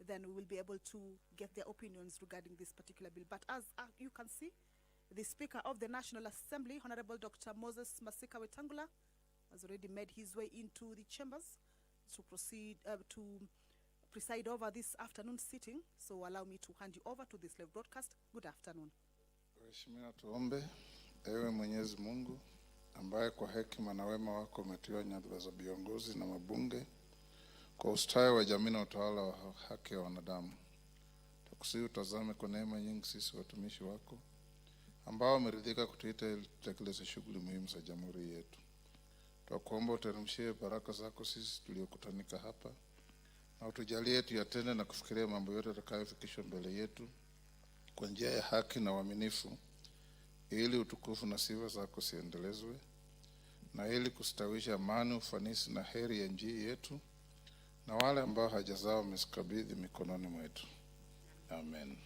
then we will be able to get their opinions regarding this particular bill. But as you can see, the Speaker of the National Assembly, Honorable Dr. Moses Masika Wetangula, has already made his way into the chambers to proceed to preside over this afternoon sitting. So allow me to hand you over to this live broadcast. Good afternoon. Waheshimiwa, tuombe. Ewe Mwenyezi Mungu ambaye kwa hekima na wema wako umetiwa nyadhifa za viongozi na mabunge kwa ustawi wa jamii na utawala wa haki ya wanadamu, tukusihi utazame kwa neema nyingi sisi watumishi wako ambao wameridhika kutuita ili tutekeleze shughuli muhimu za jamhuri yetu. Tunakuomba uteremshie baraka zako sisi tuliokutanika hapa, na utujalie tuyatende na kufikiria mambo yote yatakayofikishwa mbele yetu kwa njia ya haki na uaminifu, ili utukufu na sifa zako siendelezwe, na ili kustawisha amani, ufanisi na heri ya nchi yetu na wale ambao haja zao umezikabidhi mikononi mwetu. Amen.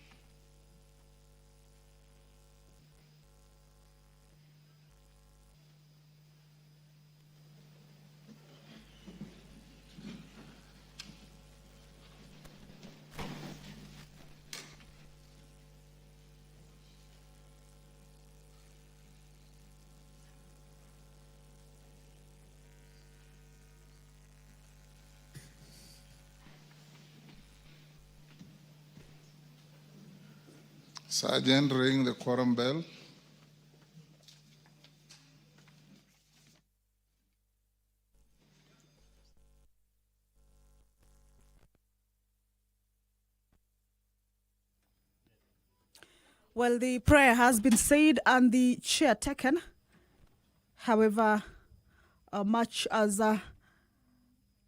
Sergeant, ring the quorum bell. Well, the prayer has been said and the chair taken. However, much as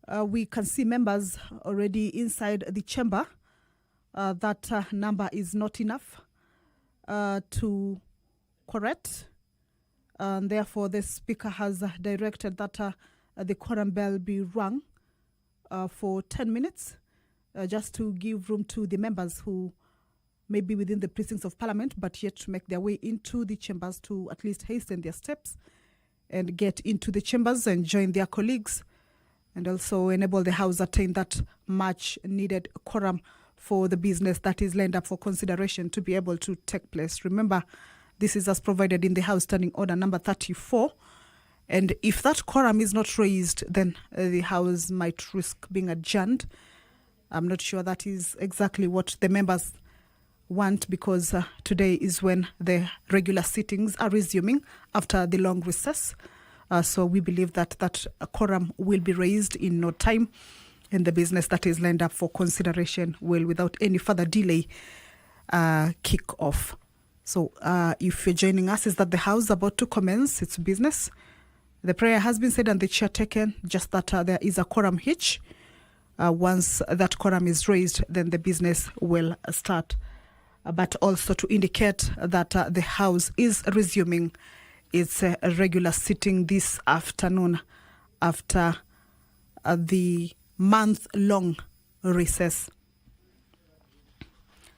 we can see members already inside the chamber, that number is not enough to correct. And therefore, the Speaker has directed that the quorum bell be rung for 10 minutes, just to give room to the members who may be within the precincts of Parliament, but yet to make their way into the chambers to at least hasten their steps and get into the chambers and join their colleagues, and also enable the House attain that much needed quorum for the business that is lined up for consideration to be able to take place. Remember, this is as provided in the House Standing Order number 34. And if that quorum is not raised, then the House might risk being adjourned. I'm not sure that is exactly what the members want, because today is when the regular sittings are resuming after the long recess. So we believe that that quorum will be raised in no time, and the business that is lined up for consideration will, without any further delay, kick off. So if you're joining us, is that the House is about to commence its business. The prayer has been said and the chair taken, just that there is a quorum hitch. Once that quorum is raised, then the business will start. But also to indicate that the House is resuming its regular sitting this afternoon after the month-long recess.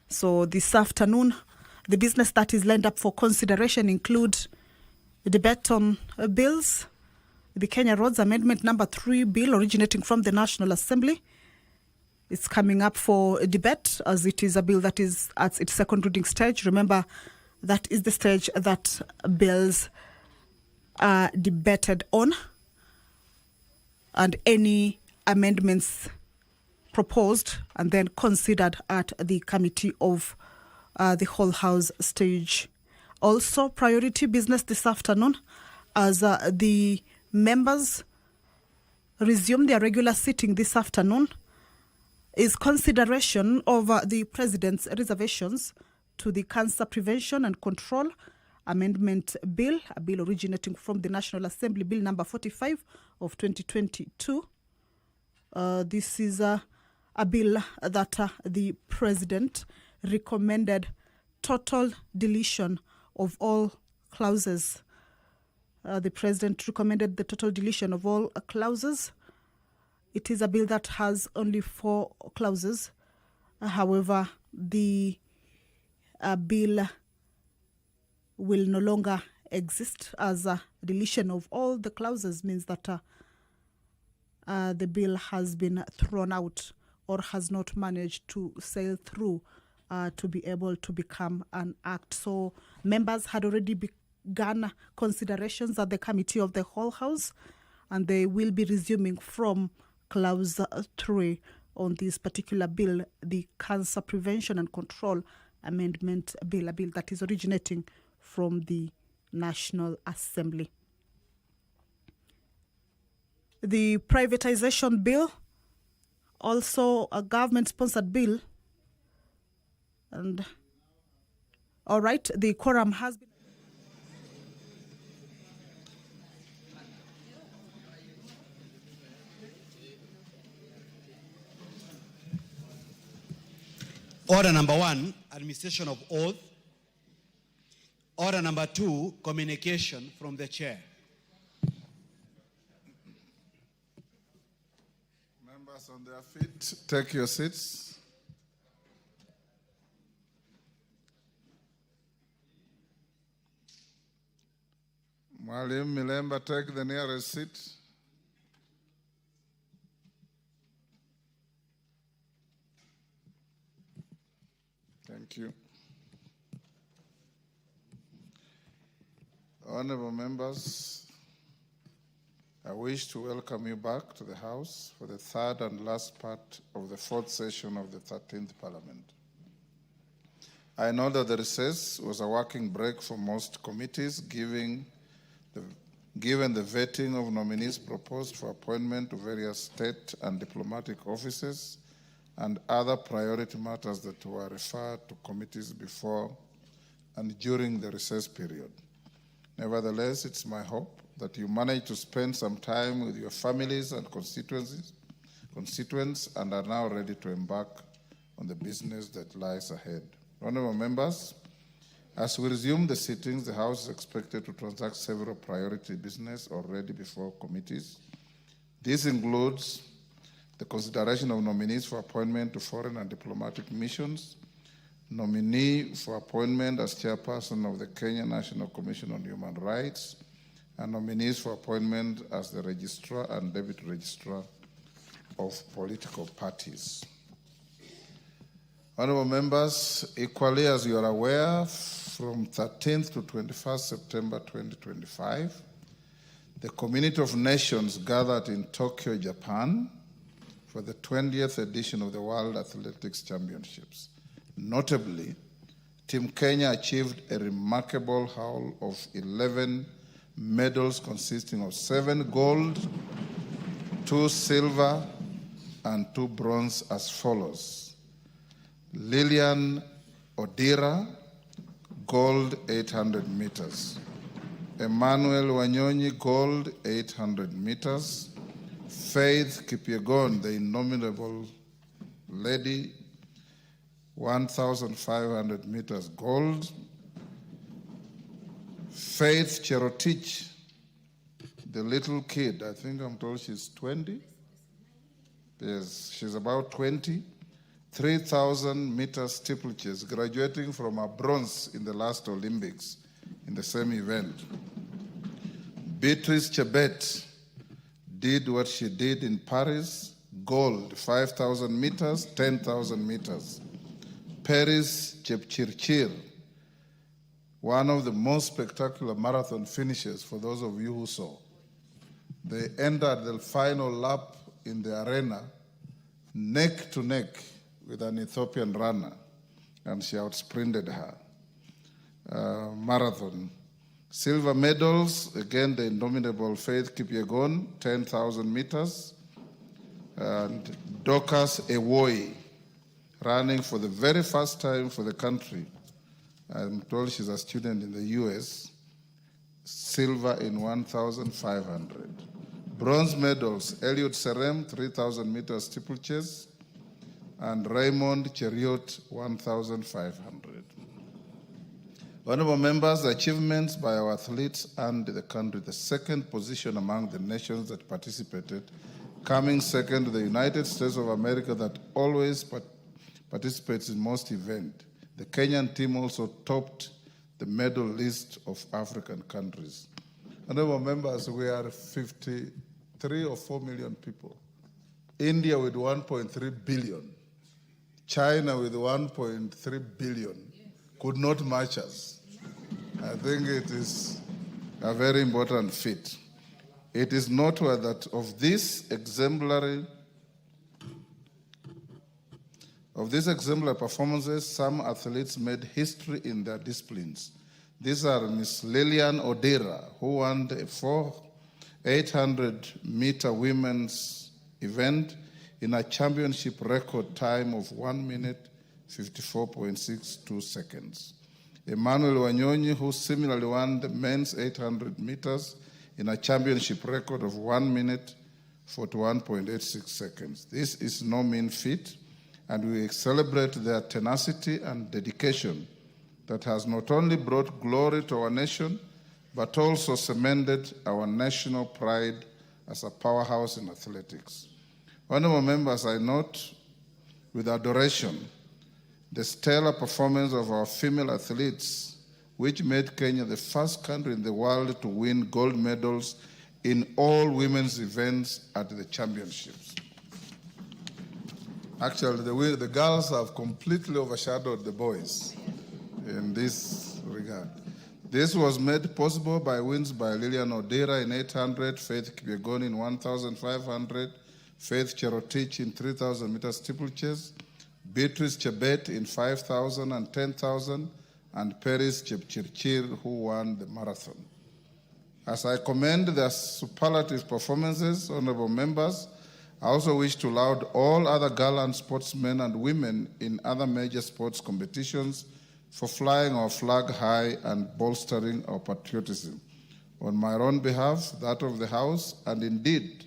So this afternoon, the business that is lined up for consideration include the debate on bills, the Kenya Roads Amendment number 3 bill originating from the National Assembly. It's coming up for a debate, as it is a bill that is at its second reading stage. Remember, that is the stage that bills are debated on, and any amendments proposed and then considered at the committee of the whole House stage. Also, priority business this afternoon, as the members resume their regular sitting this afternoon, is consideration of the President's reservations to the Cancer Prevention and Control Amendment Bill, a bill originating from the National Assembly, Bill number 45 of 2022. This is a bill that the President recommended total deletion of all clauses. The President recommended the total deletion of all clauses. It is a bill that has only 4 clauses. However, the bill will no longer exist, as a deletion of all the clauses means that the bill has been thrown out or has not managed to sail through to be able to become an act. So members had already begun considerations at the Committee of the Whole House, and they will be resuming from Clause 3 on this particular bill, the Cancer Prevention and Control Amendment Bill, a bill that is originating from the National Assembly. The privatization bill, also a government-sponsored bill. And all right, the quorum has been... Order number 1, administration of oath. Order number 2, communication from the chair. Members on their feet, take your seats. Mwalimu Milemba, take the nearest seat. Thank you. Honorable members, I wish to welcome you back to the House for the third and last part of the fourth session of the 13th Parliament. I know that the recess was a working break for most committees, given the vetting of nominees proposed for appointment to various state and diplomatic offices and other priority matters that were referred to committees before and during the recess period. Nevertheless, it's my hope that you manage to spend some time with your families and constituents and are now ready to embark on the business that lies ahead. Honorable members, as we resume the sittings, the House is expected to transact several priority business already before committees. This includes the consideration of nominees for appointment to foreign and diplomatic missions, nominee for appointment as chairperson of the Kenya National Commission on Human Rights, and nominees for appointment as the registrar and deputy registrar of political parties. Honorable members, equally as you are aware, from 13th to 21st September 2025, the Community of Nations gathered in Tokyo, Japan, for the 20th edition of the World Athletics Championships. Notably, Team Kenya achieved a remarkable haul of 11 medals consisting of 7 gold, 2 silver, and 2 bronze as follows. Lilian Odira, gold 800 meters. Emmanuel Wanyonyi, gold 800 meters. Faith Kipyegon, the indomitable lady, 1,500 meters gold. Faith Cherotich, the little kid, I think I'm told she's 20. Yes, she's about 20. 3,000 meter steeplechase, graduating from a bronze in the last Olympics in the same event. Beatrice Chebet did what she did in Paris, gold, 5,000 meters, 10,000 meters. Paris Chepchirchir, one of the most spectacular marathon finishes for those of you who saw. They entered the final lap in the arena, neck to neck with an Ethiopian runner, and she outsprinted her. Marathon. Silver medals, again the indomitable Faith Kipyegon, 10,000 meters, and Dorcas Ewoi, running for the very first time for the country. I'm told she's a student in the US, silver in 1,500. Bronze medals, Eliud Serem, 3,000 meters steeplechase, and Raymond Cheriot, 1,500. Honorable members, the achievements by our athletes earned the country the second position among the nations that participated, coming second to the United States of America that always participates in most events. The Kenyan team also topped the medal list of African countries. Honorable members, we are 53 or 4 million people India with 1.3 billion, China with 1.3 billion could not match us. I think it is a very important feat. It is noteworthy that of these exemplary performances, some athletes made history in their disciplines. These are Miss Lilian Odera, who won the 800-meter women's event in a championship record time of 1 minute 54.62 seconds. Emmanuel Wanyonyi, who similarly won the men's 800 meters in a championship record of 1 minute 41.86 seconds. This is no mean feat, and we celebrate their tenacity and dedication that has not only brought glory to our nation, but also cemented our national pride as a powerhouse in athletics. Honorable members, I note with adoration the stellar performance of our female athletes, which made Kenya the first country in the world to win gold medals in all women's events at the championships. Actually, the girls have completely overshadowed the boys in this regard. This was made possible by wins by Lilian Odera in 800, Faith Kipyegon in 1,500, Faith Cherotich in 3,000 meter steeplechase, Beatrice Chebet in 5,000 and 10,000, and Paris Chepchirchir, who won the marathon. As I commend their superlative performances, honorable members, I also wish to laud all other gallant sportsmen and women in other major sports competitions for flying our flag high and bolstering our patriotism. On my own behalf, that of the House, and indeed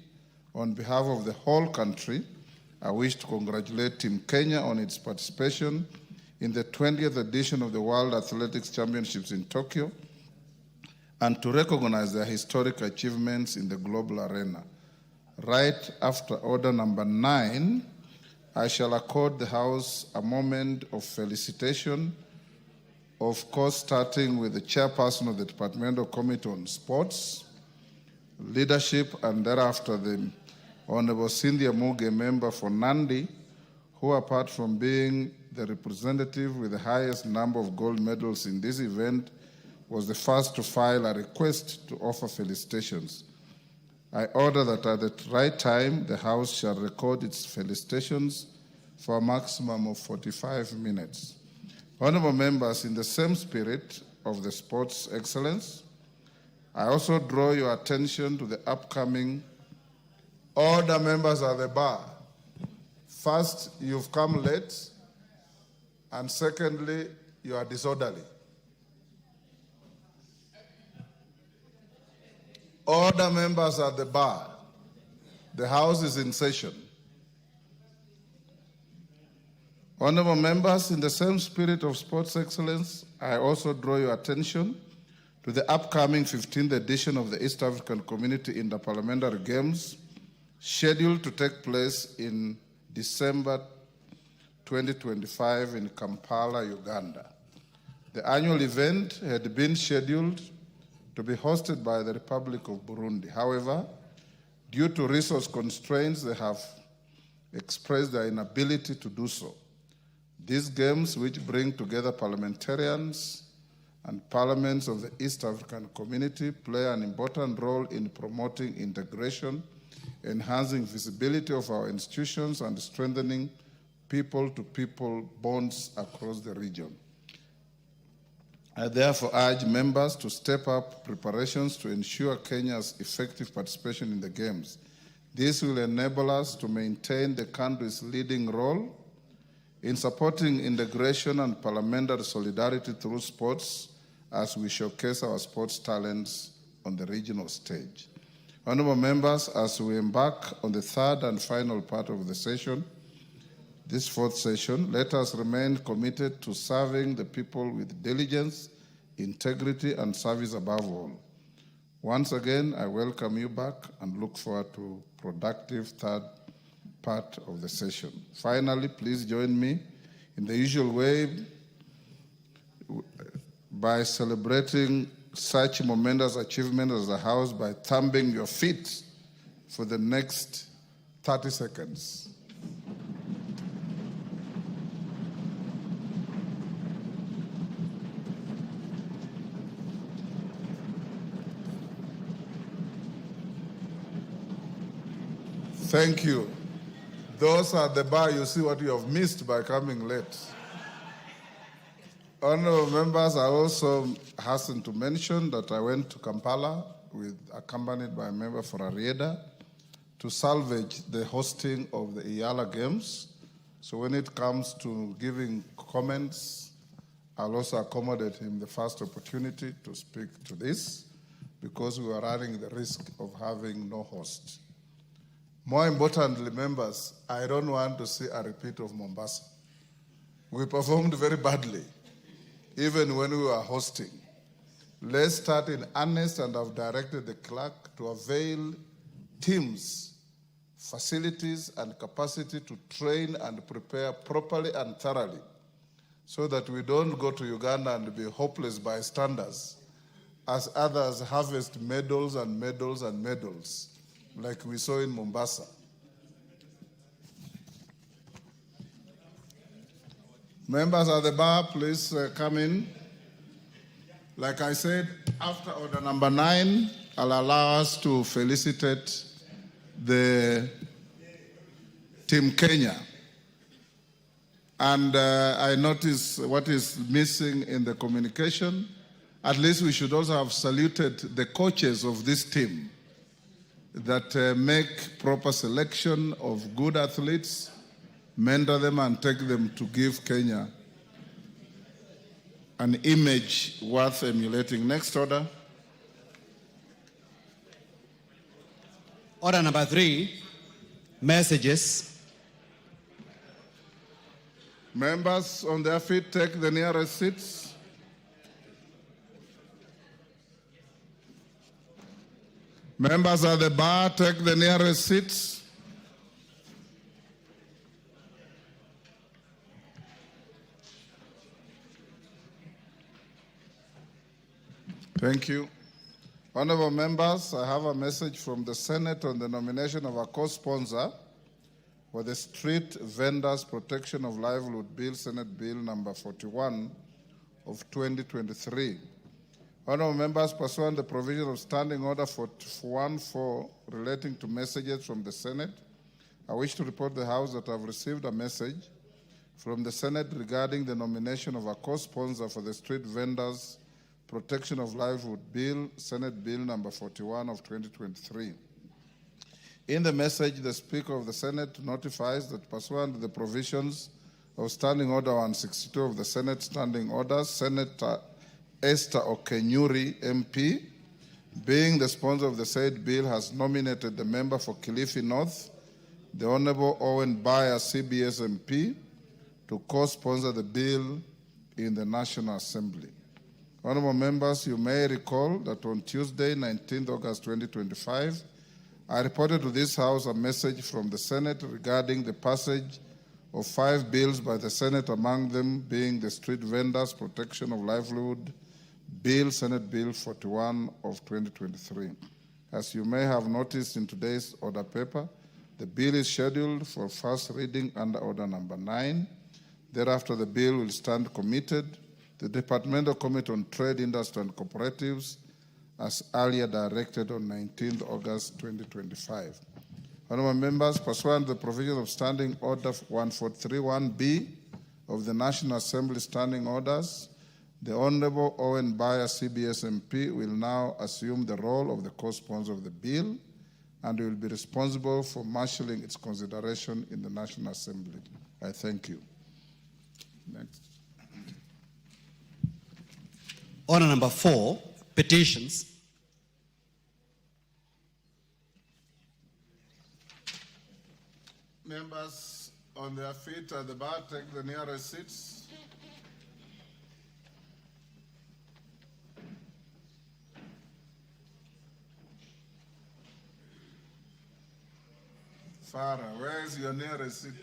on behalf of the whole country, I wish to congratulate Team Kenya on its participation in the 20th edition of the World Athletics Championships in Tokyo, and to recognize their historic achievements in the global arena. Right after order number 9, I shall accord the House a moment of felicitation, of course starting with the chairperson of the Departmental Committee on Sports, Leadership, and thereafter the Honorable Cynthia Muge, member for Nandi, who apart from being the representative with the highest number of gold medals in this event, was the first to file a request to offer felicitations. I order that at the right time, the House shall record its felicitations for a maximum of 45 minutes. Honorable members, in the same spirit of the sports excellence, I also draw your attention to the upcoming order. Members at the bar. First, you've come late, and secondly, you are disorderly. Order, members at the bar. The House is in session. Honorable members, in the same spirit of sports excellence, I also draw your attention to the upcoming 15th edition of the East African Community Interparliamentary Games, scheduled to take place in December 2025 in Kampala, Uganda. The annual event had been scheduled to be hosted by the Republic of Burundi. However, due to resource constraints, they have expressed their inability to do so. These games, which bring together parliamentarians and parliaments of the East African Community, play an important role in promoting integration, enhancing visibility of our institutions, and strengthening people-to-people bonds across the region. I therefore urge members to step up preparations to ensure Kenya's effective participation in the Games. This will enable us to maintain the country's leading role in supporting integration and parliamentary solidarity through sports as we showcase our sports talents on the regional stage. Honorable members, as we embark on the third and final part of the session, this fourth session, let us remain committed to serving the people with diligence, integrity, and service above all. Once again, I welcome you back and look forward to a productive third part of the session. Finally, please join me in the usual way by celebrating such momentous achievement as the House by thumping your feet for the next 30 seconds. Thank you. Those at the bar, you see what you have missed by coming late. Honorable members, I also hasten to mention that I went to Kampala accompanied by a member for Arieda to salvage the hosting of the Iyala Games. So when it comes to giving comments, I'll also accommodate him the first opportunity to speak to this because we are running the risk of having no host. More importantly, members, I don't want to see a repeat of Mombasa. We performed very badly, even when we were hosting. Let's start in earnest, and I've directed the clerk to avail teams, facilities, and capacity to train and prepare properly and thoroughly so that we don't go to Uganda and be hopeless bystanders as others harvest medals and medals and medals, like we saw in Mombasa. Members at the bar, please come in. Like I said, after order number 9, I'll allow us to felicitate the Team Kenya. And I notice what is missing in the communication. At least we should also have saluted the coaches of this team that make proper selection of good athletes, mentor them, and take them to give Kenya an image worth emulating. Next order. Order number 3, messages. Members on their feet, take the nearest seats. Members at the bar, take the nearest seats. Thank you. Honorable members, I have a message from the Senate on the nomination of a co-sponsor for the Street Vendors Protection of Livelihood Bill, Senate Bill number 41 of 2023. Honorable members, pursuant to the provision of Standing Order 41-4 relating to messages from the Senate, I wish to report to the House that I have received a message from the Senate regarding the nomination of a co-sponsor for the Street Vendors Protection of Livelihood Bill, Senate Bill number 41 of 2023. In the message, the Speaker of the Senate notifies that pursuant to the provisions of Standing Order 162 of the Senate Standing Orders, Senator Esther Okenyuri, MP, being the sponsor of the said bill, has nominated the member for Kilifi North, the Honorable Owen Bayer, CBS MP, to co-sponsor the bill in the National Assembly. Honorable members, you may recall that on Tuesday, 19th August 2025, I reported to this House a message from the Senate regarding the passage of 5 bills by the Senate, among them being the Street Vendors Protection of Livelihood Bill, Senate Bill 41 of 2023. As you may have noticed in today's order paper, the bill is scheduled for first reading under order number 9. Thereafter, the bill will stand committed to the Departmental Committee on Trade, Industry and Cooperatives as earlier directed on 19th August 2025. Honorable members, pursuant to the provisions of Standing Order 1431B of the National Assembly Standing Orders, the Honorable Owen Bayer, CBS MP, will now assume the role of the co-sponsor of the bill and will be responsible for marshalling its consideration in the National Assembly. I thank you. Next. Order number 4, petitions. Members on their feet at the bar, take the nearest seats. Farah, where is your nearest seat?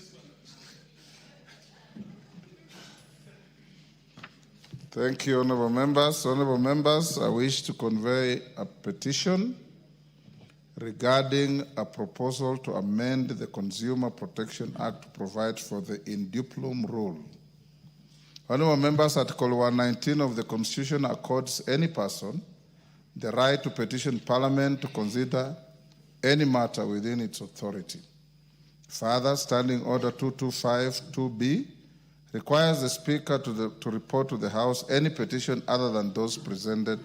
Thank you, honorable members. Honorable members, I wish to convey a petition regarding a proposal to amend the Consumer Protection Act to provide for the indupulum rule. Honorable members, Article 119 of the Constitution accords any person the right to petition Parliament to consider any matter within its authority. Further, Standing Order 2252B requires the Speaker to report to the House any petition other than those presented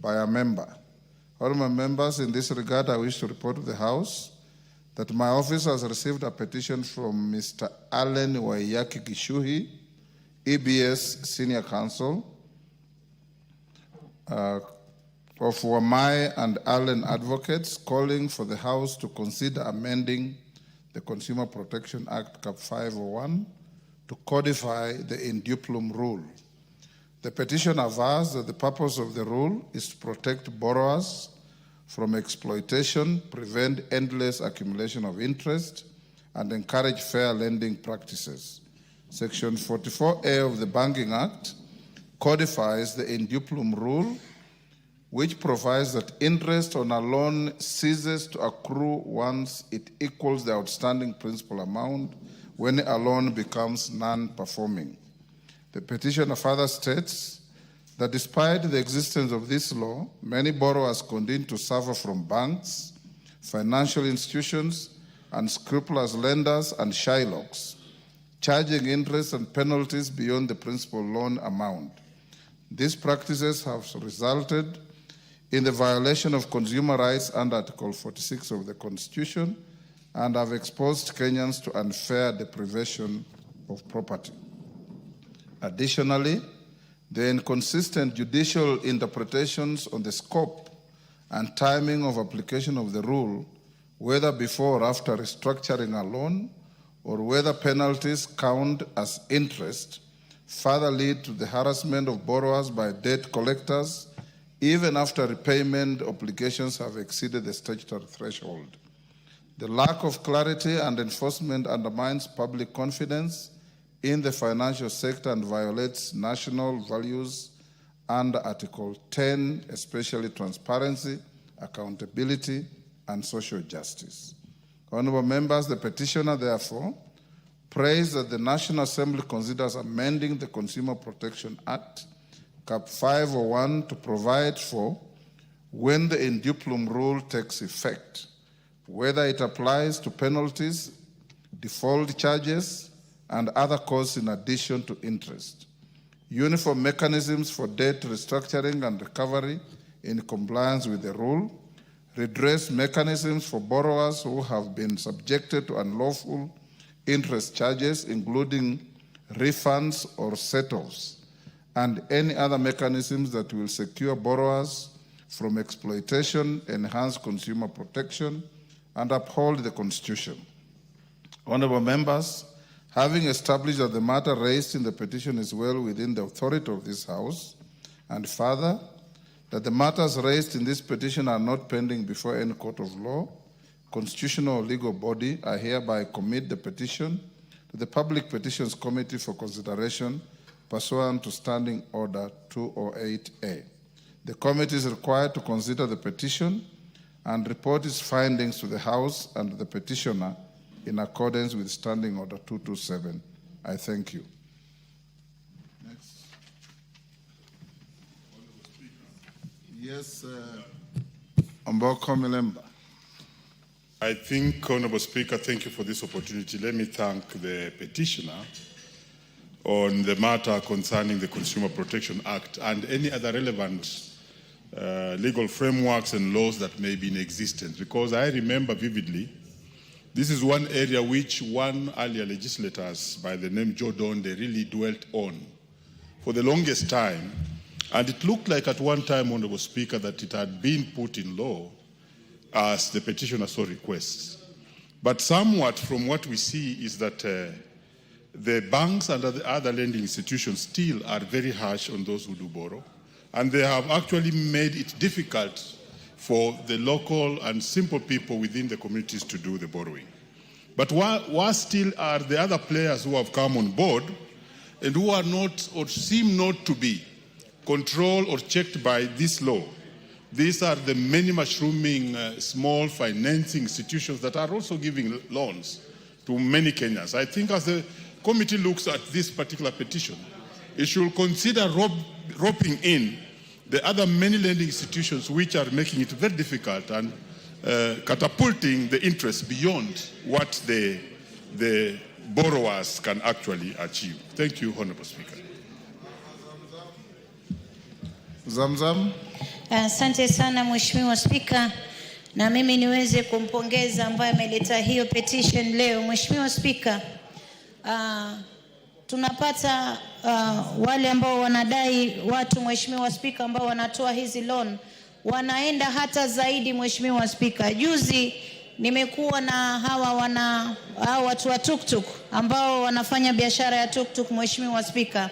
by a member. Honorable members, in this regard, I wish to report to the House that my office has received a petition from Mr. Allen Waiyaki Gishuhi, EBS Senior Counsel, of Wamai and Allen Advocates, calling for the House to consider amending the Consumer Protection Act Cap 501 to codify the indupulum rule. The petition avers that the purpose of the rule is to protect borrowers from exploitation, prevent endless accumulation of interest, and encourage fair lending practices. Section 44A of the Banking Act codifies the indupulum rule, which provides that interest on a loan ceases to accrue once it equals the outstanding principal amount when a loan becomes non-performing. The petitioner further states that despite the existence of this law, many borrowers continue to suffer from banks, financial institutions, unscrupulous lenders, and shylocks, charging interest and penalties beyond the principal loan amount. These practices have resulted in the violation of consumer rights under Article 46 of the Constitution and have exposed Kenyans to unfair deprivation of property. Additionally, the inconsistent judicial interpretations on the scope and timing of application of the rule, whether before or after restructuring a loan, or whether penalties count as interest, further lead to the harassment of borrowers by debt collectors, even after repayment obligations have exceeded the statutory threshold. The lack of clarity and enforcement undermines public confidence in the financial sector and violates national values under Article 10, especially transparency, accountability, and social justice. Honorable members, the petitioner therefore prays that the National Assembly considers amending the Consumer Protection Act, Cap 501, to provide for when the indupulum rule takes effect, whether it applies to penalties, default charges, and other costs in addition to interest, uniform mechanisms for debt restructuring and recovery in compliance with the rule, redress mechanisms for borrowers who have been subjected to unlawful interest charges, including refunds or set-offs, and any other mechanisms that will secure borrowers from exploitation, enhance consumer protection, and uphold the Constitution. Honorable members, having established that the matter raised in the petition is well within the authority of this House, and further, that the matters raised in this petition are not pending before any court of law, constitutional or legal body, I hereby commit the petition to the Public Petitions Committee for consideration pursuant to Standing Order 208A. The committee is required to consider the petition and report its findings to the House and the petitioner in accordance with Standing Order 227. I thank you. Next. Yes, Omboko Milemba. I think, Honorable Speaker, thank you for this opportunity. Let me thank the petitioner on the matter concerning the Consumer Protection Act and any other relevant legal frameworks and laws that may be in existence, because I remember vividly, this is one area which one earlier legislators by the name Joe Donde really dwelt on for the longest time, and it looked like at one time, Honorable Speaker, that it had been put in law as the petitioner so requests. But somewhat from what we see is that the banks and the other lending institutions still are very harsh on those who do borrow, and they have actually made it difficult for the local and simple people within the communities to do the borrowing. But what still are the other players who have come on board and who are not or seem not to be controlled or checked by this law, these are the many mushrooming small financing institutions that are also giving loans to many Kenyans. I think as the committee looks at this particular petition, it should consider roping in the other many lending institutions which are making it very difficult and catapulting the interest beyond what the borrowers can actually achieve. Thank you, Honorable Speaker. Zamzam. Asante sana Mheshimiwa Spika, na mimi niweze kumpongeza ambaye ameleta hiyo petition leo. Mheshimiwa Spika, tunapata wale ambao wanadai watu, Mheshimiwa Spika, ambao wanatoa hizi loan wanaenda hata zaidi. Mheshimiwa Spika, juzi nimekuwa na hawa watu wa tuktuk ambao wanafanya biashara ya tuktuk, Mheshimiwa Spika,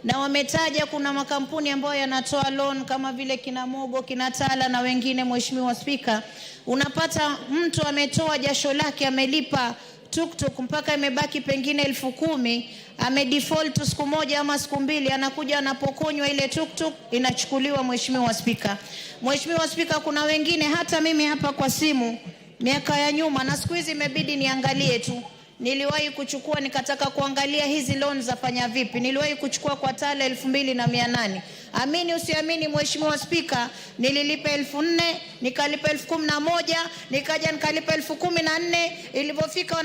na wametaja kuna makampuni ambayo yanatoa loan kama vile Kinamogo, Kinatala na wengine. Mheshimiwa Spika, unapata mtu ametoa jasho lake, amelipa tuktuk mpaka imebaki pengine 10,000, amedefault siku moja ama siku mbili, anakuja anapokonywa ile tuktuk inachukuliwa. Mheshimiwa Spika, Mheshimiwa Spika, kuna wengine hata mimi hapa kwa simu miaka ya nyuma, na siku hizi imebidi niangalie tu, niliwahi kuchukua nikataka kuangalia hizi loans zafanya vipi. Niliwahi kuchukua kwa Tala 2,800. Amini usiamini Mheshimiwa Spika, nililipa 4,000, nikalipa 11,000, nikaja nikalipa 14,000, ilipofika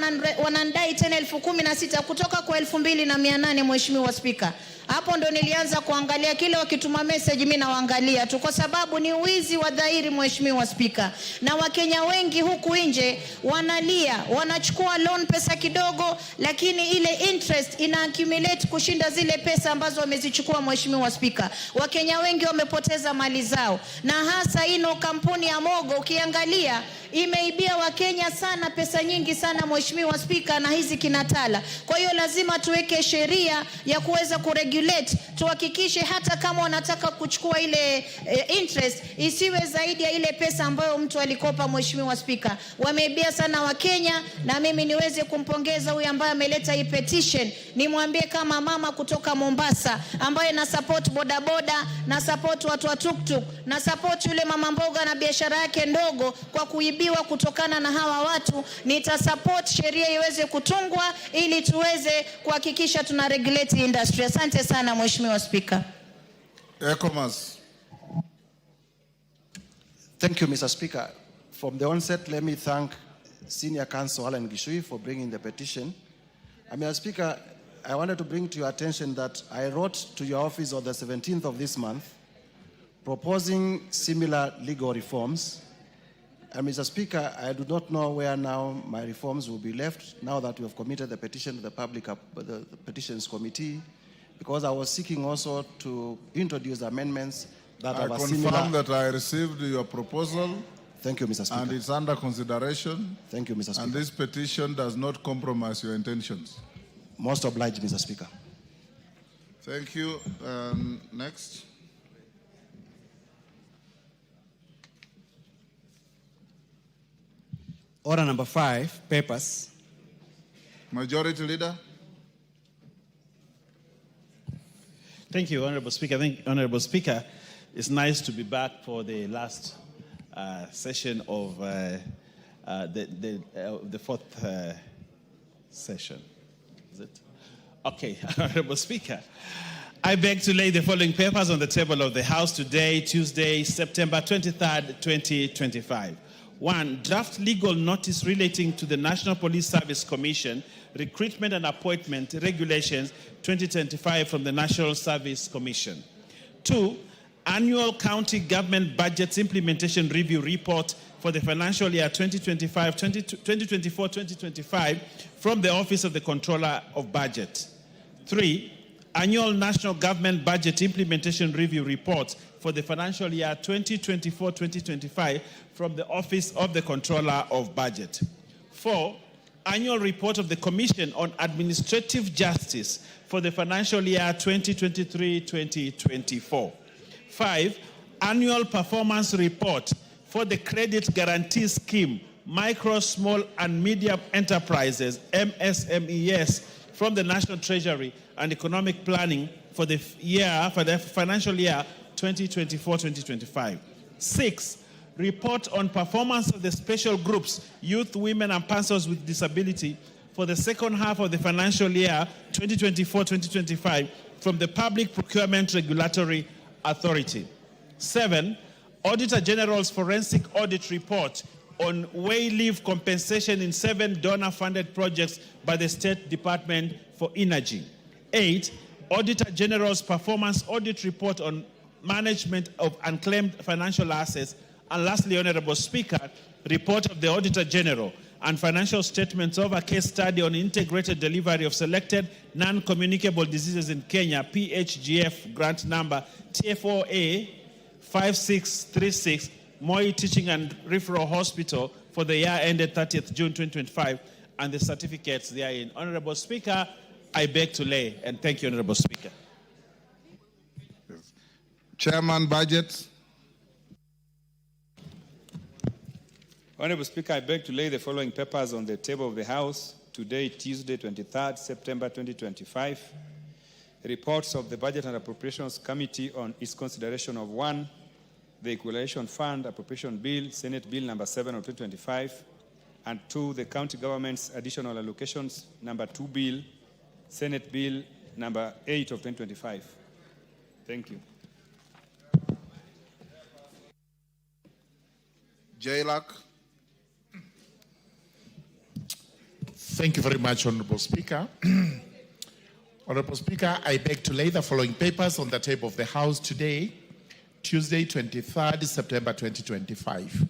wanandai tena 16,000 kutoka kwa 2,800. Mheshimiwa Spika, hapo ndo nilianza kuangalia, kile wakituma message mimi naangalia tu, kwa sababu ni uwizi wa dhahiri. Mheshimiwa Spika, na Wakenya wengi huku nje wanalia, wanachukua loan pesa kidogo, lakini ile interest ina accumulate kushinda zile pesa ambazo wamezichukua. Mheshimiwa Spika, Wakenya wengi wamepoteza mali zao, na hasa ino kampuni ya Mogo ukiangalia imeibia Wakenya sana, pesa nyingi sana Mheshimiwa Spika, na hizi Kinatala. Kwa hiyo lazima tuweke sheria ya kuweza kuregulate, tuhakikishe hata kama wanataka kuchukua ile interest isiwe zaidi ya ile pesa ambayo mtu alikopa. Mheshimiwa Spika, wameibia sana Wakenya, na mimi niweze kumpongeza huyu ambaye ameleta hii petition. Nimwambie kama mama kutoka Mombasa ambaye na support bodaboda, na support watu wa tuktuk, na support yule mama mboga na biashara yake ndogo kwa kuibiwa kutokana na hawa watu, nitasupport sheria iweze kutungwa ili tuweze kuhakikisha tuna regulate industry. Asante sana Mheshimiwa Spika. Ecomas. Thank you, Mr. Speaker. From the onset, let me thank Senior Counsel Alan Gishui for bringing the petition. Mr. Speaker, I wanted to bring to your attention that I wrote to your office on the 17th of this month proposing similar legal reforms. Mr. Speaker, I do not know where now my reforms will be left now that we have committed the petition to the the Petitions Committee, because I was seeking also to introduce amendments that I are similar. confirm that I received your proposal. Thank you, Mr. Speaker. And it's under consideration. Thank you, Mr. Speaker. And this petition does not compromise your intentions. Most obliged, Mr. Speaker. Thank you. Next. Order number 5, papers. Majority Leader. Thank you, Honorable Speaker. Honorable Speaker, it's nice to be back for the last session of the fourth session. Is it? Okay, Honorable Speaker. I beg to lay the following papers on the table of the House today, Tuesday, September 23rd, 2025. 1. Draft legal notice relating to the National Police Service Commission Recruitment and Appointment Regulations 2025 from the National Service Commission. 2. Annual County Government Budgets Implementation Review Report for the financial year 2024-2025 from the Office of the Controller of Budget. 3. Annual National Government Budget Implementation Review Report for the financial year 2024-2025 from the Office of the Controller of Budget. 4. Annual Report of the Commission on Administrative Justice for the financial year 2023-2024. 5. Annual Performance Report for the Credit Guarantee Scheme, Micro, Small and Medium Enterprises, MSMES, from the National Treasury and Economic Planning for the financial year 2024-2025. 6, report on performance of the special groups, youth, women, and persons with disability for the second half of the financial year 2024-2025 from the Public Procurement Regulatory Authority. 7, Auditor General's Forensic Audit Report on way leave compensation in 7 donor-funded projects by the State Department for Energy. 8, Auditor General's Performance Audit Report on management of unclaimed financial assets. And lastly, Honorable Speaker, report of the Auditor General and financial statements of a case study on integrated delivery of selected non-communicable diseases in Kenya, PHGF grant number TFOA 5636, Moi Teaching and Referral Hospital for the year ended 30th June 2025, and the certificates therein. Honorable Speaker, I beg to lay, and thank you, Honorable Speaker. Yes. Chairman, Budget. Honorable Speaker, I beg to lay the following papers on the table of the House today, Tuesday, 23rd September 2025. Reports of the Budget and Appropriations Committee on its consideration of 1, the Equalization Fund Appropriation Bill, Senate Bill number 7 of 2025, and 2, the County Government's Additional Allocations number 2 Bill, Senate Bill number 8 of 2025. Thank you. Jaylak. Thank you very much, Honorable Speaker. Honorable Speaker, I beg to lay the following papers on the table of the House today, Tuesday, 23rd September 2025.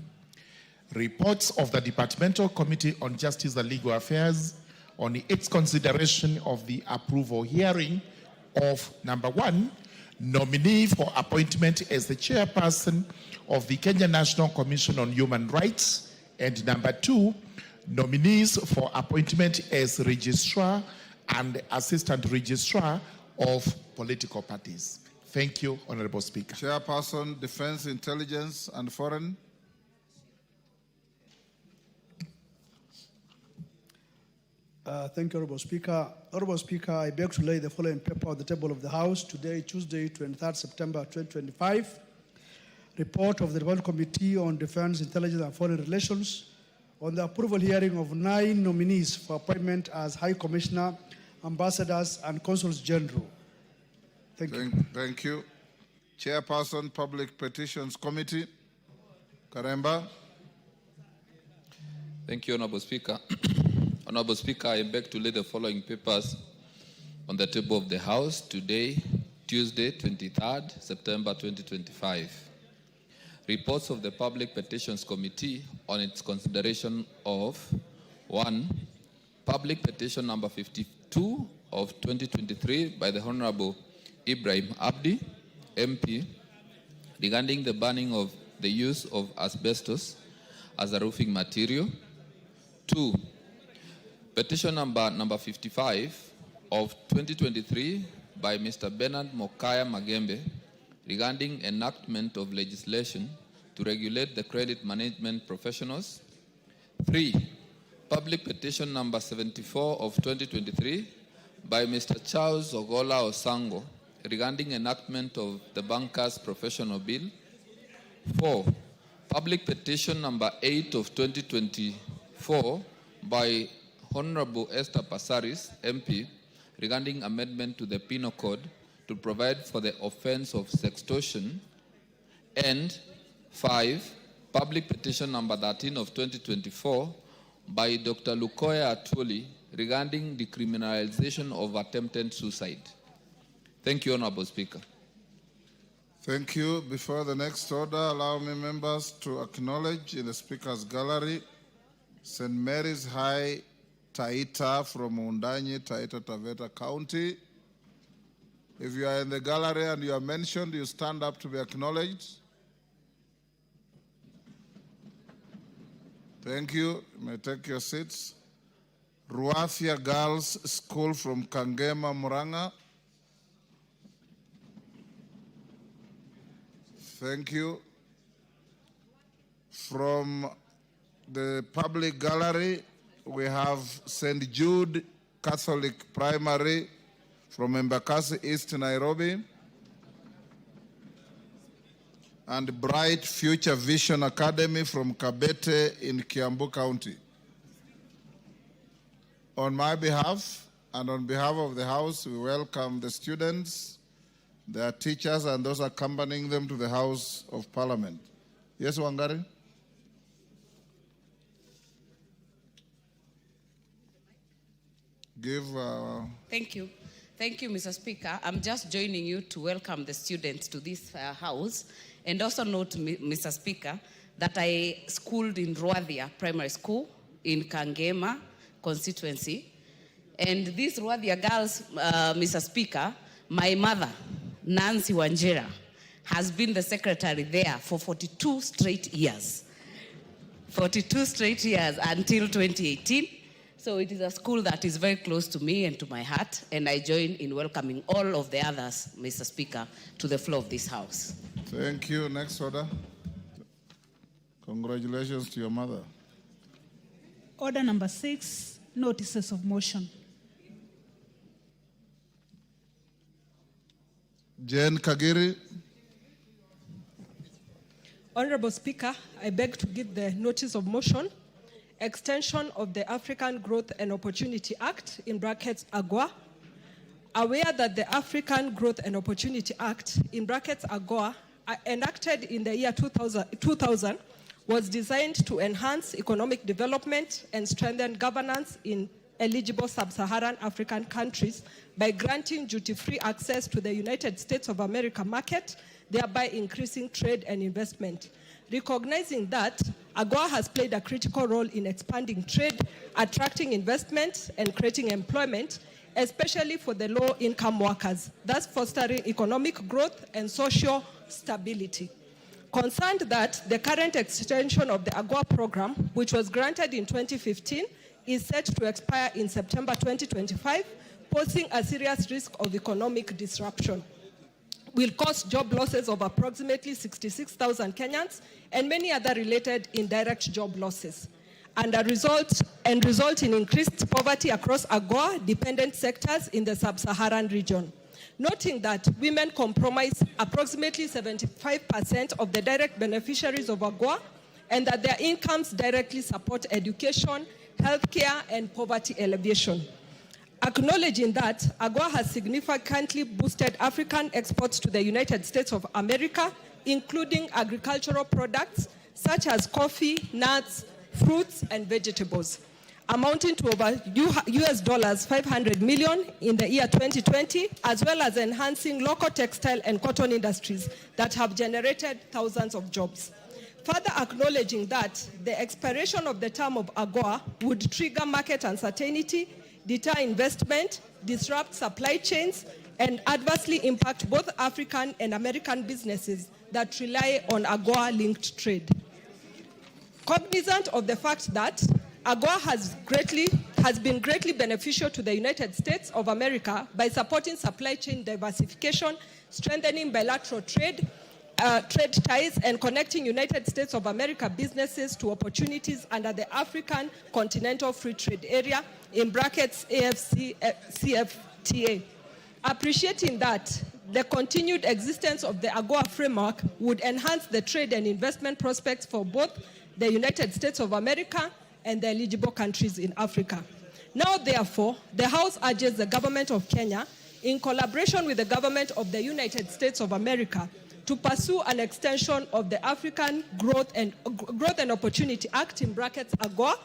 Reports of the Departmental Committee on Justice and Legal Affairs on its consideration of the approval hearing of number 1, nominee for appointment as the chairperson of the Kenya National Commission on Human Rights, and number 2, nominees for appointment as registrar and assistant registrar of political parties. Thank you, Honorable Speaker. Chairperson, Defense, Intelligence, and Foreign. Thank you, Honorable Speaker. Honorable Speaker, I beg to lay the following paper on the table of the House today, Tuesday, 23rd September 2025. Report of the Development Committee on Defense, Intelligence, and Foreign Relations on the approval hearing of 9 nominees for appointment as High Commissioner, Ambassadors, and Consuls General. Thank you. Thank you. Chairperson, Public Petitions Committee. Karemba. Thank you, Honorable Speaker. Honorable Speaker, I beg to lay the following papers on the table of the House today, Tuesday, 23rd September 2025. Reports of the Public Petitions Committee on its consideration of 1, Public Petition number 52 of 2023 by the Honorable Ibrahim Abdi, MP, regarding the banning of the use of asbestos as a roofing material. 2, Petition number 55 of 2023 by Mr. Bernard Mokaya Magembe regarding enactment of legislation to regulate the credit management professionals. 3, Public Petition number 74 of 2023 by Mr. Charles Ogola Osango regarding enactment of the Bankers Professional Bill. 4, Public Petition number 8 of 2024 by Honorable Esther Passaris, MP, regarding amendment to the Penal Code to provide for the offense of sextortion. And 5, Public Petition number 13 of 2024 by Dr. Lukoya Atuli regarding decriminalization of attempted suicide. Thank you, Honorable Speaker. Thank you. Before the next order, allow me, members, to acknowledge in the Speaker's Gallery St. Mary's High Taita from Undanyi, Taita Taveta County. If you are in the gallery and you are mentioned, you stand up to be acknowledged. Thank you. You may take your seats. Ruathia Girls School from Kangema, Muranga. Thank you. From the public gallery, we have St. Jude Catholic Primary from Embakasi East, Nairobi. and Bright Future Vision Academy from Kabete in Kiambu County. On my behalf and on behalf of the House, we welcome the students, their teachers, and those accompanying them to the House of Parliament. Yes, Wangari? Thank you. Thank you, Mr. Speaker. I'm just joining you to welcome the students to this House, and also note, Mr. Speaker, that I schooled in Ruadia Primary School in Kangema constituency. And these Ruadia girls, Mr. Speaker, my mother, Nancy Wanjera, has been the secretary there for 42 straight years. 42 straight years until 2018. So it is a school that is very close to me and to my heart, and I join in welcoming all of the others, Mr. Speaker, to the floor of this House. Thank you. Next order. Congratulations to your mother. Order number 6, notices of motion. Jane Kagiri. Honorable Speaker, I beg to give the notice of motion. Extension of the African Growth and Opportunity Act, in brackets AGOA. Aware that the African Growth and Opportunity Act, in brackets AGOA, enacted in the year 2000 was designed to enhance economic development and strengthen governance in eligible sub-Saharan African countries by granting duty-free access to the United States of America market, thereby increasing trade and investment. Recognizing that AGOA has played a critical role in expanding trade, attracting investment, and creating employment, especially for the low-income workers, thus fostering economic growth and social stability. Concerned that the current extension of the AGOA program, which was granted in 2015, is set to expire in September 2025, posing a serious risk of economic disruption, will cause job losses of approximately 66,000 Kenyans and many other related indirect job losses, and result in increased poverty across AGOA-dependent sectors in the sub-Saharan region. Noting that women comprise approximately 75% of the direct beneficiaries of AGOA, and that their incomes directly support education, healthcare, and poverty alleviation. Acknowledging that AGOA has significantly boosted African exports to the United States of America, including agricultural products such as coffee, nuts, fruits, and vegetables, amounting to over US $500 million in the year 2020, as well as enhancing local textile and cotton industries that have generated thousands of jobs. Further acknowledging that the expiration of the term of AGOA would trigger market uncertainty, deter investment, disrupt supply chains, and adversely impact both African and American businesses that rely on AGOA-linked trade. Cognizant of the fact that AGOA has been greatly beneficial to the United States of America by supporting supply chain diversification, strengthening bilateral trade ties, and connecting United States of America businesses to opportunities under the African Continental Free Trade Area, in brackets AFCFTA. Appreciating that the continued existence of the AGOA framework would enhance the trade and investment prospects for both the United States of America and the eligible countries in Africa. Now, therefore, the House urges the government of Kenya, in collaboration with the government of the United States of America, to pursue an extension of the African Growth and Opportunity Act, in brackets AGOA,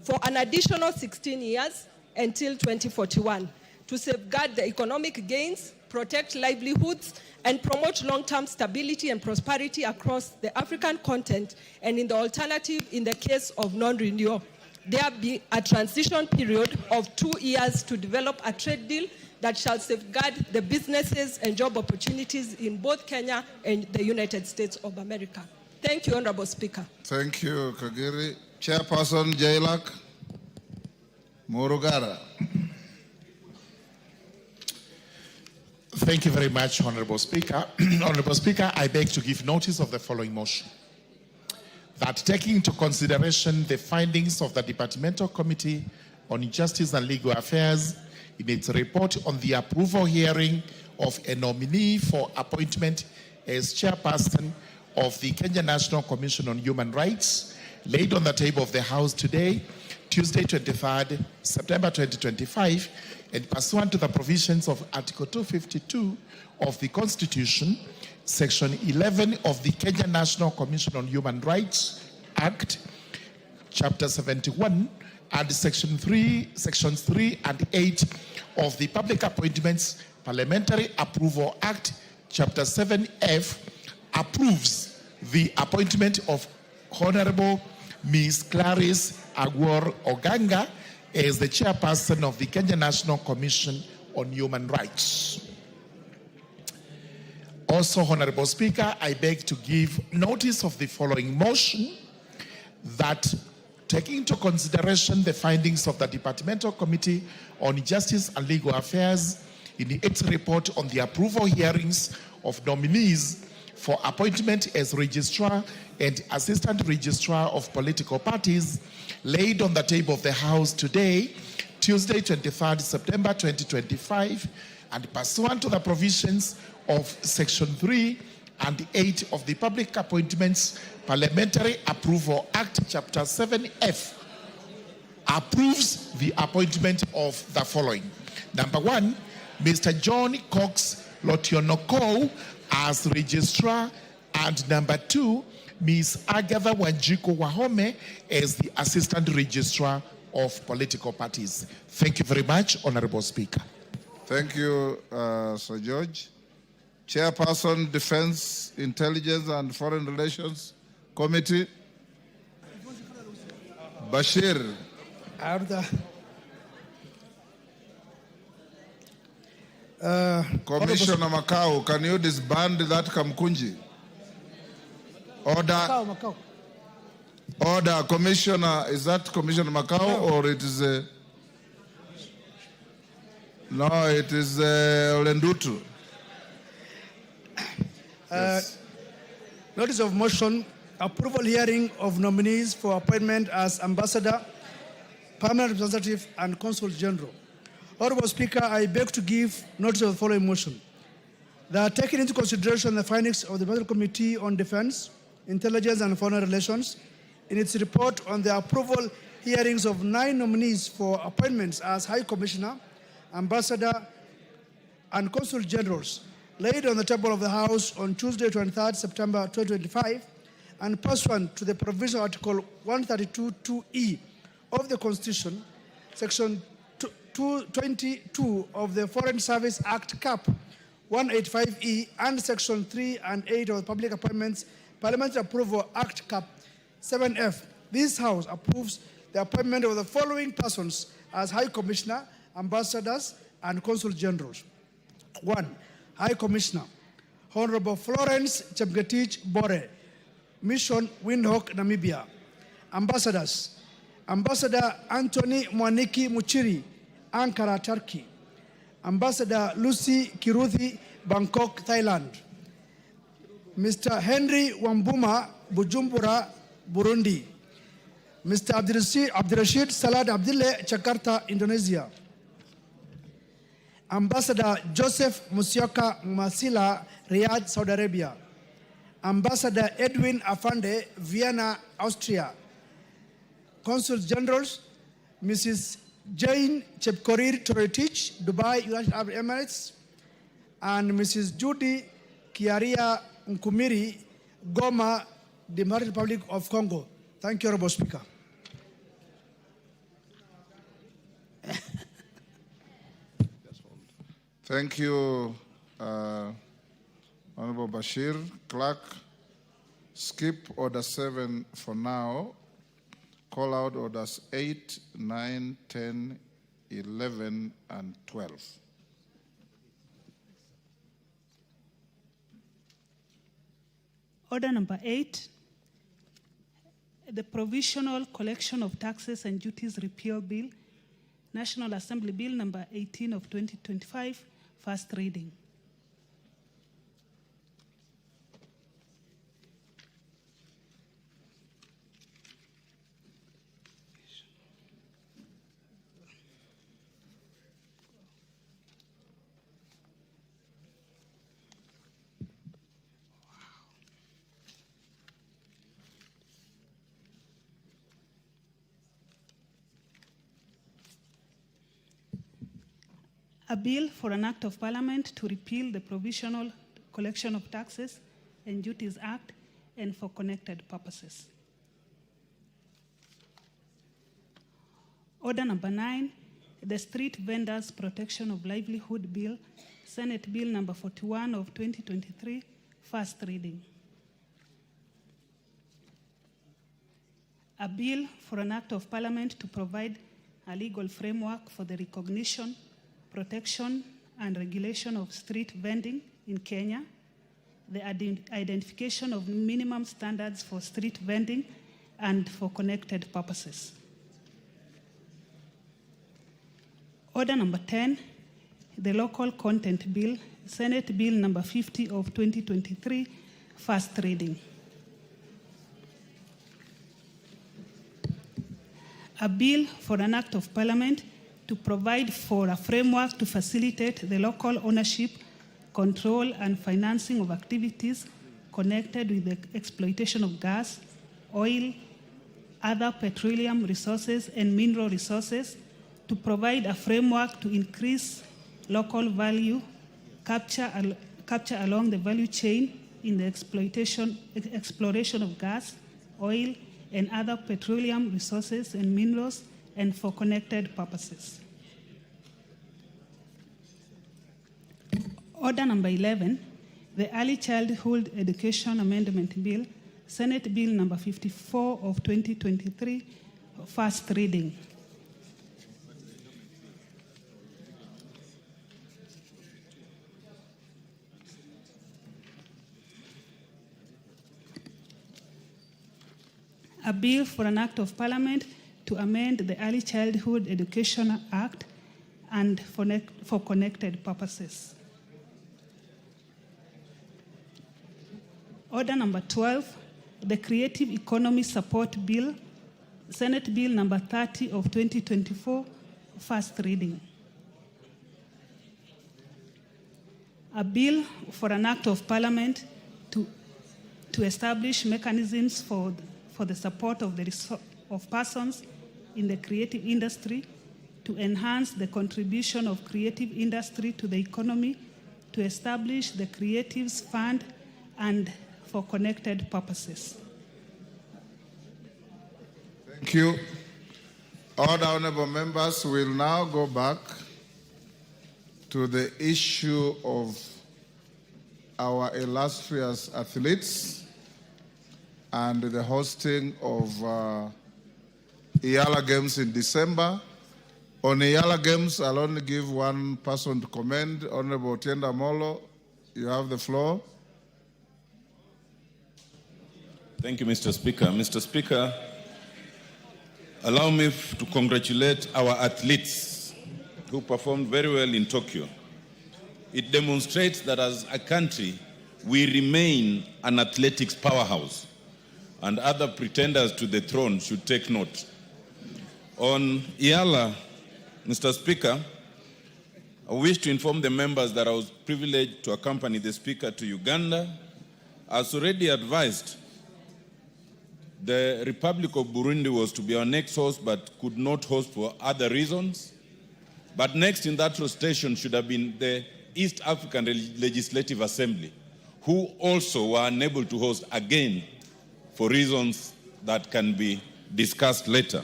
for an additional 16 years until 2041, to safeguard the economic gains, protect livelihoods, and promote long-term stability and prosperity across the African continent, and in the alternative, in the case of non-renewal, there be a transition period of 2 years to develop a trade deal that shall safeguard the businesses and job opportunities in both Kenya and the United States of America. Thank you, Honorable Speaker. Thank you, Kagiri. Chairperson Jailak Murugara. Thank you very much, Honorable Speaker. Honorable Speaker, I beg to give notice of the following motion. That taking into consideration the findings of the Departmental Committee on Justice and Legal Affairs in its report on the approval hearing of a nominee for appointment as chairperson of the Kenya National Commission on Human Rights, laid on the table of the House today, Tuesday, 23rd September 2025, and pursuant to the provisions of Article 252 of the Constitution, Section 11 of the Kenya National Commission on Human Rights Act, Chapter 71, and Sections 3 and 8 of the Public Appointments Parliamentary Approval Act, Chapter 7F, approves the appointment of Honorable Ms. Clarice Agwor Oganga as the chairperson of the Kenya National Commission on Human Rights. Also, Honorable Speaker, I beg to give notice of the following motion, that taking into consideration the findings of the Departmental Committee on Justice and Legal Affairs in its report on the approval hearings of nominees for appointment as Registrar and Assistant Registrar of Political Parties, laid on the table of the House today, Tuesday, 23rd September 2025, and pursuant to the provisions of Section 3 and 8 of the Public Appointments Parliamentary Approval Act, Chapter 7F, approves the appointment of the following. Number 1, Mr. John Cox Lotionoko as Registrar, and number 2, Ms. Agatha Wanjiku Wahome as the Assistant Registrar of Political Parties. Thank you very much, Honorable Speaker. Thank you, Sir George. Chairperson, Defense, Intelligence and Foreign Relations Committee, Bashir. Commissioner Makau, can you disband that Kamkunji? Order. Order, Commissioner. Is that Commissioner Makau or it is no, it is Olendutu. Yes. Notice of motion, approval hearing of nominees for appointment as Ambassador, Permanent Representative, and Consul General. Honorable Speaker, I beg to give notice of the following motion. That taking into consideration the findings of the Parliamentary Committee on Defense, Intelligence and Foreign Relations in its report on the approval hearings of 9 nominees for appointments as High Commissioner, Ambassador, and Consul Generals, laid on the table of the House on Tuesday, 23rd September 2025, and pursuant to the provision of Article 132(2)(e) of the Constitution, Section 222 of the Foreign Service Act (CAP) 185(e), and Section 3 and 8 of the Public Appointments Parliamentary Approval Act (CAP) 7F. This House approves the appointment of the following persons as High Commissioner, Ambassadors, and Consul Generals. 1. High Commissioner, Honorable Florence Chepngetich Bore, Mission Windhoek, Namibia. Ambassadors, Ambassador Anthony Mwaniki Muchiri, Ankara, Turkey. Ambassador Lucy Kiruthi, Bangkok, Thailand. Mr. Henry Wambuma, Bujumbura, Burundi. Mr. Abdirashid Salad Abdille, Jakarta, Indonesia. Ambassador Joseph Musyoka Masila, Riyadh, Saudi Arabia. Ambassador Edwin Afande, Vienna, Austria. Consul Generals, Mrs. Jane Chepkorir Toretich, Dubai, United Arab Emirates, and Mrs. Judy Kiaria Nkumiri, Goma, Democratic Republic of Congo. Thank you, Honorable Speaker. Thank you, Honorable Bashir. Clerk, skip Order 7 for now. Call out Orders 8, 9, 10, 11, and 12. Order number 8, the Provisional Collection of Taxes and Duties Repeal Bill, National Assembly Bill number 18 of 2025, first reading. A bill for an act of parliament to repeal the Provisional Collection of Taxes and Duties Act and for connected purposes. Order number 9, the Street Vendors Protection of Livelihood Bill, Senate Bill number 41 of 2023, first reading. A bill for an act of parliament to provide a legal framework for the recognition, protection, and regulation of street vending in Kenya, the identification of minimum standards for street vending and for connected purposes. Order number 10, the Local Content Bill, Senate Bill number 50 of 2023, first reading. A bill for an act of parliament to provide for a framework to facilitate the local ownership, control, and financing of activities connected with the exploitation of gas, oil, other petroleum resources, and mineral resources, to provide a framework to increase local value capture along the value chain in the exploration of gas, oil, and other petroleum resources and minerals, and for connected purposes. Order number 11, the Early Childhood Education Amendment Bill, Senate Bill number 54 of 2023, first reading. A bill for an act of parliament to amend the Early Childhood Education Act and for connected purposes. Order number 12, the Creative Economy Support Bill, Senate Bill number 30 of 2024, first reading. A bill for an act of parliament to establish mechanisms for the support of persons in the creative industry, to enhance the contribution of creative industry to the economy, to establish the Creatives Fund, and for connected purposes. Thank you. All the honorable members will now go back to the issue of our illustrious athletes and the hosting of Iyala Games in December. On Iyala Games, I'll only give one person to comment. Honorable Tienda Molo, you have the floor. Thank you, Mr. Speaker. Mr. Speaker, allow me to congratulate our athletes who performed very well in Tokyo. It demonstrates that as a country, we remain an athletics powerhouse, and other pretenders to the throne should take note. On Iyala, Mr. Speaker, I wish to inform the members that I was privileged to accompany the Speaker to Uganda. As already advised, the Republic of Burundi was to be our next host but could not host for other reasons. But next in that rotation should have been the East African Legislative Assembly, who also were unable to host again for reasons that can be discussed later.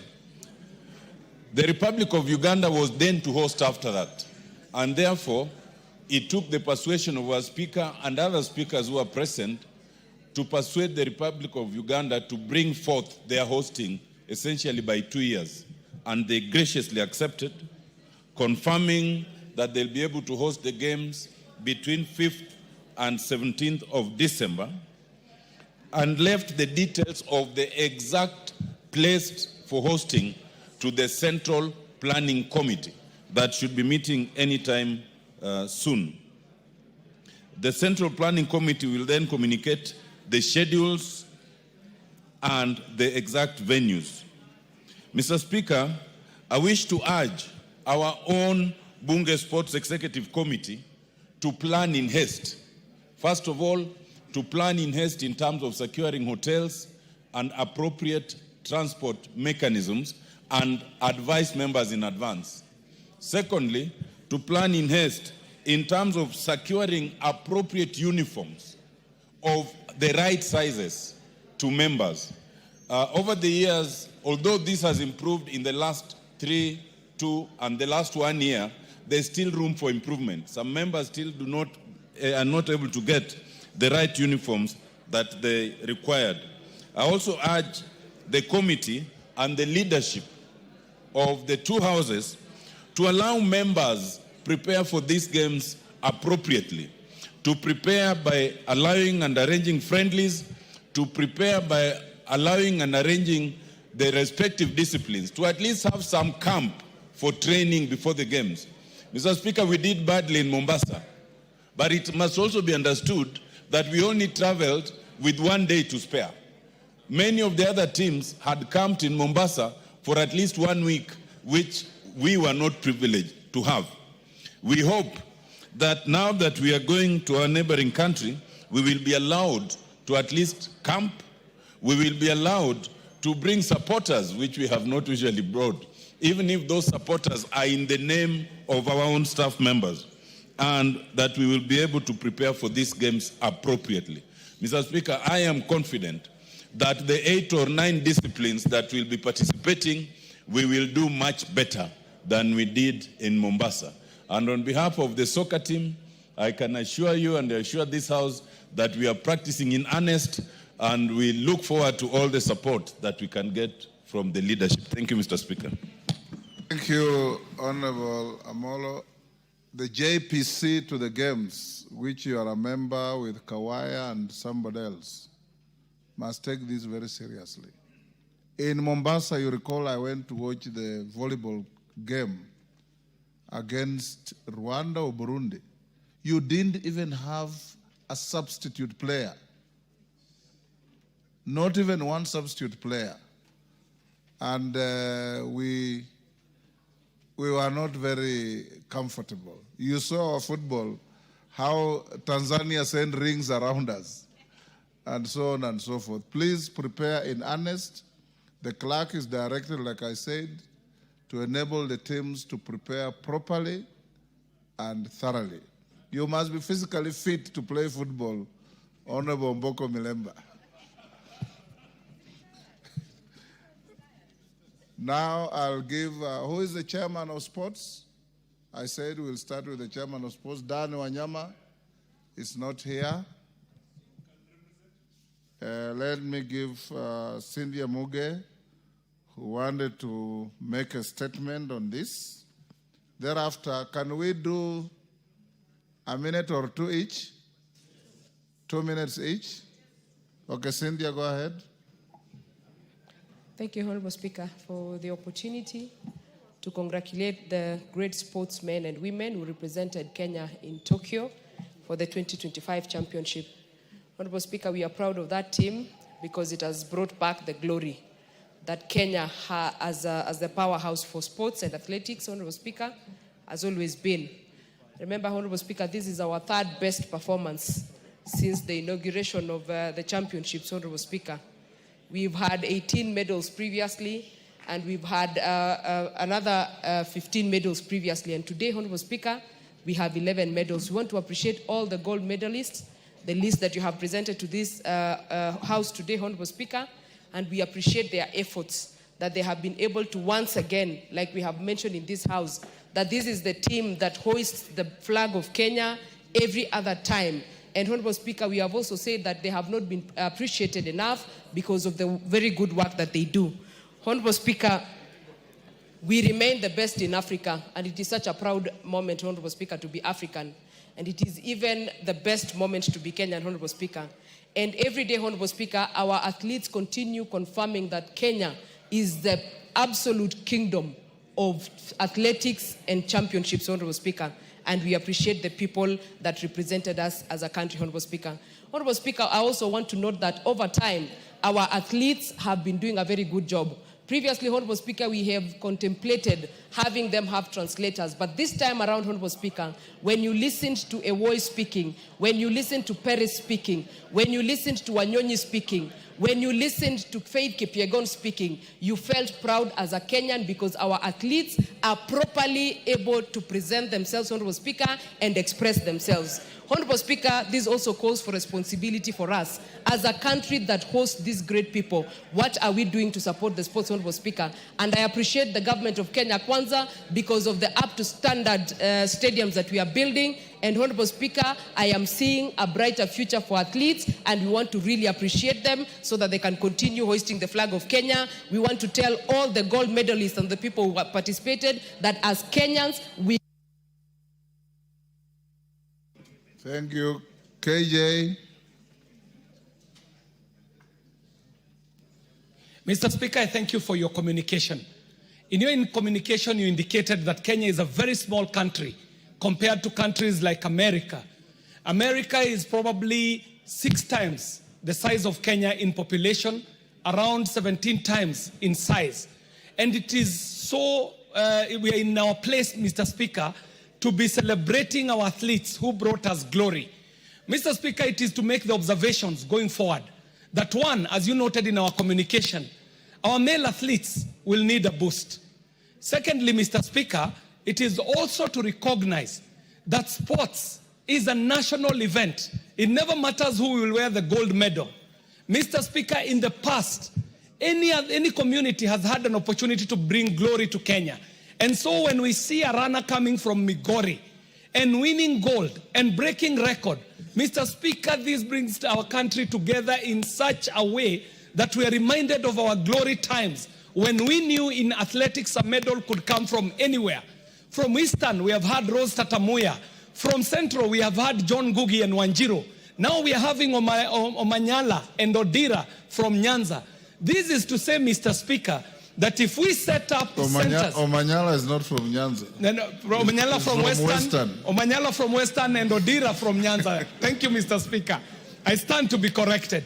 The Republic of Uganda was then to host after that, and therefore it took the persuasion of our Speaker and other speakers who were present to persuade the Republic of Uganda to bring forth their hosting essentially by 2 years. And they graciously accepted, confirming that they'll be able to host the games between 5th and 17th of December, and left the details of the exact place for hosting to the Central Planning Committee that should be meeting anytime soon. The Central Planning Committee will then communicate the schedules and the exact venues. Mr. Speaker, I wish to urge our own Bunge Sports Executive Committee to plan in haste. First of all, to plan in haste in terms of securing hotels and appropriate transport mechanisms and advise members in advance. Secondly, to plan in haste in terms of securing appropriate uniforms of the right sizes to members. Over the years, although this has improved in the last 3, 2, and the last 1 year, there's still room for improvement. Some members still are not able to get the right uniforms that they required. I also urge the committee and the leadership of the two houses to allow members prepare for these games appropriately, to prepare by allowing and arranging friendlies, to prepare by allowing and arranging the respective disciplines, to at least have some camp for training before the games. Mr. Speaker, we did badly in Mombasa, but it must also be understood that we only traveled with 1 day to spare. Many of the other teams had camped in Mombasa for at least 1 week, which we were not privileged to have. We hope that now that we are going to our neighboring country, we will be allowed to at least camp. We will be allowed to bring supporters, which we have not usually brought, even if those supporters are in the name of our own staff members, and that we will be able to prepare for these games appropriately. Mr. Speaker, I am confident that the 8 or 9 disciplines that will be participating, we will do much better than we did in Mombasa. And on behalf of the soccer team, I can assure you and assure this House that we are practicing in earnest, and we look forward to all the support that we can get from the leadership. Thank you, Mr. Speaker. Thank you, Honorable Amolo. The JPC to the games, which you are a member with Kawaya and somebody else, must take this very seriously. In Mombasa, you recall I went to watch the volleyball game against Rwanda or Burundi. You didn't even have a substitute player. Not even one substitute player. And we were not very comfortable. You saw our football, how Tanzania sent rings around us, and so on and so forth. Please prepare in earnest. The clerk is directed, like I said, to enable the teams to prepare properly and thoroughly. You must be physically fit to play football, Honorable Mboko Milemba. Now I'll give, who is the chairman of sports? I said we'll start with the chairman of sports. Dan Wanyama is not here. Let me give Cynthia Muge, who wanted to make a statement on this. Thereafter, can we do a minute or two each? 2 minutes each? Okay, Cynthia, go ahead. Thank you, Honorable Speaker, for the opportunity to congratulate the great sportsmen and women who represented Kenya in Tokyo for the 2025 championship. Honorable Speaker, we are proud of that team because it has brought back the glory that Kenya, as the powerhouse for sports and athletics, Honorable Speaker, has always been. Remember, Honorable Speaker, this is our 3rd best performance since the inauguration of the championships, Honorable Speaker. We've had 18 medals previously, and we've had another 15 medals previously. And today, Honorable Speaker, we have 11 medals. We want to appreciate all the gold medalists, the list that you have presented to this House today, Honorable Speaker, and we appreciate their efforts that they have been able to once again, like we have mentioned in this House, that this is the team that hoists the flag of Kenya every other time. And Honorable Speaker, we have also said that they have not been appreciated enough because of the very good work that they do. Honorable Speaker, we remain the best in Africa, and it is such a proud moment, Honorable Speaker, to be African. And it is even the best moment to be Kenyan, Honorable Speaker. And every day, Honorable Speaker, our athletes continue confirming that Kenya is the absolute kingdom of athletics and championships, Honorable Speaker. And we appreciate the people that represented us as a country, Honorable Speaker. Honorable Speaker, I also want to note that over time, our athletes have been doing a very good job. Previously, Honorable Speaker, we have contemplated having them have translators. But this time around, Honorable Speaker, when you listened to Ewoy speaking, when you listened to Perez speaking, when you listened to Wanyonyi speaking, when you listened to Faith Kipyegon speaking, you felt proud as a Kenyan because our athletes are properly able to present themselves, Honorable Speaker, and express themselves. Honorable Speaker, this also calls for responsibility for us as a country that hosts these great people. What are we doing to support the sports, Honorable Speaker? And I appreciate the government of Kenya Kwanza because of the up-to-standard stadiums that we are building. And Honorable Speaker, I am seeing a brighter future for athletes, and we want to really appreciate them so that they can continue hoisting the flag of Kenya. We want to tell all the gold medalists and the people who have participated that as Kenyans, we... Thank you. KJ. Mr. Speaker, I thank you for your communication. In your communication, you indicated that Kenya is a very small country compared to countries like America. America is probably 6 times the size of Kenya in population, around 17 times in size. And it is so, we are in our place, Mr. Speaker, to be celebrating our athletes who brought us glory. Mr. Speaker, it is to make the observations going forward that one, as you noted in our communication, our male athletes will need a boost. Secondly, Mr. Speaker, it is also to recognize that sports is a national event. It never matters who will wear the gold medal. Mr. Speaker, in the past, any community has had an opportunity to bring glory to Kenya. And so when we see a runner coming from Migori and winning gold and breaking record, Mr. Speaker, this brings our country together in such a way that we are reminded of our glory times when we knew in athletics a medal could come from anywhere. From Eastern, we have had Rose Tatamuya. From Central, we have had John Ngugi and Wanjiru. Now we are having Omanyala and Odira from Nyanza. This is to say, Mr. Speaker, that if we set up centers... Omanyala is not from Nyanza. No, Omanyala from Western. Omanyala from Western and Odira from Nyanza. Thank you, Mr. Speaker. I stand to be corrected.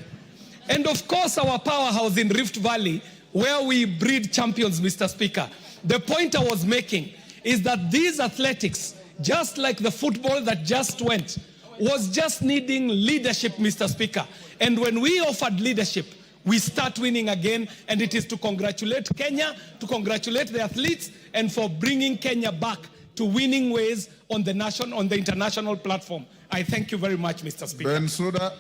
And of course, our powerhouse in Rift Valley, where we breed champions, Mr. Speaker. The point I was making is that these athletics, just like the football that just went, was just needing leadership, Mr. Speaker. And when we offered leadership, we start winning again, and it is to congratulate Kenya, to congratulate the athletes, and for bringing Kenya back to winning ways on the international platform. I thank you very much, Mr. Speaker. Bensouda.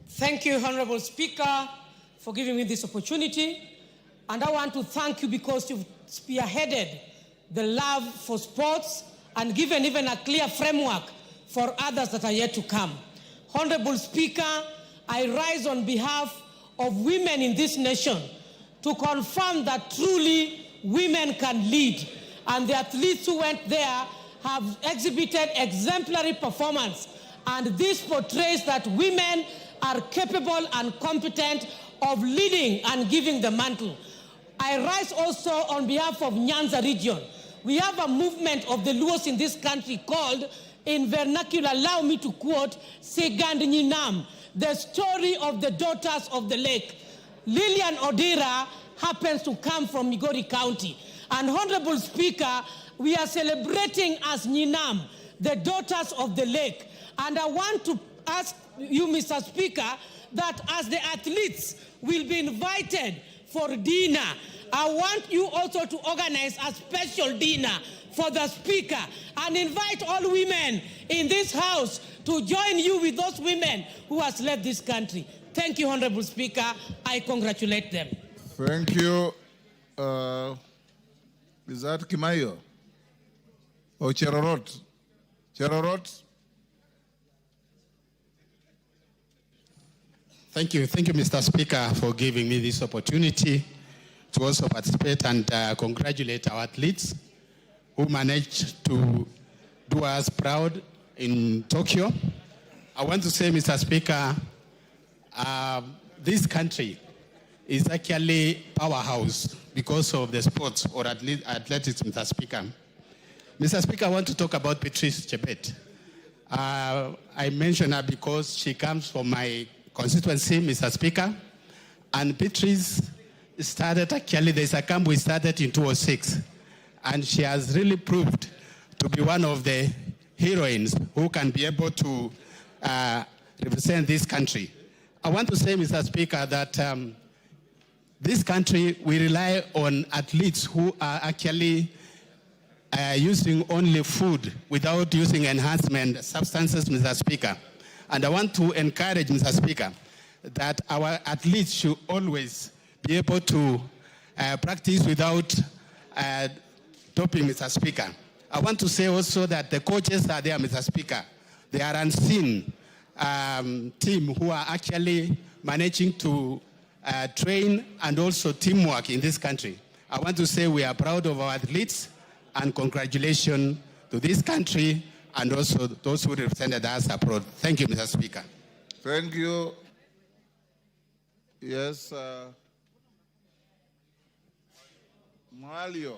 Thank you, Honorable Speaker, for giving me this opportunity. And I want to thank you because you've spearheaded the love for sports and given even a clear framework for others that are yet to come. Honorable Speaker, I rise on behalf of women in this nation to confirm that truly women can lead. And the athletes who went there have exhibited exemplary performance. And this portrays that women are capable and competent of leading and giving the mantle. I rise also on behalf of Nyanza region. We have a movement of the Luos in this country called, in vernacular, allow me to quote, Segand Nyinam, the story of the daughters of the lake. Lillian Odira happens to come from Migori County. And Honorable Speaker, we are celebrating as Nyinam, the daughters of the lake. And I want to ask you, Mr. Speaker, that as the athletes will be invited for dinner, I want you also to organize a special dinner for the Speaker and invite all women in this House to join you with those women who has led this country. Thank you, Honorable Speaker. I congratulate them. Thank you. Is that Kimayo? Or Cherorot? Cherorot? Thank you, Mr. Speaker, for giving me this opportunity to also participate and congratulate our athletes who managed to do us proud in Tokyo. I want to say, Mr. Speaker, this country is actually powerhouse because of the sports or athletics, Mr. Speaker. Mr. Speaker, I want to talk about Patrice Chebet. I mention her because she comes from my constituency, Mr. Speaker, and Patrice started, actually, there's a camp we started in 2006, and she has really proved to be one of the heroines who can be able to represent this country. I want to say, Mr. Speaker, that this country, we rely on athletes who are actually using only food without using enhancement substances, Mr. Speaker. And I want to encourage, Mr. Speaker, that our athletes should always be able to practice without doping, Mr. Speaker. I want to say also that the coaches are there, Mr. Speaker. They are unseen team who are actually managing to train and also teamwork in this country. I want to say we are proud of our athletes and congratulations to this country and also those who represented us abroad. Thank you, Mr. Speaker. Thank you. Yes, Mwalio,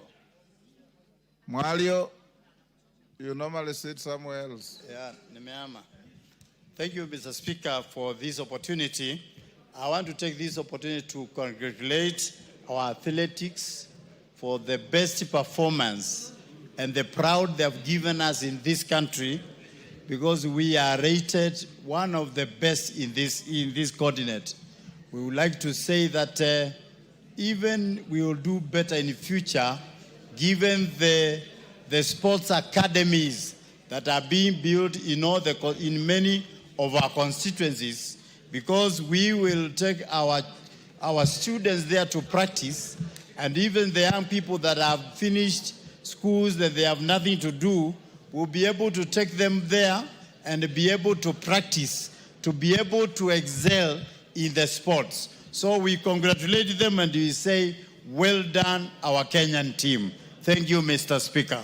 you normally sit somewhere else. Yeah, nimeama. Thank you, Mr. Speaker, for this opportunity. I want to take this opportunity to congratulate our athletics for the best performance and the proud they have given us in this country, because we are rated one of the best in this continent. We would like to say that even we will do better in the future, given the sports academies that are being built in many of our constituencies, because we will take our students there to practice, and even the young people that have finished schools that they have nothing to do, we'll be able to take them there and be able to practice, to be able to excel in the sports. So we congratulate them and we say, well done, our Kenyan team. Thank you, Mr. Speaker.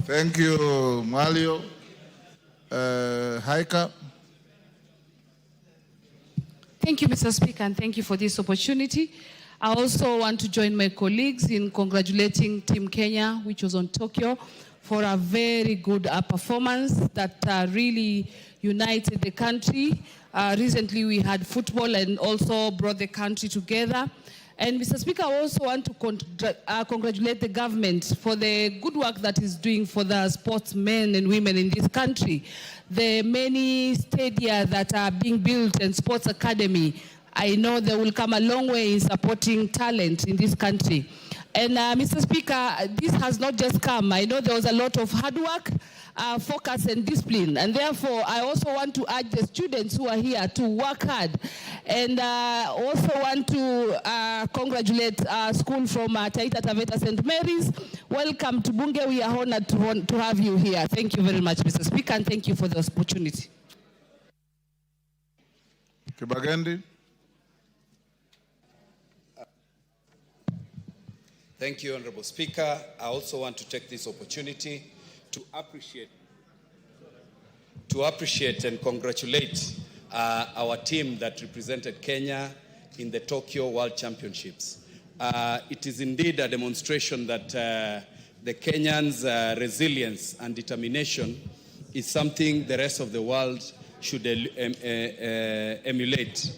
Thank you, Mwalio. Haika. Thank you, Mr. Speaker, and thank you for this opportunity. I also want to join my colleagues in congratulating Team Kenya, which was on Tokyo, for a very good performance that really united the country. Recently, we had football and also brought the country together. And Mr. Speaker, I also want to congratulate the government for the good work that is doing for the sportsmen and women in this country. The many stadia that are being built and sports academy, I know they will come a long way in supporting talent in this country. And Mr. Speaker, this has not just come. I know there was a lot of hard work, focus and discipline. And therefore, I also want to urge the students who are here to work hard. And also want to congratulate our school from Taita Taveta St. Mary's. Welcome to Bunge. We are honored to have you here. Thank you very much, Mr. Speaker, and thank you for the opportunity. Kibagendi. Thank you, Honorable Speaker. I also want to take this opportunity to appreciate and congratulate our team that represented Kenya in the Tokyo World Championships. It is indeed a demonstration that the Kenyans' resilience and determination is something the rest of the world should emulate.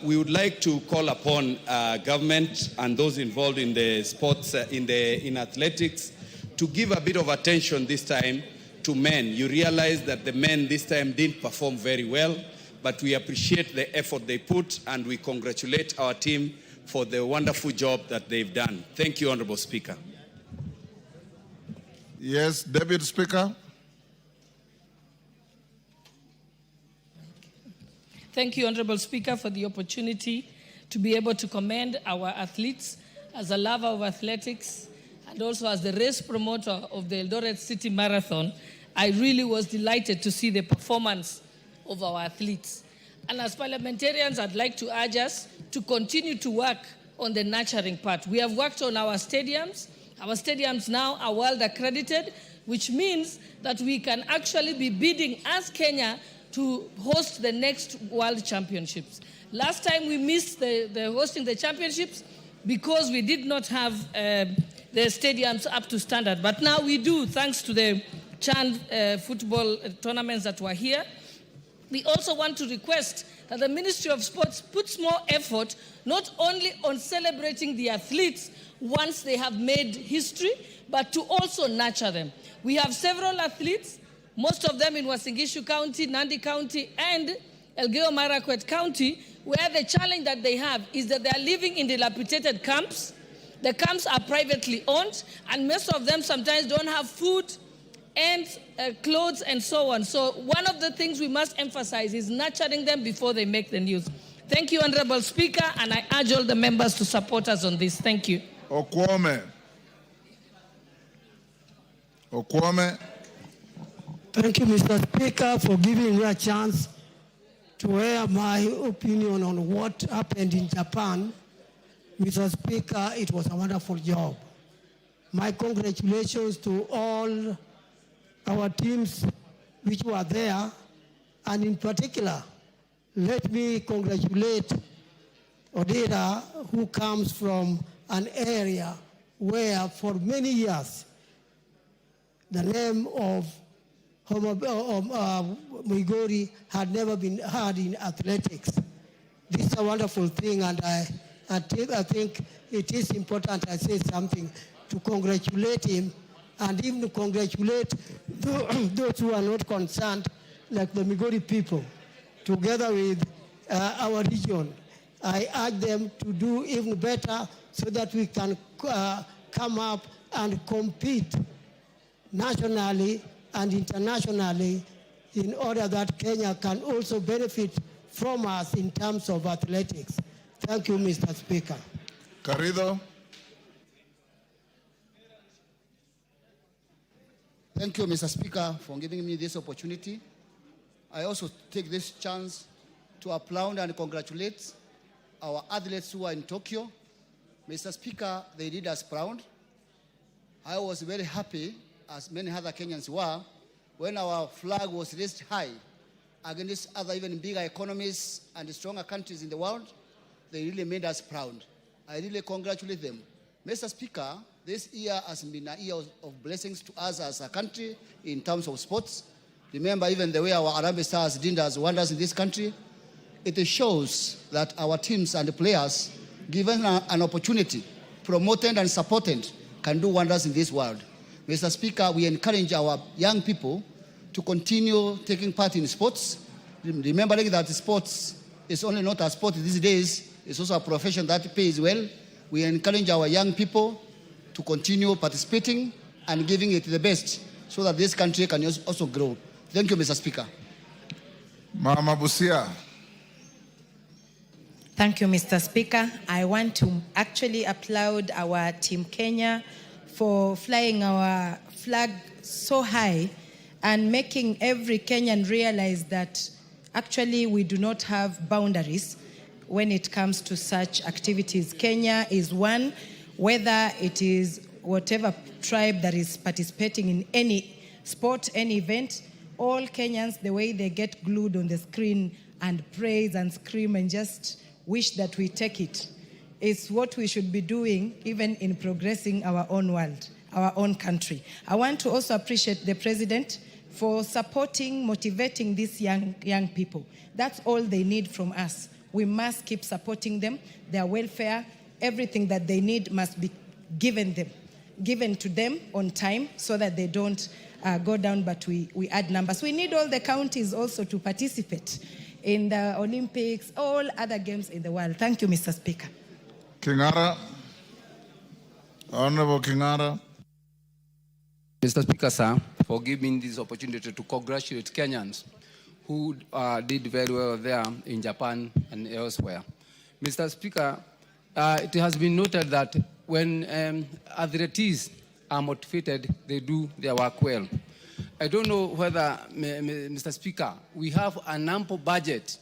We would like to call upon government and those involved in the sports, in athletics, to give a bit of attention this time to men. You realize that the men this time didn't perform very well, but we appreciate the effort they put and we congratulate our team for the wonderful job that they've done. Thank you, Honorable Speaker. Yes, Deputy Speaker. Thank you, Honorable Speaker, for the opportunity to be able to commend our athletes. As a lover of athletics and also as the race promoter of the Eldoret City Marathon, I really was delighted to see the performance of our athletes. And as parliamentarians, I'd like to urge us to continue to work on the nurturing part. We have worked on our stadiums. Our stadiums now are world accredited, which means that we can actually be bidding as Kenya to host the next World Championships. Last time we missed the hosting the championships because we did not have the stadiums up to standard. But now we do, thanks to the CHAN football tournaments that were here. We also want to request that the Ministry of Sports puts more effort not only on celebrating the athletes once they have made history, but to also nurture them. We have several athletes. most of them in Uasin Gishu County, Nandi County, and Elgeyo Marakwet County, where the challenge that they have is that they are living in dilapidated camps. The camps are privately owned, and most of them sometimes don't have food and clothes and so on. So one of the things we must emphasize is nurturing them before they make the news. Thank you, Honorable Speaker, and I urge all the members to support us on this. Thank you. Okwome. Thank you, Mr. Speaker, for giving me a chance to air my opinion on what happened in Japan. Mr. Speaker, it was a wonderful job. My congratulations to all our teams which were there, and in particular, let me congratulate Odera, who comes from an area where for many years the name of Migori had never been heard in athletics. This is a wonderful thing, and I think it is important I say something to congratulate him, and even to congratulate those who are not concerned, like the Migori people, together with our region. I urge them to do even better so that we can come up and compete nationally and internationally in order that Kenya can also benefit from us in terms of athletics. Thank you, Mr. Speaker. Garrido. Thank you, Mr. Speaker, for giving me this opportunity. I also take this chance to applaud and congratulate our athletes who are in Tokyo. Mr. Speaker, they did us proud. I was very happy, as many other Kenyans were, when our flag was raised high against other even bigger economies and stronger countries in the world. They really made us proud. I really congratulate them. Mr. Speaker, this year has been a year of blessings to us as a country in terms of sports. Remember even the way our Harambee Stars did us wonders in this country. It shows that our teams and the players, given an opportunity, promoted and supported, can do wonders in this world. Mr. Speaker, we encourage our young people to continue taking part in sports, remembering that sports is only not a sport these days, it's also a profession that pays well. We encourage our young people to continue participating and giving it the best so that this country can also grow. Thank you, Mr. Speaker. Mama Busia. Thank you, Mr. Speaker. I want to actually applaud our Team Kenya for flying our flag so high and making every Kenyan realize that actually we do not have boundaries when it comes to such activities. Kenya is one, whether it is whatever tribe that is participating in any sport, any event, all Kenyans, the way they get glued on the screen and praise and scream and just wish that we take it, is what we should be doing even in progressing our own world, our own country. I want to also appreciate the President for supporting, motivating these young people. That's all they need from us. We must keep supporting them, their welfare, everything that they need must be given to them on time so that they don't go down, but we add numbers. We need all the counties also to participate in the Olympics, all other games in the world. Thank you, Mr. Speaker. Kingara. Honorable Kingara. Mr. Speaker, sir, for giving this opportunity to congratulate Kenyans who did very well there in Japan and elsewhere. Mr. Speaker, it has been noted that when athletes are motivated, they do their work well. I don't know whether, Mr. Speaker, we have an ample budget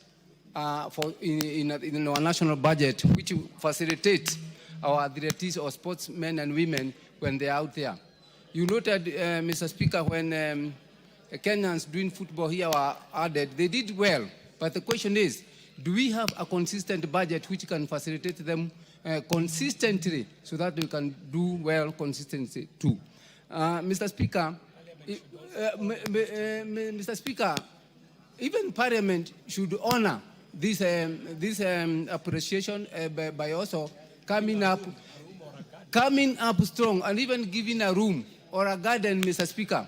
in our national budget which facilitates our athletes or sportsmen and women when they're out there. You noted, Mr. Speaker, when Kenyans doing football here were added, they did well. But the question is, do we have a consistent budget which can facilitate them consistently so that we can do well consistently too? Mr. Speaker, Mr. Speaker, even Parliament should honor this appreciation by also coming up strong and even giving a room or a garden, Mr. Speaker,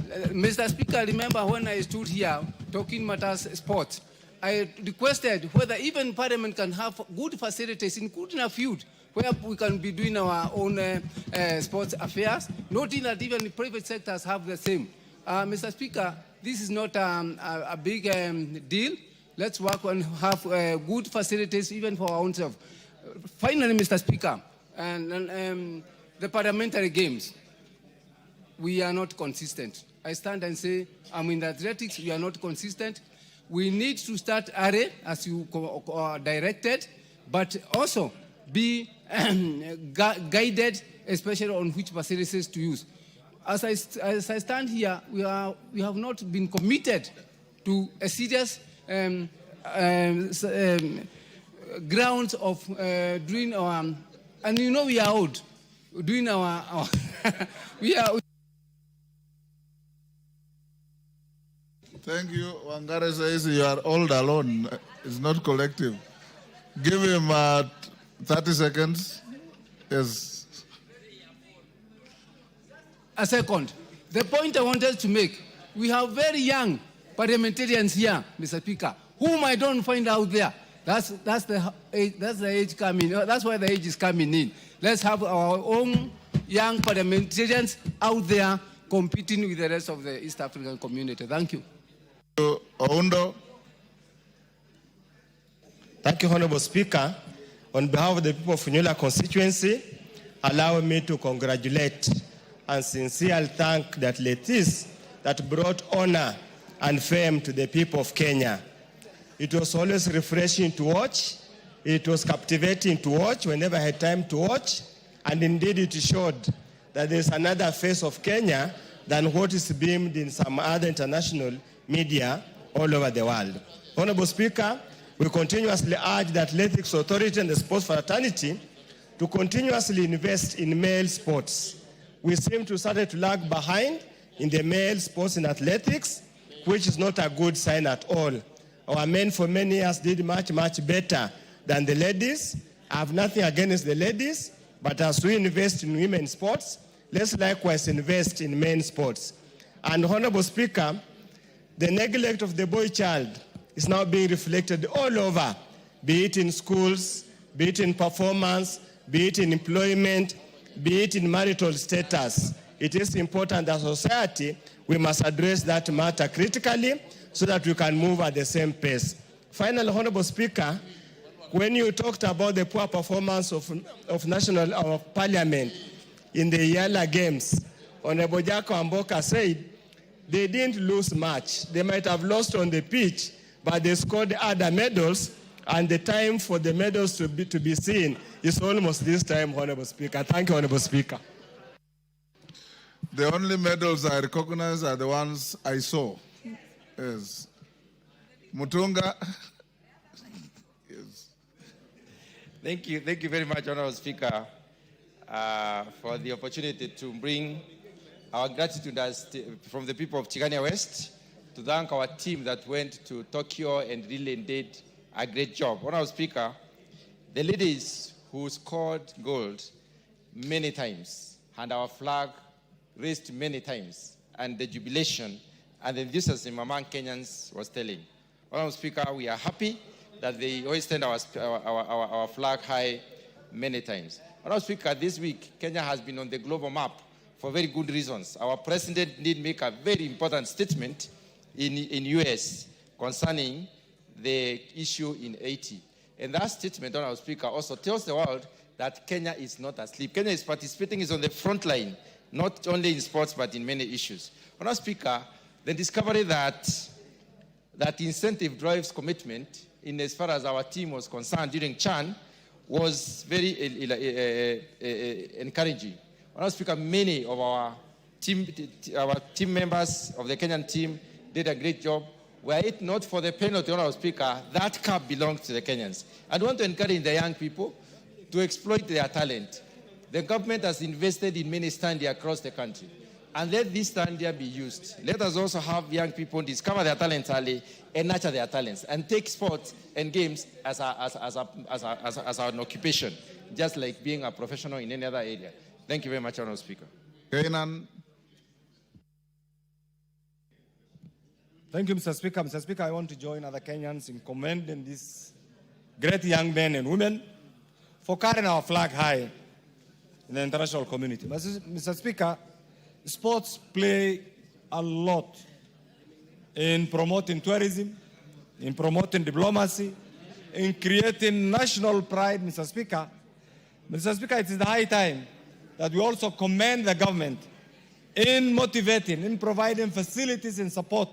Mr. Speaker, remember when I stood here talking matters sports, I requested whether even Parliament can have good facilities, including a field, where we can be doing our own sports affairs, noting that even the private sectors have the same. Mr. Speaker, this is not a big deal. Let's work and have good facilities even for our own self. Finally, Mr. Speaker, the parliamentary games, we are not consistent. I stand and say, I'm in athletics, we are not consistent. We need to start early, as you directed, but also be guided, especially on which facilities to use. As I stand here, we have not been committed to a serious grounds of doing our, and you know we are old, doing our we are. Thank you. Wangare says you are old alone. It's not collective. Give him 30 seconds. Yes. A second. The point I wanted to make, we have very young parliamentarians here, Mr. Speaker, whom I don't find out there. That's the age coming. That's why the age is coming in. Let's have our own young parliamentarians out there competing with the rest of the East African community. Thank you. Oundo. Thank you, Honorable Speaker. On behalf of the people of Funyula constituency, allow me to congratulate and sincerely thank the athletes that brought honor and fame to the people of Kenya. It was always refreshing to watch. It was captivating to watch whenever I had time to watch. And indeed, it showed that there's another face of Kenya than what is beamed in some other international media all over the world. Honorable Speaker, we continuously urge the Athletics Authority and the Sports Fraternity to continuously invest in male sports. We seem to start to lag behind in the male sports and athletics, which is not a good sign at all. Our men for many years did much, much better than the ladies. I have nothing against the ladies, but as we invest in women's sports, let's likewise invest in men's sports. And Honorable Speaker, the neglect of the boy child is now being reflected all over, be it in schools, be it in performance, be it in employment, be it in marital status. It is important as a society, we must address that matter critically so that we can move at the same pace. Finally, Honorable Speaker, when you talked about the poor performance of Parliament in the Yala Games, Honorable Jaco Amboka said they didn't lose much. They might have lost on the pitch, but they scored other medals, and the time for the medals to be seen is almost this time, Honorable Speaker. Thank you, Honorable Speaker. The only medals I recognize are the ones I saw. Yes. Mutunga. Yes. Thank you very much, Honorable Speaker, for the opportunity to bring our gratitude from the people of Chigania West to thank our team that went to Tokyo and really did a great job. Honorable Speaker, the ladies who scored gold many times and our flag raised many times, and the jubilation and the enthusiasm among Kenyans was telling. Honorable Speaker, we are happy that they hoisted our flag high many times. Honorable Speaker, this week, Kenya has been on the global map for very good reasons. Our president did make a very important statement in US concerning the issue in Haiti. And that statement, Honorable Speaker, also tells the world that Kenya is not asleep. Kenya is participating, is on the front line, not only in sports, but in many issues. Honorable Speaker, the discovery that incentive drives commitment in as far as our team was concerned during CHAN was very encouraging. Honorable Speaker, many of our team members of the Kenyan team did a great job. Were it not for the penalty, Honorable Speaker, that cup belongs to the Kenyans. I want to encourage the young people to exploit their talent. The government has invested in many stands across the country. And let this stand be used. Let us also have young people discover their talents early and nurture their talents and take sports and games as an occupation, just like being a professional in any other area. Thank you very much, Honorable Speaker. Kainan. Thank you, Mr. Speaker. Mr. Speaker, I want to join other Kenyans in commending these great young men and women for carrying our flag high in the international community. Mr. Speaker, sports play a lot in promoting tourism, in promoting diplomacy, in creating national pride, Mr. Speaker. Mr. Speaker, it is the high time that we also commend the government in motivating, in providing facilities and support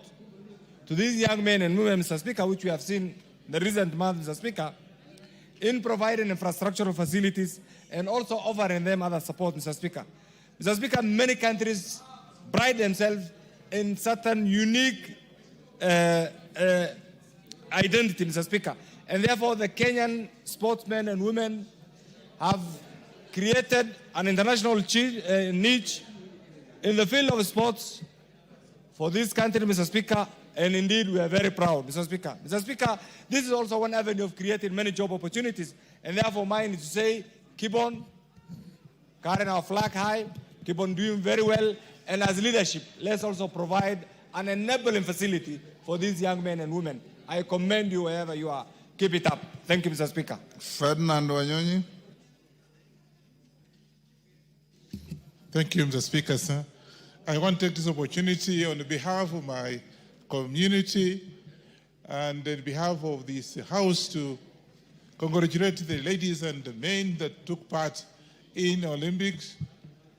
to these young men and women, Mr. Speaker, which we have seen in the recent months, Mr. Speaker, in providing infrastructural facilities and also offering them other support, Mr. Speaker. Mr. Speaker, many countries pride themselves in certain unique identity, Mr. Speaker. And therefore, the Kenyan sportsmen and women have created an international niche in the field of sports for this country, Mr. Speaker. And indeed, we are very proud, Mr. Speaker. Mr. Speaker, this is also one avenue of creating many job opportunities. And therefore, mine is to say, keep on carrying our flag high, keep on doing very well. And as leadership, let's also provide an enabling facility for these young men and women. I commend you wherever you are. Keep it up. Thank you, Mr. Speaker. Ferdinand Wanyonyi. Thank you, Mr. Speaker, sir. I want to take this opportunity on behalf of my community and on behalf of this House to congratulate the ladies and the men that took part in Olympics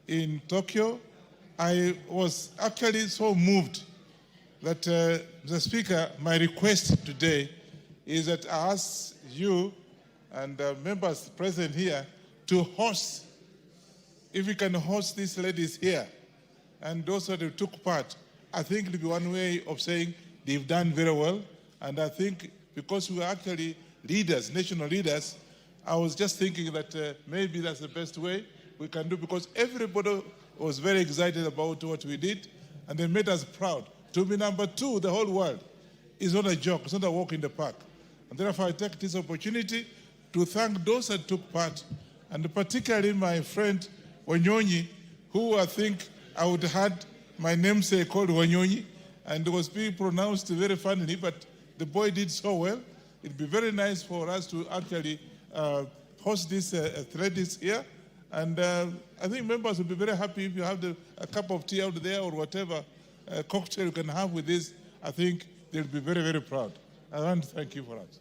in Tokyo. I was actually so moved that, Mr. Speaker, my request today is that I ask you and members present here to host, if we can host these ladies here and those that took part. I think it will be one way of saying they've done very well. And I think because we are actually leaders, national leaders, I was just thinking that maybe that's the best way we can do, because everybody was very excited about what we did and they made us proud. To be number 2, the whole world, is not a joke, it's not a walk in the park. And therefore I take this opportunity to thank those that took part, and particularly my friend Wanyonyi, who I think I would have had my namesake called Wanyonyi, and it was being pronounced very funnily, but the boy did so well. It'd be very nice for us to actually host these athletics here. And I think members will be very happy if you have a cup of tea out there or whatever cocktail you can have with this. I think they'll be very, very proud. I want to thank you for that.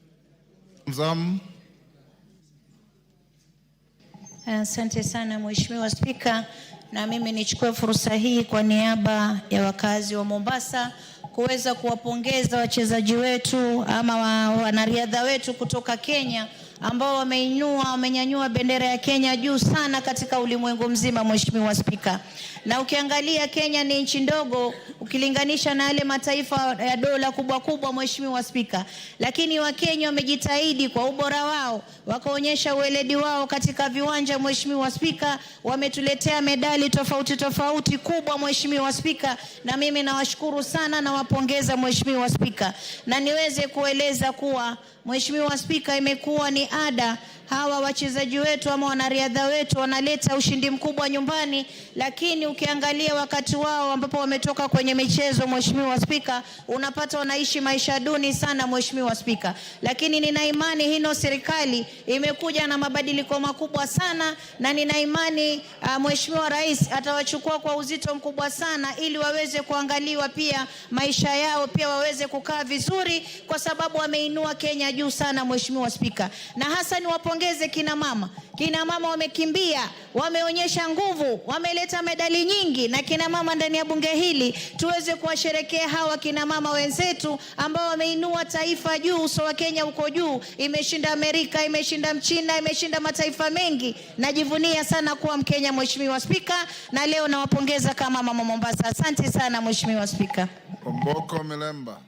Asante sana Mheshimiwa Spika, na mimi nichukue fursa hii kwa niaba ya wakazi wa Mombasa kuweza kuwapongeza wachezaji wetu ama wanariadha wetu kutoka Kenya ambao wamenyanyua bendera ya Kenya juu sana katika ulimwengu mzima, Mheshimiwa Spika. Na ukiangalia Kenya ni nchi ndogo ukilinganisha na yale mataifa ya dola kubwa kubwa, Mheshimiwa Spika. Lakini Wakenya wamejitahidi kwa ubora wao, wakaonyesha ueledi wao katika viwanja, Mheshimiwa Spika. Wametuletea medali tofauti tofauti kubwa, Mheshimiwa Spika. Na mimi nawashukuru sana na wapongeza, Mheshimiwa Spika. Na niweze kueleza kuwa, Mheshimiwa Spika, imekuwa ni ada hawa wachezaji wetu ama wanariadha wetu wanaleta ushindi mkubwa nyumbani, lakini ukiangalia wakati wao ambapo wametoka kwenye michezo, Mheshimiwa Spika, unapata wanaishi maisha duni sana, Mheshimiwa Spika. Lakini nina imani hino serikali imekuja na mabadiliko makubwa sana, na nina imani Mheshimiwa Rais atawachukua kwa uzito mkubwa sana ili waweze kuangaliwa pia maisha yao pia waweze kukaa vizuri, kwa sababu wameinua Kenya juu sana, Mheshimiwa Spika. Na hasa ni wapongeze kina mama. Kina mama wamekimbia, wameonyesha nguvu, wameleta medali nyingi, na kina mama ndani ya bunge hili tuweze kuwasherekea hawa kina mama wenzetu ambao wameinua taifa juu. Uso wa Kenya uko juu, imeshinda Amerika, imeshinda Mchina, imeshinda mataifa mengi. Najivunia sana kuwa Mkenya, Mheshimiwa Spika, na leo nawapongeza kama mama Mombasa. Asante sana Mheshimiwa Spika. Omboko Milemba.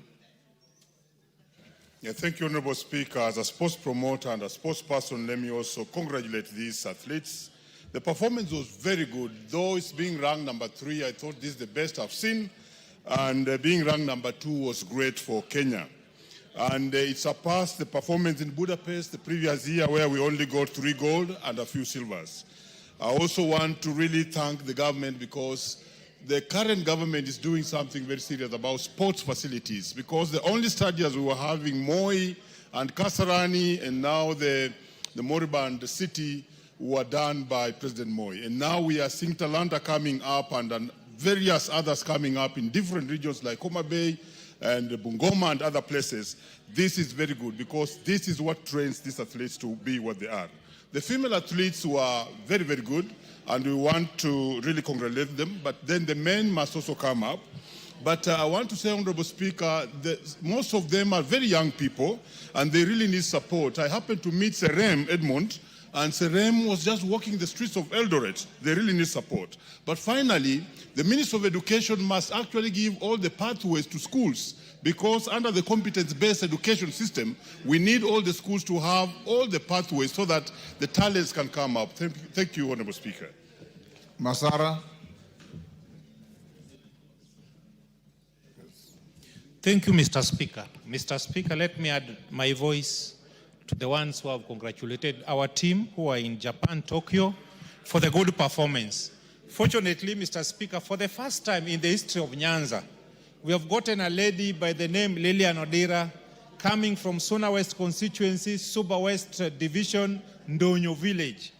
Yeah, thank you, Honorable Speaker. As a sports promoter and a sports person, let me also congratulate these athletes. The performance was very good. Though it's being ranked number 3, I thought this is the best I've seen. And being ranked number 2 was great for Kenya. And it surpassed the performance in Budapest the previous year, where we only got 3 gold and a few silvers. I also want to really thank the government, because the current government is doing something very serious about sports facilities, because the only stadiums we were having, Moi and Kasarani, and now the Moribund City, were done by President Moi. And now we are seeing Talanta coming up and various others coming up in different regions like Homa Bay and Bungoma and other places. This is very good because this is what trains these athletes to be what they are. The female athletes were very, very good, and we want to really congratulate them, but then the men must also come up. But I want to say, Honorable Speaker, most of them are very young people, and they really need support. I happened to meet Serem Edmond, and Serem was just walking the streets of Eldoret. They really need support. But finally, the Minister of Education must actually give all the pathways to schools, because under the competence-based education system, we need all the schools to have all the pathways so that the talents can come up. Thank you, Honorable Speaker. Masara. Thank you, Mr. Speaker. Mr. Speaker, let me add my voice to the ones who have congratulated our team who are in Japan, Tokyo, for the good performance. Fortunately, Mr. Speaker, for the first time in the history of Nyanza, we have gotten a lady by the name Lilian Odira, coming from Suna West constituency, Suba West Division, Ndonyo village,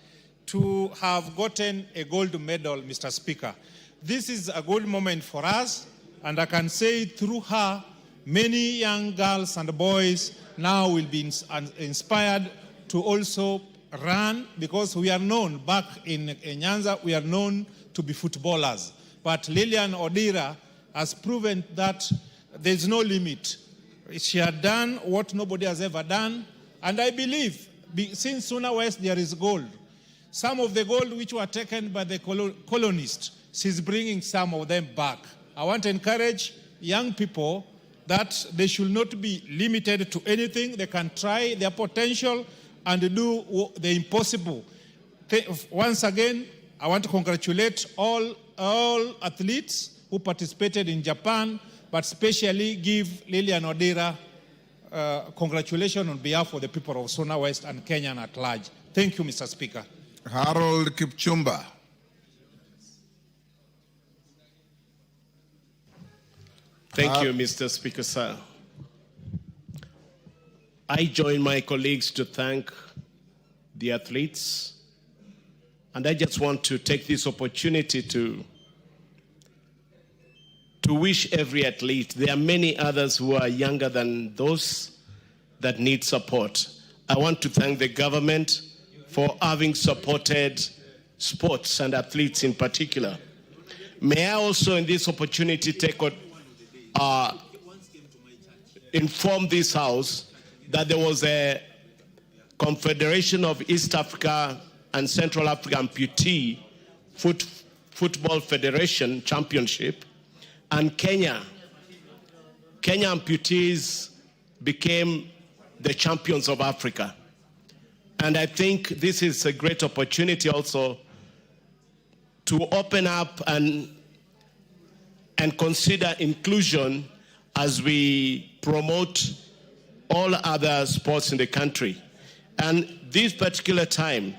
to have gotten a gold medal, Mr. Speaker. This is a good moment for us, and I can say through her, many young girls and boys now will be inspired to also run, because we are known back in Nyanza, we are known to be footballers. But Lilian Odira has proven that there's no limit. She had done what nobody has ever done, and I believe, since Suna West there is gold. Some of the gold which were taken by the colonists, she's bringing some of them back. I want to encourage young people that they should not be limited to anything. They can try their potential and do the impossible. Once again, I want to congratulate all athletes who participated in Japan, but especially give Lilian Odira congratulations on behalf of the people of Suna West and Kenya at large. Thank you, Mr. Speaker. Harold Kipchumba. Thank you, Mr. Speaker, sir. I join my colleagues to thank the athletes, and I just want to take this opportunity to wish every athlete. There are many others who are younger than those that need support. I want to thank the government for having supported sports and athletes in particular. May I also, in this opportunity, inform this House that there was a Confederation of East Africa and Central Africa Amputee Football Federation Championship, and Kenya amputees became the champions of Africa. And I think this is a great opportunity also to open up and consider inclusion as we promote all other sports in the country. And this particular time,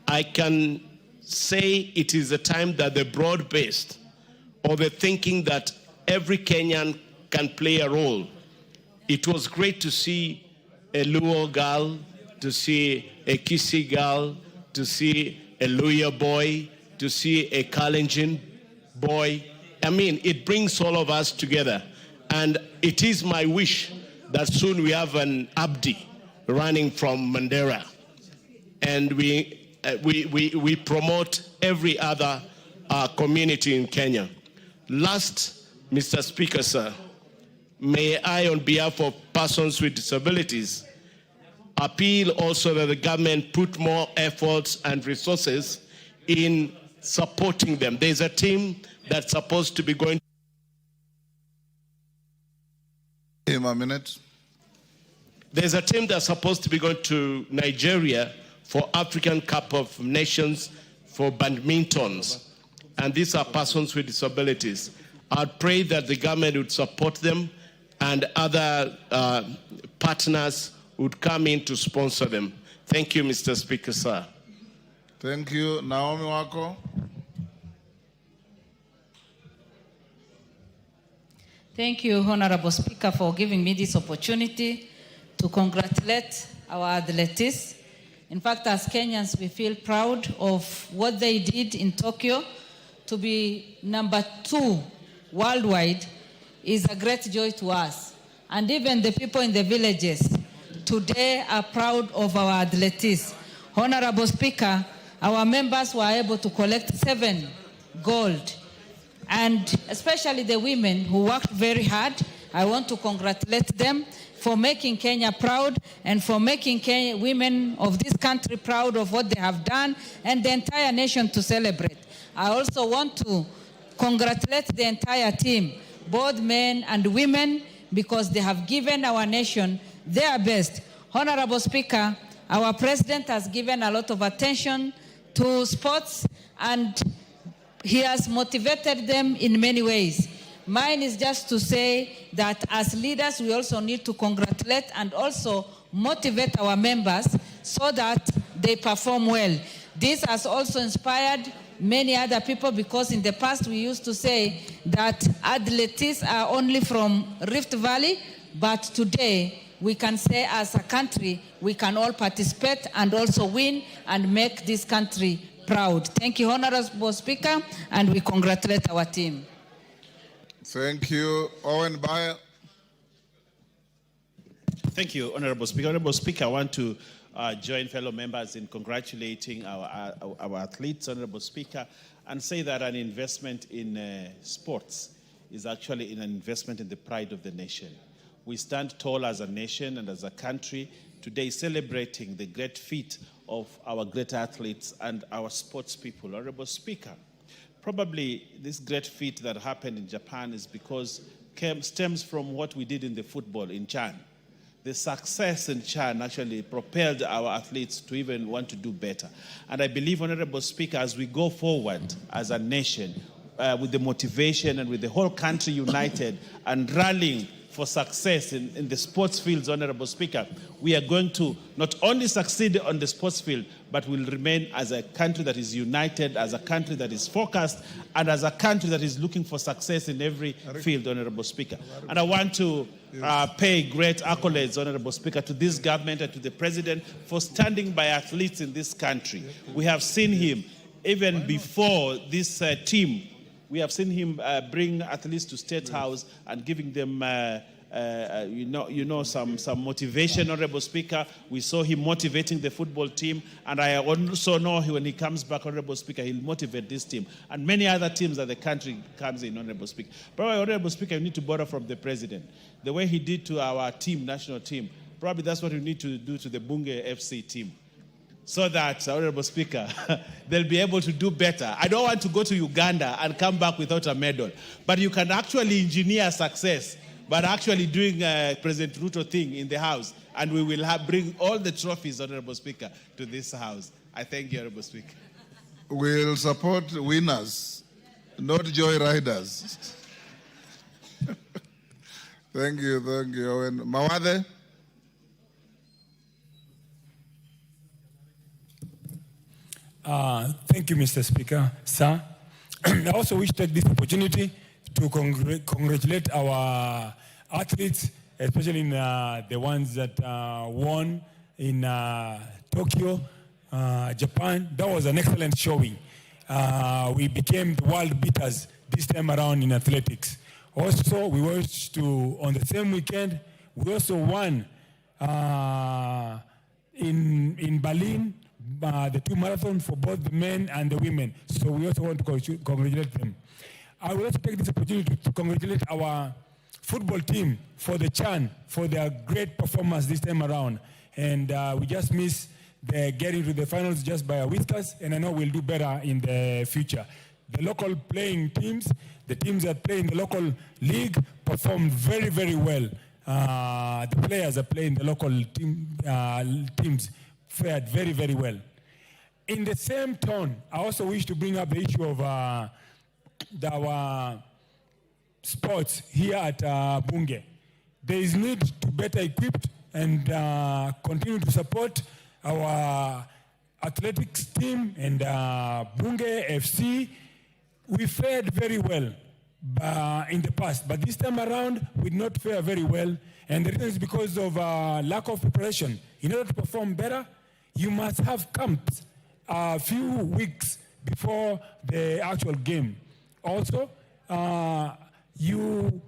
I can say it is a time that the broad-based, or the thinking that every Kenyan can play a role. It was great to see a Luo girl, to see a Kisii girl, to see a Luya boy, to see a Kalenjin boy. I mean, it brings all of us together. And it is my wish that soon we have an Abdi running from Mandera. And we promote every other community in Kenya. Last, Mr. Speaker, sir, may I, on behalf of persons with disabilities, appeal also that the government put more efforts and resources in supporting them. There's a team that's supposed to be going. Give him a minute. There's a team that's supposed to be going to Nigeria for African Cup of Nations for badmintons. And these are persons with disabilities. I'd pray that the government would support them and other partners would come in to sponsor them. Thank you, Mr. Speaker, sir. Thank you. Naomi Wako. Thank you, Honorable Speaker, for giving me this opportunity to congratulate our athletes. In fact, as Kenyans, we feel proud of what they did in Tokyo. To be number 2 worldwide is a great joy to us. And even the people in the villages today are proud of our athletes. Honorable Speaker, our members were able to collect 7 gold. And especially the women who worked very hard, I want to congratulate them for making Kenya proud and for making women of this country proud of what they have done and the entire nation to celebrate. I also want to congratulate the entire team, both men and women, because they have given our nation their best. Honorable Speaker, our president has given a lot of attention to sports and he has motivated them in many ways. Mine is just to say that as leaders, we also need to congratulate and also motivate our members so that they perform well. This has also inspired many other people, because in the past we used to say that athletes are only from Rift Valley, but today we can say as a country we can all participate and also win and make this country proud. Thank you, Honorable Speaker, and we congratulate our team. Thank you. Owen Bayer. Thank you, Honorable Speaker. Honorable Speaker, I want to join fellow members in congratulating our athletes, Honorable Speaker, and say that an investment in sports is actually an investment in the pride of the nation. We stand tall as a nation and as a country today celebrating the great feat of our great athletes and our sports people. Honorable Speaker, probably this great feat that happened in Japan is because stems from what we did in the football in Chan. The success in Chan actually propelled our athletes to even want to do better. And I believe, Honorable Speaker, as we go forward as a nation, with the motivation and with the whole country united and rallying for success in the sports fields, Honorable Speaker, we are going to not only succeed on the sports field, but will remain as a country that is united, as a country that is focused, and as a country that is looking for success in every field, Honorable Speaker. And I want to pay great accolades, Honorable Speaker, to this government and to the President for standing by athletes in this country. We have seen him, even before this team, we have seen him bring athletes to State House and giving them, some motivation, Honorable Speaker. We saw him motivating the football team, and I also know when he comes back, Honorable Speaker, he'll motivate this team and many other teams that the country comes in, Honorable Speaker. Probably, Honorable Speaker, you need to borrow from the President. The way he did to our team, national team, probably that's what you need to do to the Bunge FC team. So that, Honorable Speaker, they'll be able to do better. I don't want to go to Uganda and come back without a medal. But you can actually engineer success, but actually doing President Ruto thing in the House. And we will bring all the trophies, Honorable Speaker, to this House. I thank you, Honorable Speaker. We'll support winners, not joy riders. Thank you, Owen. Mawade? Thank you, Mr. Speaker. Sir, I also wish to take this opportunity to congratulate our athletes, especially in the ones that won in Tokyo, Japan. That was an excellent showing. We became the world beaters this time around in athletics. Also, we wish to, on the same weekend, we also won in Berlin, the 2 marathons for both the men and the women. So we also want to congratulate them. I would also take this opportunity to congratulate our football team for the Chan, for their great performance this time around. And we just missed getting to the finals just by a whiskers, and I know we'll do better in the future. The local playing teams, the teams that play in the local league, performed very, very well. The players that play in the local teams fared very, very well. In the same tone, I also wish to bring up the issue of our sports here at Bunge. There is need to better equip and continue to support our athletics team and Bunge FC. We fared very well. in the past. But this time around, we did not fare very well. And the reason is because of lack of preparation. In order to perform better, you must have camps a few weeks before the actual game. Also, you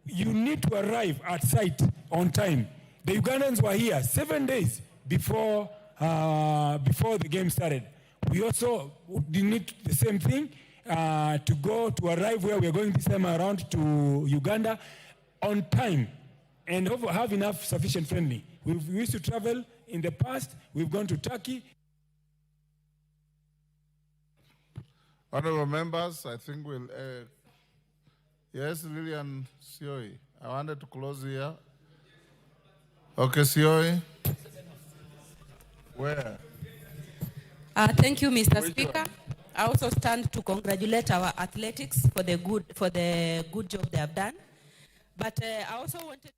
need to arrive at site on time. The Ugandans were here 7 days before the game started. We also need the same thing to arrive where we are going this time around to Uganda on time and have enough sufficient friendly. We used to travel in the past. We've gone to Turkey. Honorable members, I think we'll. Yes, Lillian Sioi. I wanted to close here. Okay, Sioi. Where? Thank you, Mr. Which Speaker. one? I also stand to congratulate our athletics for the good job they have done. But I also wanted.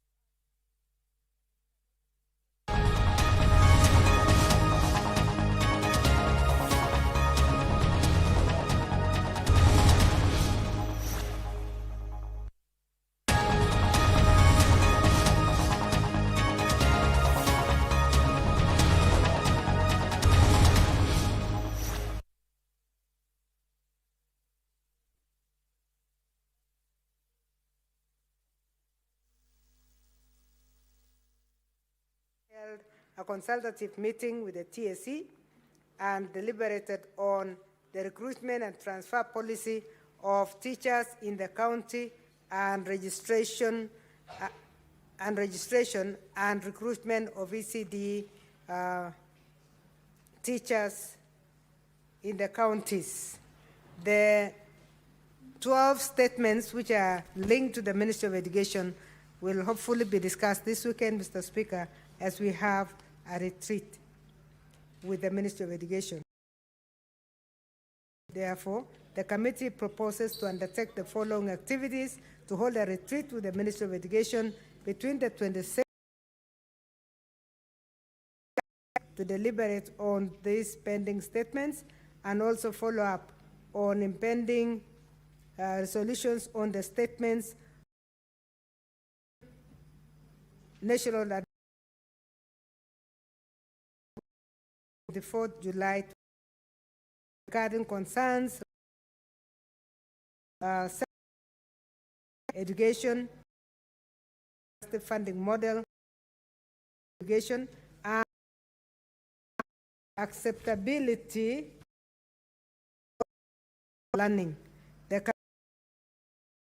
A consultative meeting with the TSC and deliberated on the recruitment and transfer policy of teachers in the county and registration and recruitment of ECD teachers in the counties. The 12 statements which are linked to the Ministry of Education will hopefully be discussed this weekend, Mr. Speaker, as we have a retreat with the Ministry of Education. Therefore, the committee proposes to undertake the following activities: to hold a retreat with the Ministry of Education between the 26th to deliberate on these pending statements and also follow up on impending resolutions on the statements national the 4th July regarding concerns education, the funding model, education, and acceptability of learning. They can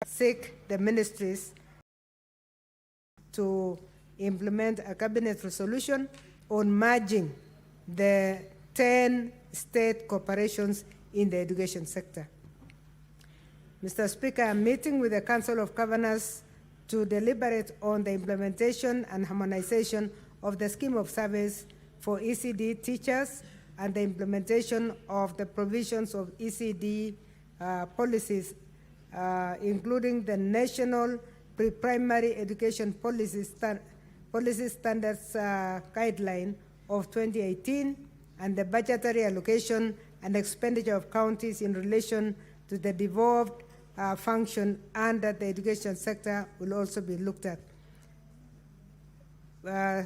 seek the ministries to implement a cabinet resolution on merging the 10 state corporations in the education sector. Mr. Speaker, I'm meeting with the Council of Governors to deliberate on the implementation and harmonization of the scheme of service for ECD teachers and the implementation of the provisions of ECD policies, including the National Pre-Primary Education Policy Standards Guideline of 2018 and the budgetary allocation and expenditure of counties in relation to the devolved function under the education sector will also be looked at.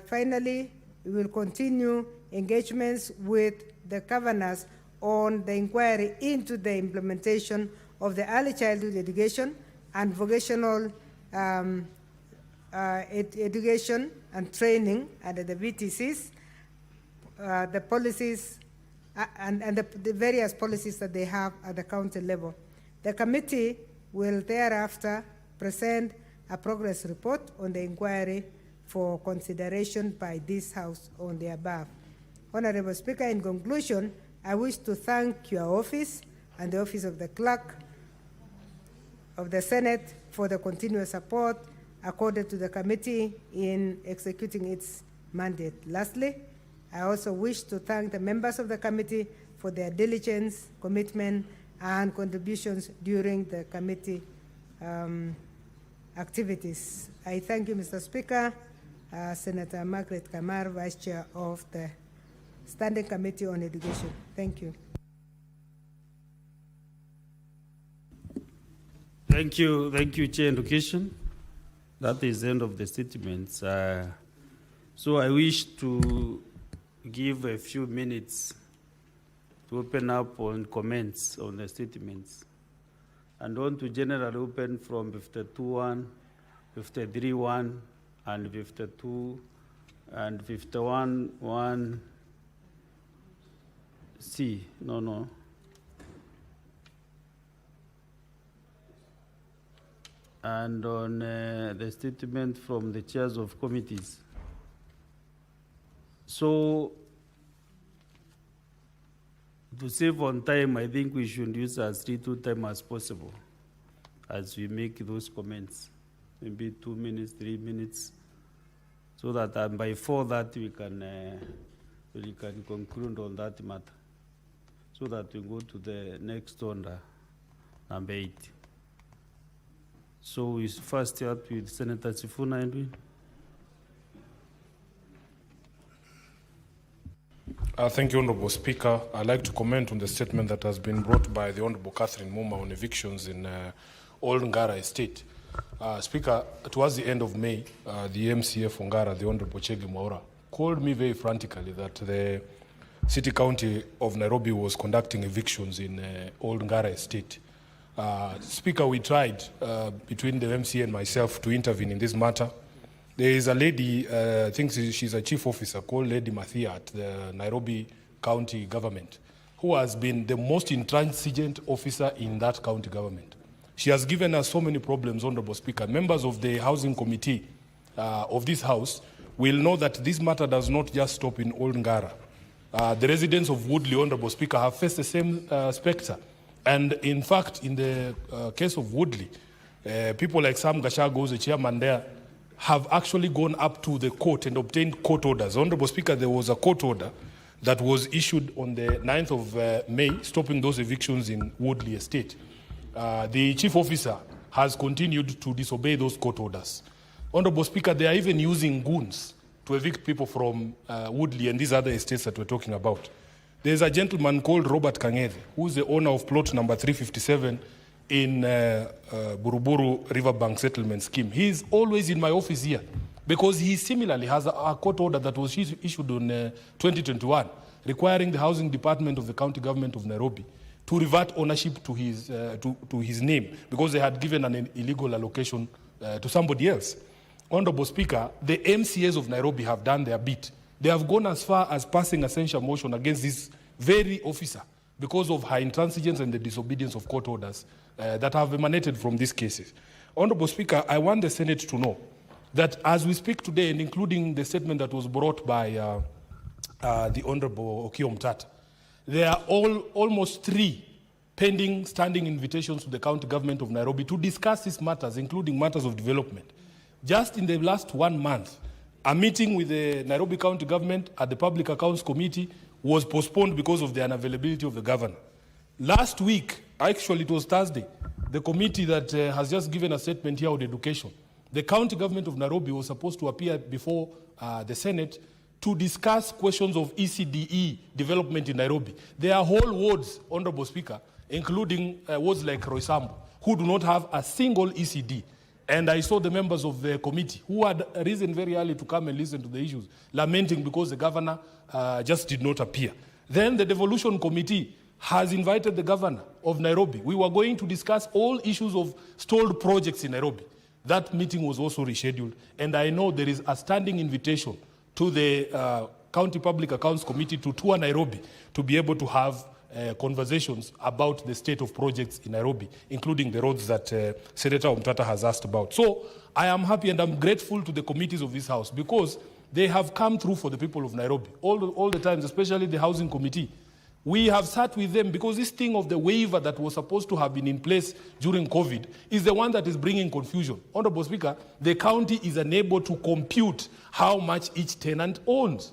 Finally, we will continue engagements with the governors on the inquiry into the implementation of the early childhood education and vocational education and training under the VTCs, the policies and the various policies that they have at the county level. The committee will thereafter present a progress report on the inquiry for consideration by this House on the above. Honorable Speaker, in conclusion, I wish to thank your office and the Office of the Clerk of the Senate for the continuous support accorded to the committee in executing its mandate. Lastly, I also wish to thank the members of the committee for their diligence, commitment, and contributions during the committee activities. I thank you, Mr. Speaker. Senator Margaret Kamar, Vice Chair of the Standing Committee on Education. Thank you. Thank you, Chair Education. That is the end of the statements. So I wish to give a few minutes to open up on comments on the statements. And want to generally open from 52.1, 53.1, and 52 and 51.1C. No. And on the statement from the chairs of committees. So, to save on time, I think we should use as little time as possible as we make those comments. Maybe 2 minutes, 3 minutes, so that by 4:30 we can conclude on that matter, so that we go to the next order, number 8. So we first start with Senator Sifuna Edwin. Thank you, Honourable Speaker. I'd like to comment on the statement that has been brought by the Honourable Catherine Muma on evictions in Old Ngara Estate. Speaker, towards the end of May, the MCA for Ngara, the Honourable Chege Mwaura, called me very frantically that the City County of Nairobi was conducting evictions in Old Ngara Estate. Speaker, we tried between the MCA and myself to intervene in this matter. There is a lady, I think she's a chief officer, called Lady Mathia at the Nairobi County government, who has been the most intransigent officer in that county government. She has given us so many problems, Honourable Speaker. Members of the housing committee of this house will know that this matter does not just stop in Old Ngara. The residents of Woodley, Honourable Speaker, have faced the same spectre. And in fact, in the case of Woodley, people like Sam Gashago, the chairman there, have actually gone up to the court and obtained court orders. Honourable Speaker, there was a court order that was issued on the 9th of May, stopping those evictions in Woodley Estate. The chief officer has continued to disobey those court orders. Honourable Speaker, they are even using goons to evict people from Woodley and these other estates that we're talking about. There's a gentleman called Robert Kang'ethe, who's the owner of plot number 357 in Buruburu Riverbank Settlement Scheme. He's always in my office here because he similarly has a court order that was issued in 2021 requiring the housing department of the county government of Nairobi to revert ownership to his name because they had given an illegal allocation to somebody else. Honourable Speaker, the MCAs of Nairobi have done their bit. They have gone as far as passing a censure motion against this very officer because of her intransigence and the disobedience of court orders that have emanated from these cases. Honourable Speaker, I want the Senate to know that as we speak today, and including the statement that was brought by the Honourable Okiya Omtata, there are almost 3 pending standing invitations to the county government of Nairobi to discuss these matters, including matters of development. Just in the last 1 month, a meeting with the Nairobi County government at the Public Accounts Committee was postponed because of the unavailability of the governor. Last week, actually it was Thursday, the committee that has just given a statement here on education, the county government of Nairobi was supposed to appear before the Senate to discuss questions of ECDE development in Nairobi. There are whole wards, Honourable Speaker, including wards like Roysambu, who do not have a single ECD. And I saw the members of the committee who had risen very early to come and listen to the issues, lamenting because the governor just did not appear. Then the devolution committee has invited the governor of Nairobi. We were going to discuss all issues of stalled projects in Nairobi. That meeting was also rescheduled. And I know there is a standing invitation to the County Public Accounts Committee to tour Nairobi to be able to have conversations about the state of projects in Nairobi, including the roads that Senator Omtata has asked about. So I am happy and I'm grateful to the committees of this House because they have come through for the people of Nairobi all the times, especially the Housing Committee. We have sat with them because this thing of the waiver that was supposed to have been in place during COVID is the one that is bringing confusion. Honourable Speaker, the county is unable to compute how much each tenant owns.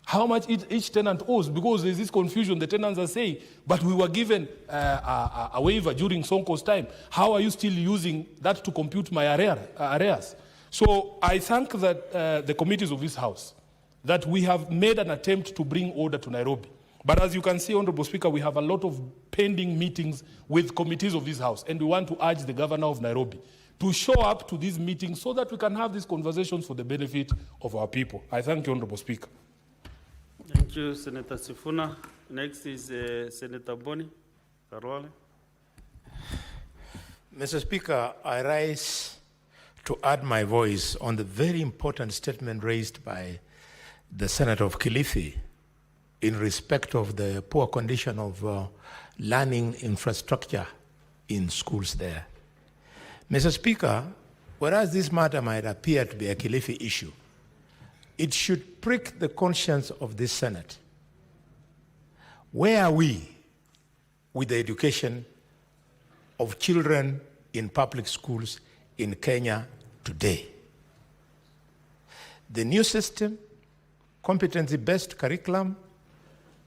How much each tenant owes, because there's this confusion. The tenants are saying, but we were given a waiver during Sonko's time. How are you still using that to compute my arrears? So I thank that the committees of this House that we have made an attempt to bring order to Nairobi. But as you can see, Honorable Speaker, we have a lot of pending meetings with committees of this House, and we want to urge the Governor of Nairobi to show up to these meetings so that we can have these conversations for the benefit of our people. I thank you, Honorable Speaker. Thank you, Senator Sifuna. Next is Senator Boni Karwale. Mr. Speaker, I rise to add my voice on the very important statement raised by the Senator of Kilifi in respect of the poor condition of learning infrastructure in schools there. Mr. Speaker, whereas this matter might appear to be a Kilifi issue, it should prick the conscience of this Senate. Where are we with the education of children in public schools in Kenya today? The new system, competency-based curriculum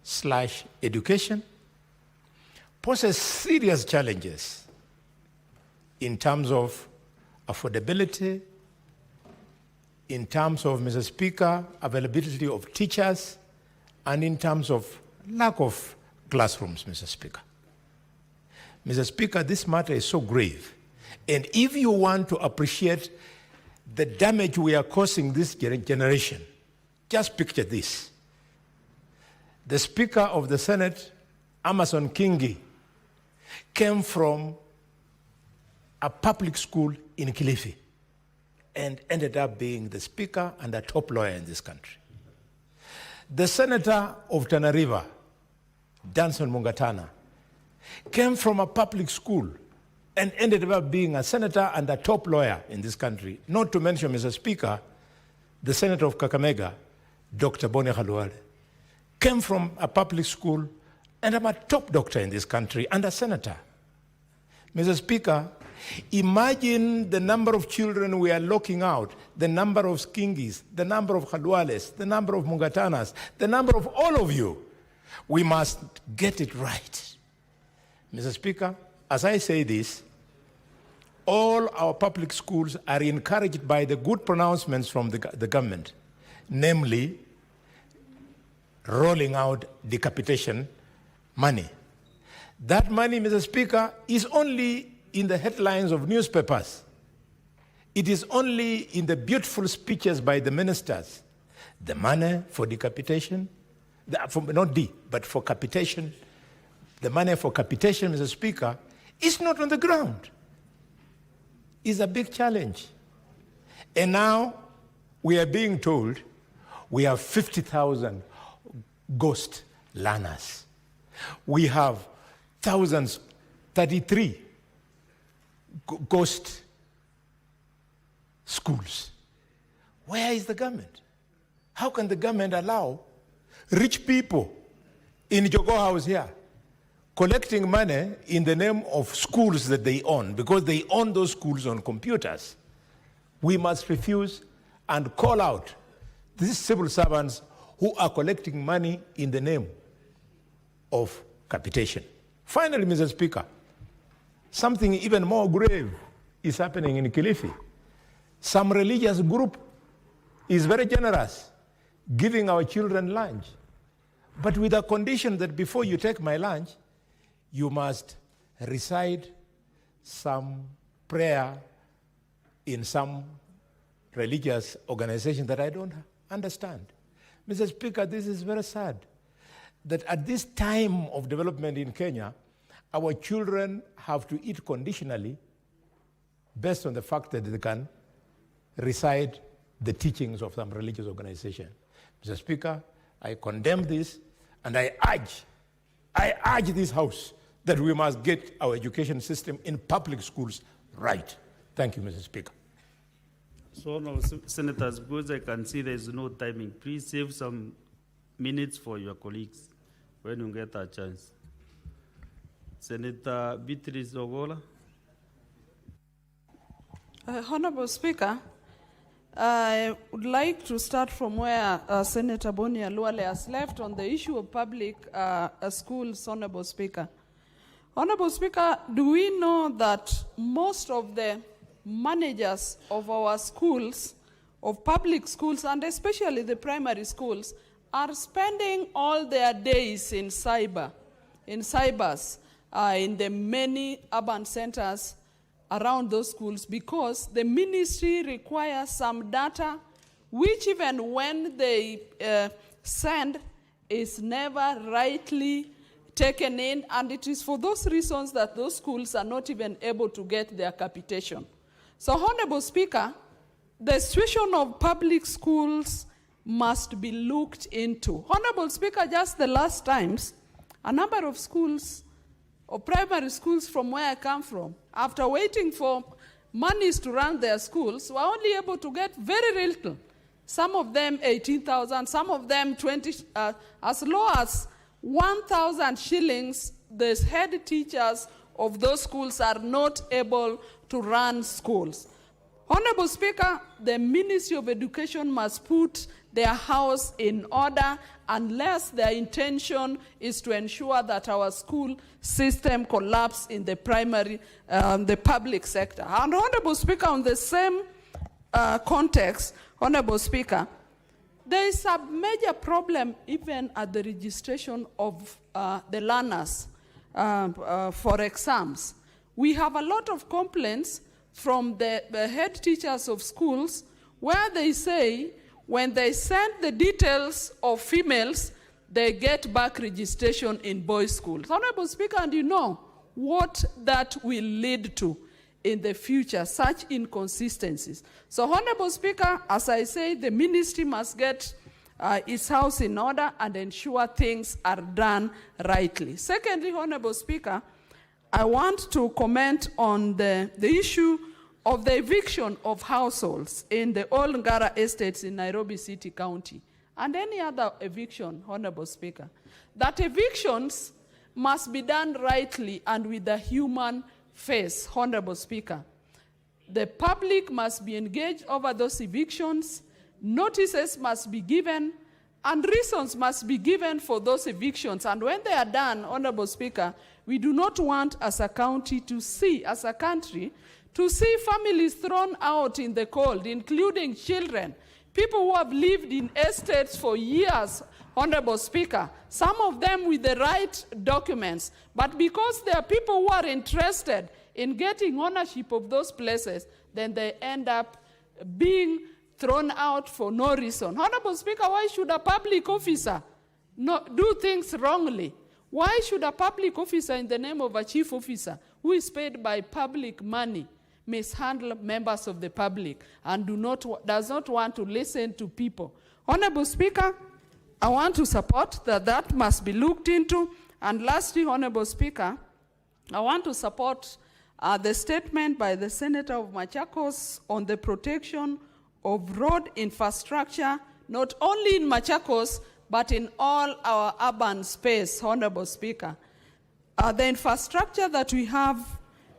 / education, poses serious challenges in terms of affordability, in terms of, Mr. Speaker, availability of teachers, and in terms of lack of classrooms, Mr. Speaker. Mr. Speaker, this matter is so grave. And if you want to appreciate the damage we are causing this generation, just picture this. The Speaker of the Senate, Amason Kingi, came from a public school in Kilifi and ended up being the Speaker and a top lawyer in this country. The Senator of Tana River, Danson Mungatana, came from a public school and ended up being a senator and a top lawyer in this country. Not to mention, Mr. Speaker, the Senator of Kakamega, Dr. Boni Khalwale, came from a public school and I'm a top doctor in this country and a senator. Mr. Speaker, imagine the number of children we are locking out, the number of Skingis, the number of Khalwales, the number of Mungatanas, the number of all of you. We must get it right. Mr. Speaker, as I say this, all our public schools are encouraged by the good pronouncements from the government, namely rolling out decapitation money. That money, Mr. Speaker, is only in the headlines of newspapers. It is only in the beautiful speeches by the ministers. The money for decapitation, but for capitation, the money for capitation, Mr. Speaker, is not on the ground. It's a big challenge. And now we are being told we have 50,000 ghost learners. We have thousands, 33 ghost schools. Where is the government? How can the government allow rich people in Jogo House here collecting money in the name of schools that they own, because they own those schools on computers? We must refuse and call out these civil servants who are collecting money in the name of capitation. Finally, Mr. Speaker, something even more grave is happening in Kilifi. Some religious group is very generous, giving our children lunch, but with a condition that before you take my lunch, you must recite some prayer in some religious organization that I don't understand. Mr. Speaker, this is very sad that at this time of development in Kenya, our children have to eat conditionally based on the fact that they can recite the teachings of some religious organization. Mr. Speaker, I condemn this and I urge this House that we must get our education system in public schools right. Thank you, Mr. Speaker. So now, Senators, because I can see there is no timing, please save some minutes for your colleagues when you get a chance. Senator Beatrice Ogola. Honorable Speaker, I would like to start from where Senator Boni Khalwale has left on the issue of public schools, Honorable Speaker. Honorable Speaker, do we know that most of the managers of our schools, of public schools, and especially the primary schools, are spending all their days in cybers, in the many urban centers around those schools, because the ministry requires some data which even when they send is never rightly taken in, and it is for those reasons that those schools are not even able to get their capitation. So, Honorable Speaker, the situation of public schools must be looked into. Honorable Speaker, just the last times, a number of schools or primary schools from where I come from, after waiting for monies to run their schools, were only able to get very little. Some of them 18,000, some of them 20, as low as 1,000 shillings. The head teachers of those schools are not able to run schools. Honorable Speaker, the Ministry of Education must put their house in order unless their intention is to ensure that our school system collapses in the primary, the public sector. And Honorable Speaker, on the same context, Honorable Speaker, there is a major problem even at the registration of the learners for exams. We have a lot of complaints from the head teachers of schools where they say when they send the details of females, they get back registration in boys' schools. Honorable Speaker, and you know what that will lead to in the future, such inconsistencies. So, Honorable Speaker, as I say, the ministry must get its house in order and ensure things are done rightly. Secondly, Honorable Speaker, I want to comment on the issue of the eviction of households in the Old Ngara estates in Nairobi City County and any other eviction, Honorable Speaker. That evictions must be done rightly and with a human face, Honorable Speaker. The public must be engaged over those evictions, notices must be given, and reasons must be given for those evictions. And when they are done, Honorable Speaker, we do not want as a county to see, as a country, to see families thrown out in the cold, including children, people who have lived in estates for years, Honorable Speaker, some of them with the right documents, but because there are people who are interested in getting ownership of those places, then they end up being thrown out for no reason. Honorable Speaker, why should a public officer do things wrongly? Why should a public officer in the name of a chief officer who is paid by public money mishandle members of the public and does not want to listen to people? Honorable Speaker, I want to support that must be looked into. And lastly, Honorable Speaker, I want to support the statement by the Senator of Machakos on the protection of road infrastructure, not only in Machakos, but in all our urban space, Honorable Speaker. The infrastructure that we have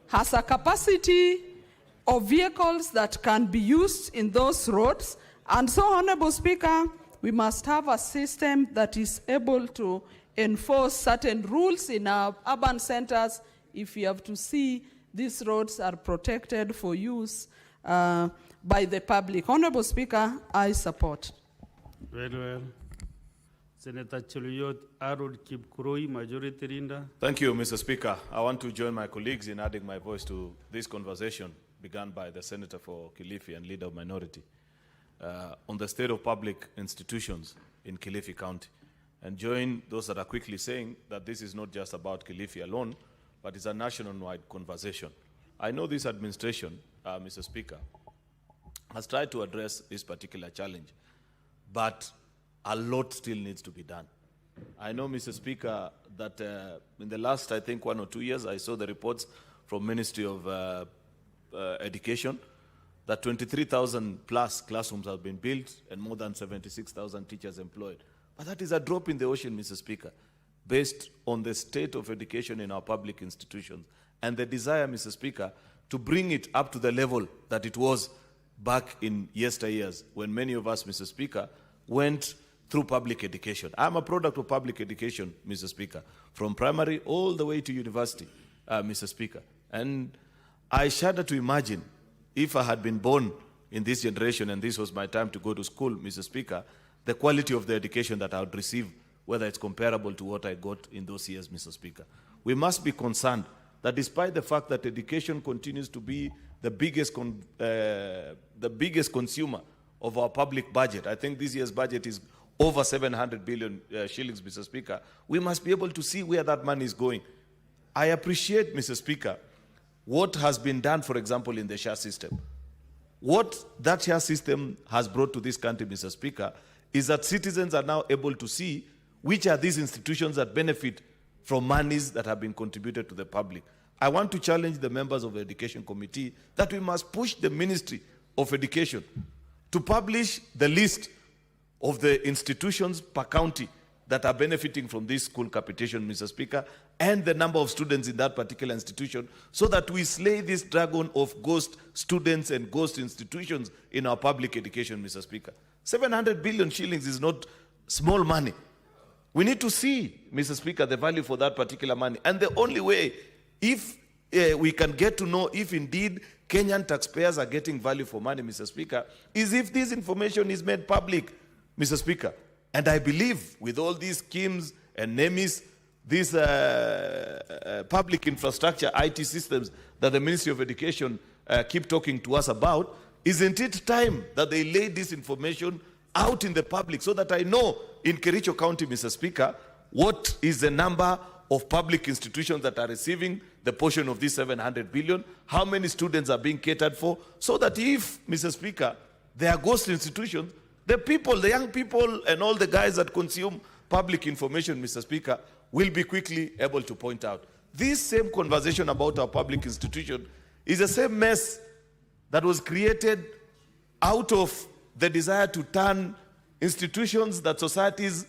has a capacity of vehicles that can be used in those roads. And so, Honorable Speaker, we must have a system that is able to enforce certain rules in our urban centers if we have to see these roads are protected for use by the public. Honorable Speaker, I support. Very well. Senator Cheluyot Arod Kipkuroi, Majority Leader. Thank you, Mr. Speaker. I want to join my colleagues in adding my voice to this conversation begun by the Senator for Kilifi and Leader of Minority on the state of public institutions in Kilifi County, and join those that are quickly saying that this is not just about Kilifi alone, but it's a national-wide conversation. I know this administration, Mr. Speaker, has tried to address this particular challenge, but a lot still needs to be done. I know, Mr. Speaker, that in the last, I think, 1 or 2 years, I saw the reports from Ministry of Education that 23,000 plus classrooms have been built and more than 76,000 teachers employed. But that is a drop in the ocean, Mr. Speaker, based on the state of education in our public institutions and the desire, Mr. Speaker, to bring it up to the level that it was back in yesteryears when many of us, Mr. Speaker, went through public education. I'm a product of public education, Mr. Speaker, from primary all the way to university, Mr. Speaker. And I shudder to imagine if I had been born in this generation and this was my time to go to school, Mr. Speaker, the quality of the education that I would receive, whether it's comparable to what I got in those years, Mr. Speaker. We must be concerned that despite the fact that education continues to be the biggest consumer of our public budget, I think this year's budget is over 700 billion shillings, Mr. Speaker, we must be able to see where that money is going. I appreciate, Mr. Speaker, what has been done, for example, in the share system. What that share system has brought to this country, Mr. Speaker, is that citizens are now able to see which are these institutions that benefit from monies that have been contributed to the public. I want to challenge the members of the Education Committee that we must push the Ministry of Education to publish the list of the institutions per county that are benefiting from this school capitation, Mr. Speaker, and the number of students in that particular institution, so that we slay this dragon of ghost students and ghost institutions in our public education, Mr. Speaker. 700 billion shillings is not small money. We need to see, Mr. Speaker, the value for that particular money. And the only way, if we can get to know if indeed Kenyan taxpayers are getting value for money, Mr. Speaker, is if this information is made public, Mr. Speaker. And I believe with all these schemes and NEMIS, these public infrastructure, IT systems that the Ministry of Education keep talking to us about, isn't it time that they lay this information out in the public so that I know in Kericho County, Mr. Speaker, what is the number of public institutions that are receiving the portion of this 700 billion, how many students are being catered for, so that if, Mr. Speaker, there are ghost institutions, the people, the young people and all the guys that consume public information, Mr. Speaker, will be quickly able to point out. This same conversation about our public institution is the same mess that was created out of the desire to turn institutions that societies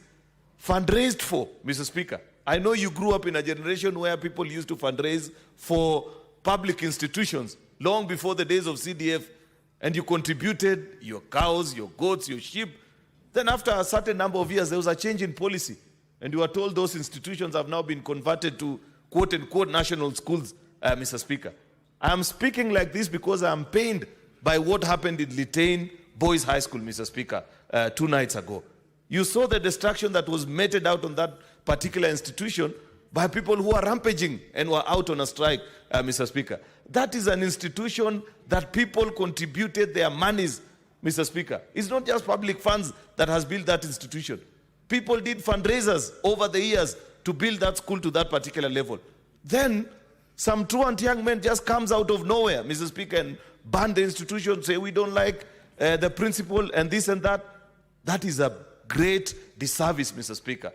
fundraised for, Mr. Speaker. I know you grew up in a generation where people used to fundraise for public institutions long before the days of CDF, and you contributed your cows, your goats, your sheep. Then after a certain number of years, there was a change in policy, and you were told those institutions have now been converted to quote-unquote national schools, Mr. Speaker. I'm speaking like this because I'm pained by what happened in Litain Boys High School, Mr. Speaker, 2 nights ago. You saw the destruction that was meted out on that particular institution by people who are rampaging and were out on a strike, Mr. Speaker. That is an institution that people contributed their monies, Mr. Speaker. It's not just public funds that has built that institution. People did fundraisers over the years to build that school to that particular level. Then some truant young men just comes out of nowhere, Mr. Speaker, and ban the institution, say we don't like the principal and this and that. That is a great disservice, Mr. Speaker.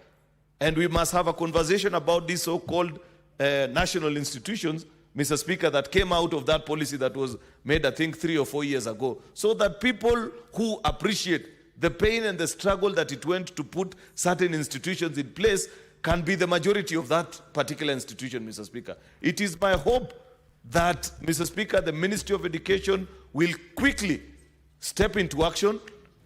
And we must have a conversation about these so-called national institutions, Mr. Speaker, that came out of that policy that was made, I think, 3 or 4 years ago, so that people who appreciate the pain and the struggle that it went to put certain institutions in place can be the majority of that particular institution, Mr. Speaker. It is my hope that, Mr. Speaker, the Ministry of Education will quickly step into action,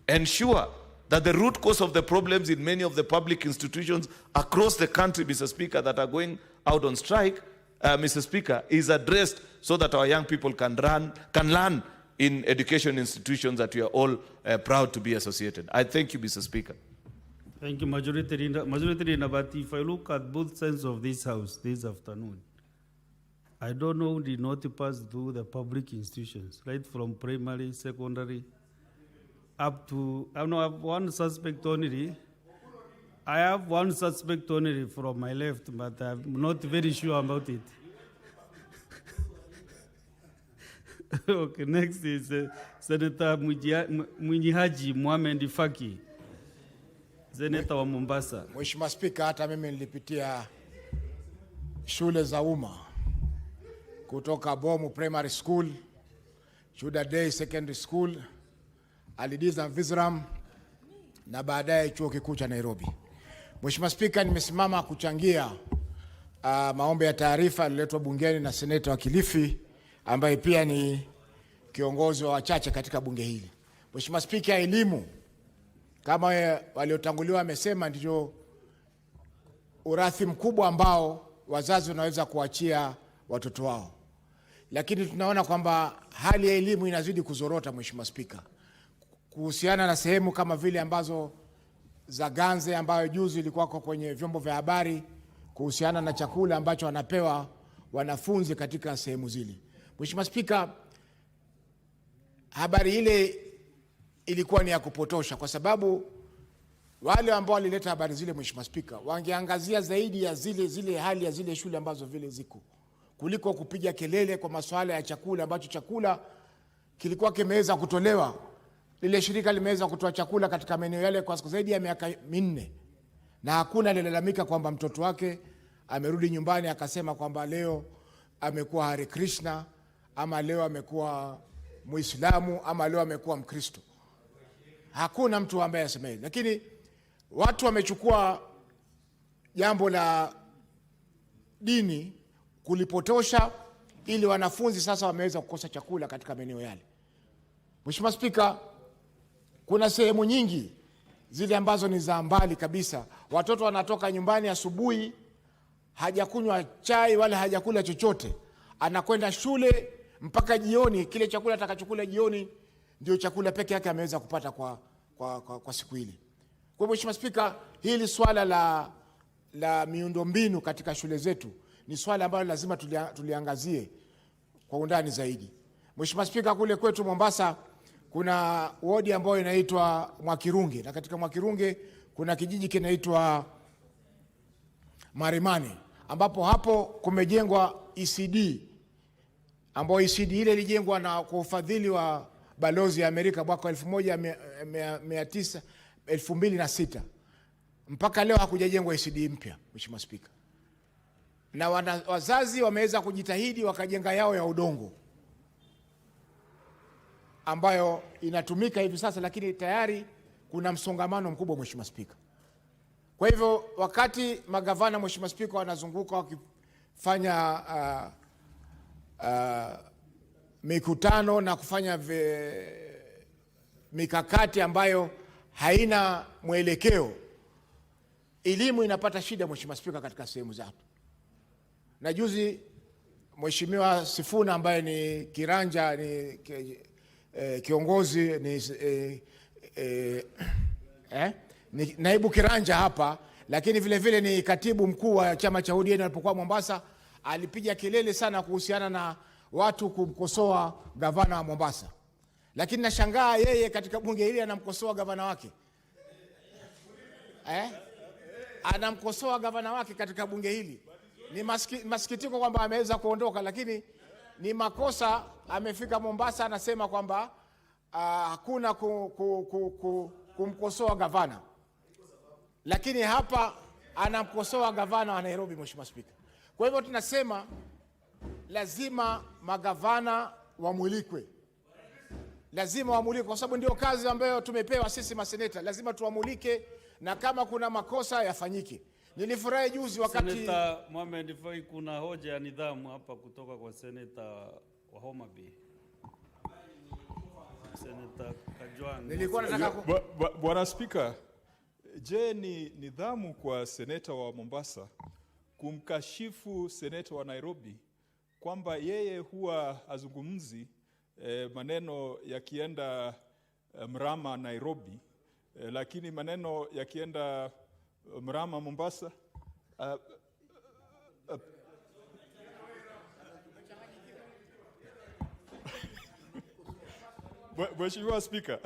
ensure that the root cause of the problems in many of the public institutions across the country, Mr. Speaker, that are going out on strike, Mr. Speaker, is addressed so that our young people can learn in education institutions that we are all proud to be associated. I thank you, Mr. Speaker. Thank you, Majority Leader. But if I look at both sides of this house this afternoon, I don't know who did not pass through the public institutions, right from primary, secondary, up to, I have one suspect only. I have one suspect only from my left, but I'm not very sure about it. Okay, next is Senator Mwinyihaji Mohamed Faki, Senator wa Mombasa. Mheshimiwa Spika, hata mimi nilipitia shule za umma kutoka Bomu Primary School, Shuda Day Secondary School, Alidiza Vizram na baadaye chuo kikuu cha Nairobi. Mheshimiwa Spika, nimesimama kuchangia maombi ya taarifa yaliyoletwa bungeni na seneta wa Kilifi ambaye pia ni kiongozi wa wachache katika bunge hili. Mheshimiwa Spika, elimu kama waliotanguliwa wamesema ndio urathi mkubwa ambao wazazi wanaweza kuachia watoto wao. Lakini tunaona kwamba hali ya elimu inazidi kuzorota, Mheshimiwa Spika. Kuhusiana na sehemu kama vile ambazo za ganze ambayo juzi ilikuwa kwenye vyombo vya habari kuhusiana na chakula ambacho wanapewa wanafunzi katika sehemu zile. Mheshimiwa Spika, habari ile ilikuwa ni ya kupotosha kwa sababu wale ambao walileta habari zile, Mheshimiwa Spika, wangeangazia zaidi ya zile hali ya zile shule ambazo vile ziko, kuliko kupiga kelele kwa masuala ya chakula ambacho chakula kilikuwa kimeweza kutolewa. Lile shirika limeweza kutoa chakula katika maeneo yale kwa zaidi ya miaka 4 na hakuna alilalamika kwamba mtoto wake amerudi nyumbani akasema kwamba leo amekuwa Hare Krishna ama leo amekuwa Muislamu ama leo amekuwa Mkristo. Hakuna mtu ambaye asema hivyo. Lakini watu wamechukua jambo la dini kulipotosha ili wanafunzi sasa wameweza kukosa chakula katika maeneo yale. Mheshimiwa Spika, kuna sehemu nyingi zile ambazo ni za mbali kabisa. Watoto wanatoka nyumbani asubuhi, hajakunywa chai wala hajakula chochote, anakwenda shule mpaka jioni. Kile chakula atakachokula jioni ndio chakula peke yake ameweza kupata kwa siku ile. Kwa Mheshimiwa Spika, hili swala la miundombinu katika shule zetu ni swala ambalo lazima tuliangazie kwa undani zaidi. Mheshimiwa Spika, kule kwetu Mombasa kuna wodi ambayo inaitwa Mwakirunge, na katika Mwakirunge kuna kijiji kinaitwa Marimani, ambapo hapo kumejengwa ECD, ambayo ECD ile ilijengwa na kwa ufadhili wa balozi ya Amerika mwaka 2006. Mpaka leo hakujajengwa ECD mpya, Mheshimiwa Spika. Na wazazi wameweza kujitahidi wakajenga yao ya udongo ambayo inatumika hivi sasa, lakini tayari kuna msongamano mkubwa, Mheshimiwa Spika. Kwa hivyo wakati magavana, Mheshimiwa Spika, wanazunguka wakifanya mikutano na kufanya mikakati ambayo haina mwelekeo, elimu inapata shida, Mheshimiwa Spika, katika sehemu zake. Na juzi Mheshimiwa Sifuna ambaye ni kiranja, ni kiongozi, ni naibu kiranja hapa, lakini vile vile ni katibu mkuu wa chama cha ODM alipokuwa Mombasa, alipiga kelele sana kuhusiana na watu kumkosoa gavana wa Mombasa. Lakini nashangaa yeye katika bunge hili anamkosoa gavana wake. Anamkosoa gavana wake katika bunge hili. Ni masikitiko kwamba ameweza kuondoka, lakini ni makosa. Amefika Mombasa anasema kwamba hakuna kumkosoa gavana, lakini hapa anamkosoa gavana wa Nairobi, Mheshimiwa Spika. Kwa hivyo tunasema lazima magavana wamulikwe, lazima wamulikwe kwa sababu ndio kazi ambayo tumepewa sisi maseneta. Lazima tuamulike na kama kuna makosa yafanyike. Nilifurahi juzi wakati Seneta Mohamed Foi, kuna hoja ya nidhamu hapa kutoka kwa Seneta wa Homa Bay. Seneta Kajwang. Nilikuwa nataka Bwana Spika, je, ni nidhamu kwa seneta wa Mombasa kumkashifu seneta wa Nairobi kwamba yeye huwa azungumzi maneno yakienda Mrama Nairobi, lakini maneno yakienda Mrama Mombasa Mheshimiwa Spika,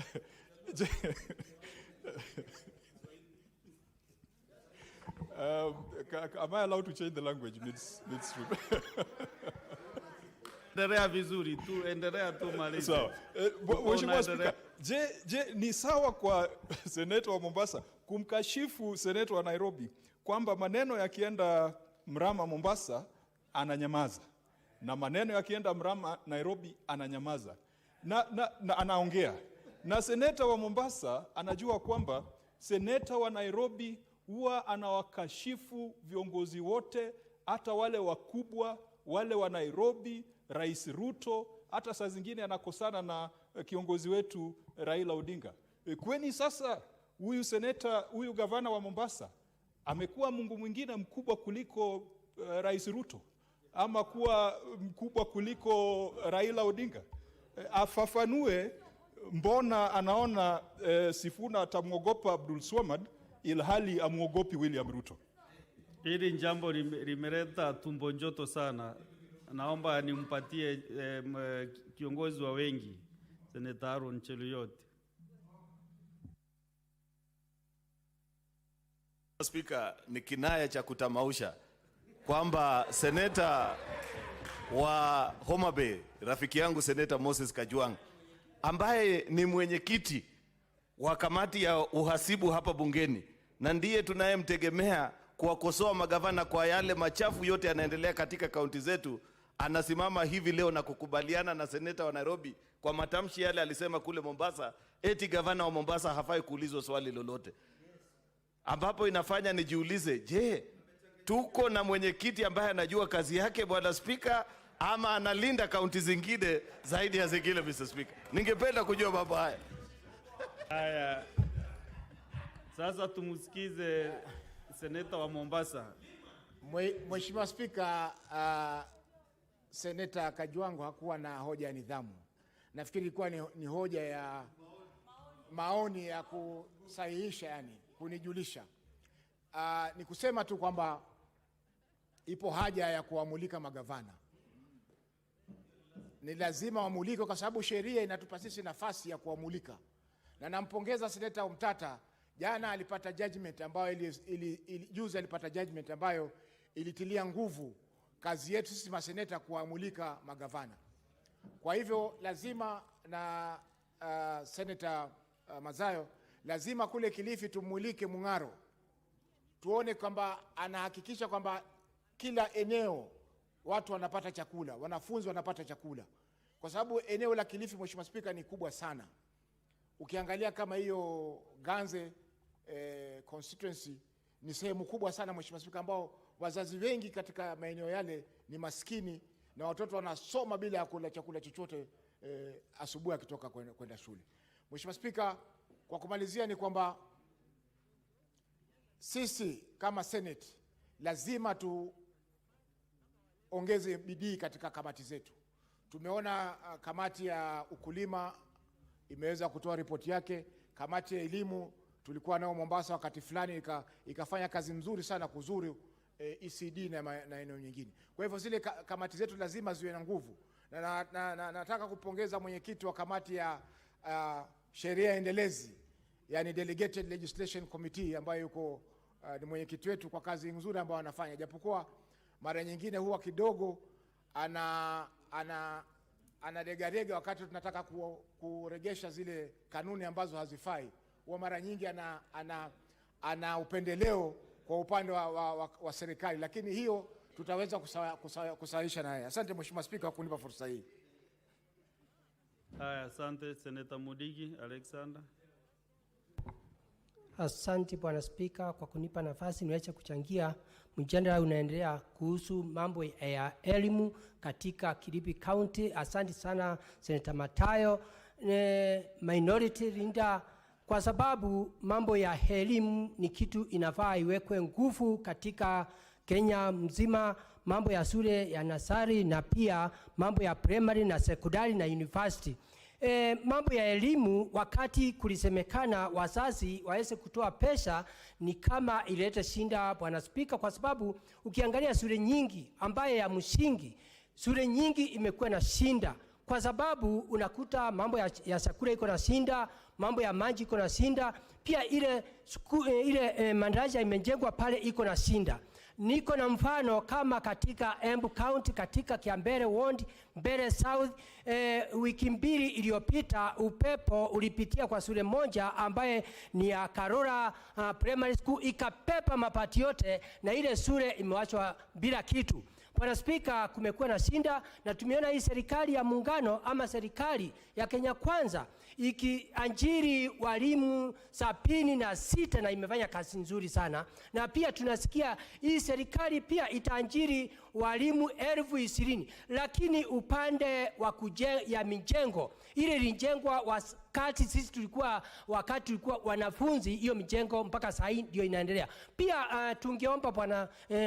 am I allowed to change the language midstream? Endelea vizuri tu, endelea tu maliza. Sawa. Mheshimiwa Spika, je, ni sawa kwa seneta wa Mombasa kumkashifu seneta wa Nairobi kwamba maneno yakienda Mrama Mombasa ananyamaza na maneno yakienda Mrama Nairobi ananyamaza na anaongea, na seneta wa Mombasa anajua kwamba seneta wa Nairobi huwa anawakashifu viongozi wote, hata wale wakubwa, wale wa Nairobi, Rais Ruto, hata saa zingine anakosana na kiongozi wetu Raila Odinga. Kweni sasa huyu gavana wa Mombasa amekuwa Mungu mwingine mkubwa kuliko Rais Ruto ama kuwa mkubwa kuliko Raila Odinga? Afafanue mbona anaona Sifuna atamwogopa Abdul Swamad ilhali amuogopi William Ruto. Hili jambo limeleta tumbo joto sana. Naomba nimpatie kiongozi wa wengi, Senator Aaron Cheruiyot. Speaker, ni kinaya cha kutamausha kwamba seneta wa Homa Bay, rafiki yangu Senator Moses Kajwang, ambaye ni mwenyekiti wa kamati ya uhasibu hapa bungeni na ndiye tunayemtegemea kuwakosoa magavana kwa yale machafu yote yanaendelea katika kaunti zetu, anasimama hivi leo na kukubaliana na seneta wa Nairobi kwa matamshi yale alisema kule Mombasa, eti gavana wa Mombasa hafai kuulizwa swali lolote. Ambapo inafanya nijiulize, je, tuko na mwenyekiti ambaye anajua kazi yake, Bwana Speaker, ama analinda kaunti zingine zaidi ya zingine, Mr. Speaker? Ningependa kujua mambo haya. Haya. Sasa tumusikize seneta wa Mombasa. Mheshimiwa Spika, Seneta Kajwang hakuwa na hoja ya nidhamu. Nafikiri ilikuwa ni hoja ya maoni ya kusahihisha, yani kunijulisha. Ni kusema tu kwamba ipo haja ya kuamulika magavana. Ni lazima wamulike kwa sababu sheria inatupa sisi nafasi ya kuamulika. Na nampongeza Seneta Umtata, jana alipata judgment ambayo juzi alipata judgment ambayo ilitilia nguvu kazi yetu sisi maseneta kuamulika magavana. Kwa hivyo lazima na Senator Mazayo, lazima kule Kilifi tumulike Mung'aro, tuone kwamba anahakikisha kwamba kila eneo watu wanapata chakula, wanafunzi wanapata chakula, kwa sababu eneo la Kilifi, Mheshimiwa Spika, ni kubwa sana. Ukiangalia kama hiyo Ganze constituency ni sehemu kubwa sana, Mheshimiwa Spika, ambao wazazi wengi katika maeneo yale ni maskini na watoto wanasoma bila ya kula chakula chochote asubuhi akitoka kwenda shule. Mheshimiwa Spika, kwa kumalizia ni kwamba sisi kama Senate lazima tuongeze bidii katika kamati zetu. Tumeona kamati ya ukulima imeweza kutoa ripoti yake. Kamati ya elimu tulikuwa nao Mombasa wakati fulani ikafanya kazi nzuri sana kuzuri ECD na eneo nyingine. Kwa hivyo zile kamati zetu lazima ziwe na nguvu. Na nataka kupongeza mwenyekiti wa kamati ya sheria endelezi, yani Delegated Legislation Committee, ambayo yuko ni mwenyekiti wetu kwa kazi nzuri ambayo anafanya. Japokuwa mara nyingine huwa kidogo anadegarega wakati tunataka kuregesha zile kanuni ambazo hazifai. Huwa mara nyingi ana upendeleo kwa upande wa serikali, lakini hiyo tutaweza kusahihisha naye. Asante Mheshimiwa Spika kwa kunipa fursa hii. Haya, asante Senator Mudigi Alexander. Asante Bwana Spika kwa kunipa nafasi niweze kuchangia mjadala unaendelea kuhusu mambo ya elimu katika Kilifi County. Asante sana Senator Matayo, minority leader, kwa sababu mambo ya elimu ni kitu inafaa iwekwe nguvu katika Kenya mzima. Mambo ya shule ya nasari na pia mambo ya primary na sekondari na university. Mambo ya elimu, wakati kulisemekana wazazi waweze kutoa pesa, ni kama ilete shinda Bwana Spika, kwa sababu ukiangalia shule nyingi ambaye ya msingi, shule nyingi imekuwa na shinda, kwa sababu unakuta mambo ya chakula iko na shinda, mambo ya maji iko na shinda, pia ile madarasa imejengwa pale iko na shinda. Niko na mfano kama katika Embu County, katika Kiambere Ward, Mbere South, wiki mbili iliyopita upepo ulipitia kwa shule moja ambaye ni ya Karora Primary School, ikapepa mapati yote na ile shule imewachwa bila kitu. Bwana Spika, kumekuwa na shinda, na tumeona hii serikali ya muungano ama serikali ya Kenya Kwanza ikiajiri walimu 76 na imefanya kazi nzuri sana. Na pia tunasikia hii serikali pia itaajiri walimu 20,000, lakini upande wa ya mijengo ile ilijengwa wakati sisi tulikuwa wanafunzi, hiyo mijengo mpaka sasa ndio inaendelea. Pia tungeomba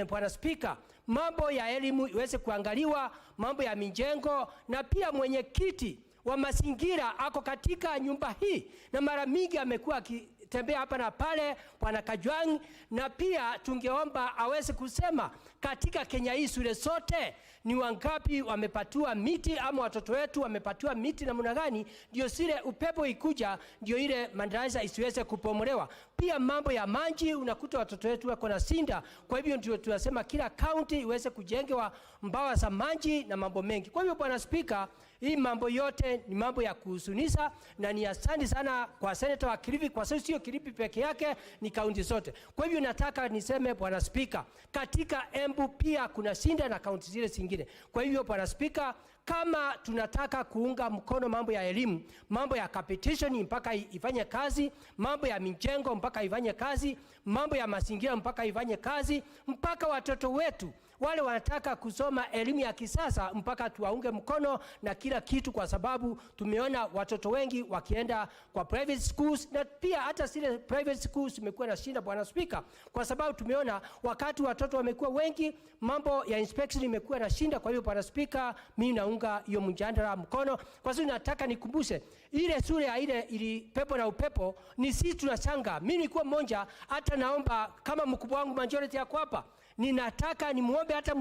Bwana Spika, mambo ya elimu iweze kuangaliwa, mambo ya mijengo, na pia mwenyekiti wa mazingira ako katika nyumba hii na mara mingi amekuwa kutembea hapa na pale, Bwana Kajwang', na pia tungeomba aweze kusema katika Kenya hii shule zote ni wangapi wamepatiwa miti, ama watoto wetu wamepatiwa miti namna gani, ndio sile upepo ikuja ndio ile madarasa isiweze kupomolewa. Pia mambo ya maji, unakuta watoto wetu wako na sinda. Kwa hivyo ndio tunasema kila county iweze kujengewa mbawa za maji na mambo mengi. Kwa hivyo Bwana Spika, hii mambo yote ni mambo ya kuhuzunisha, na ni asante sana kwa Senator wa Kilifi, kwa sababu sio Kilifi peke yake, ni kaunti zote. Kwa hivyo nataka niseme Bwana Spika, katika Embu pia kuna sinda na kaunti zile zingine. Kwa hivyo Bwana Spika, kama tunataka kuunga mkono mambo ya elimu, mambo ya competition mpaka ifanye kazi, mambo ya mijengo mpaka ifanye kazi, mambo ya mazingira mpaka ifanye kazi, mpaka watoto wetu wale wanataka kusoma elimu ya kisasa mpaka tuwaunge mkono na kila kitu, kwa sababu tumeona watoto wengi wakienda kwa private schools, na pia hata zile private schools imekuwa na shinda Bwana Speaker, kwa sababu tumeona wakati watoto wamekuwa wengi mambo ya inspection imekuwa na shinda. Kwa hiyo Bwana Speaker, mimi naunga hiyo mjadala mkono, kwa sababu nataka nikumbushe ile shule ya ile ili pepo na upepo ni sisi tunachanga. Mimi nilikuwa mmoja, hata naomba kama mkubwa wangu majority yako hapa, ninataka nimuombe hata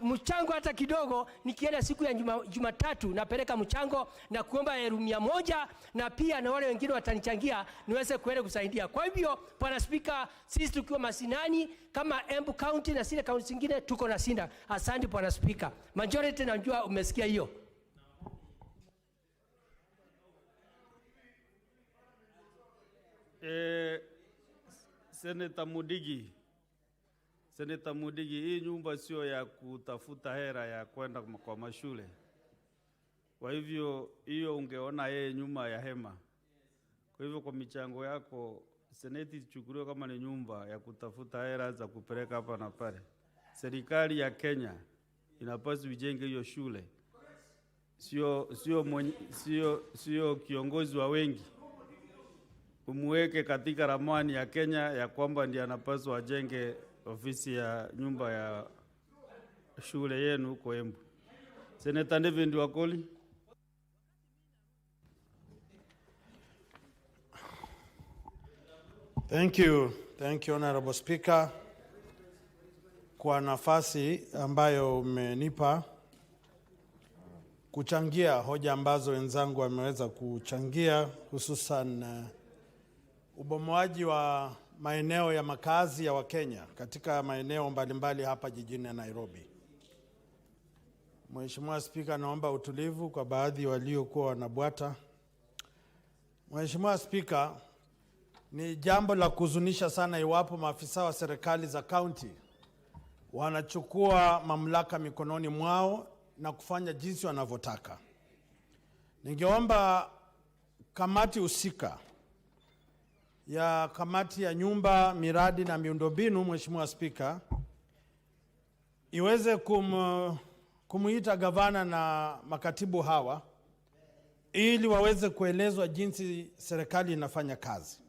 mchango hata kidogo, nikienda siku ya Jumatatu napeleka mchango na kuomba 100, na pia na wale wengine watanichangia niweze kuenda kusaidia. Kwa hivyo Bwana Speaker, sisi tukiwa masinani kama Embu County na zile county zingine tuko na sinda. Asante Bwana Speaker. Majority najua umesikia hiyo. Senator Mudigi, hii nyumba sio ya kutafuta hera ya kwenda kwa mashule. Kwa hivyo hiyo ungeona yeye nyuma ya hema. Kwa hivyo kwa michango yako seneti ichukuliwe kama ni nyumba ya kutafuta hera za kupeleka hapa na pale. Serikali ya Kenya inapaswa ijenge hiyo shule. Sio kiongozi wa wengi. Umuweke katika ramani ya Kenya ya kwamba ndiye anapaswa ajenge ofisi ya nyumba ya shule yenu huko Embu. Senator David Wakoli. Thank you Honorable Speaker kwa nafasi ambayo umenipa kuchangia hoja ambazo wenzangu wameweza kuchangia, hususan ubomoaji wa maeneo ya makazi ya Wakenya katika maeneo mbalimbali hapa jijini Nairobi. Mheshimiwa Spika, naomba utulivu kwa baadhi waliokuwa wanabwata. Mheshimiwa Spika, ni jambo la kuhuzunisha sana iwapo maafisa wa serikali za kaunti wanachukua mamlaka mikononi mwao na kufanya jinsi wanavyotaka. Ningeomba kamati husika ya kamati ya nyumba, miradi na miundombinu, Mheshimiwa Spika, iweze kumuita gavana na makatibu hawa ili waweze kuelezwa jinsi serikali inafanya kazi.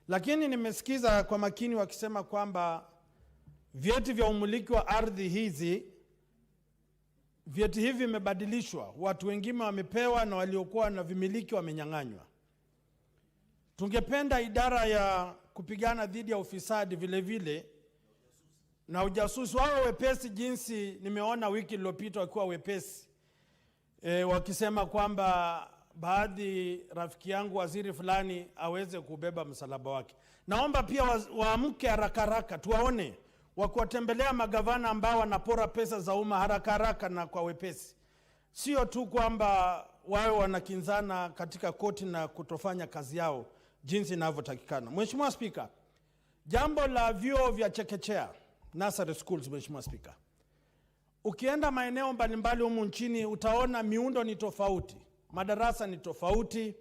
Lakini nimesikiza kwa makini wakisema kwamba vyeti vya umiliki wa ardhi hizi, vyeti hivi vimebadilishwa, watu wengine wamepewa na waliokuwa na vimiliki wamenyang'anywa. Tungependa idara ya kupigana dhidi ya ufisadi vile vile na ujasusi wao wepesi, jinsi nimeona wiki iliyopita wakiwa wepesi wakisema kwamba baadhi rafiki yangu waziri fulani aweze kubeba msalaba wake. Naomba pia waamke haraka haraka, tuwaone wakuwatembelea magavana ambao wanapora pesa za umma haraka haraka na kwa wepesi. Sio tu kwamba wao wanakinzana katika koti na kutofanya kazi yao jinsi inavyotakikana. Mheshimiwa Spika, jambo la vyuo vya chekechea, nursery schools, Mheshimiwa Spika, ukienda maeneo mbalimbali humu nchini utaona miundo ni tofauti, madarasa ni tofauti,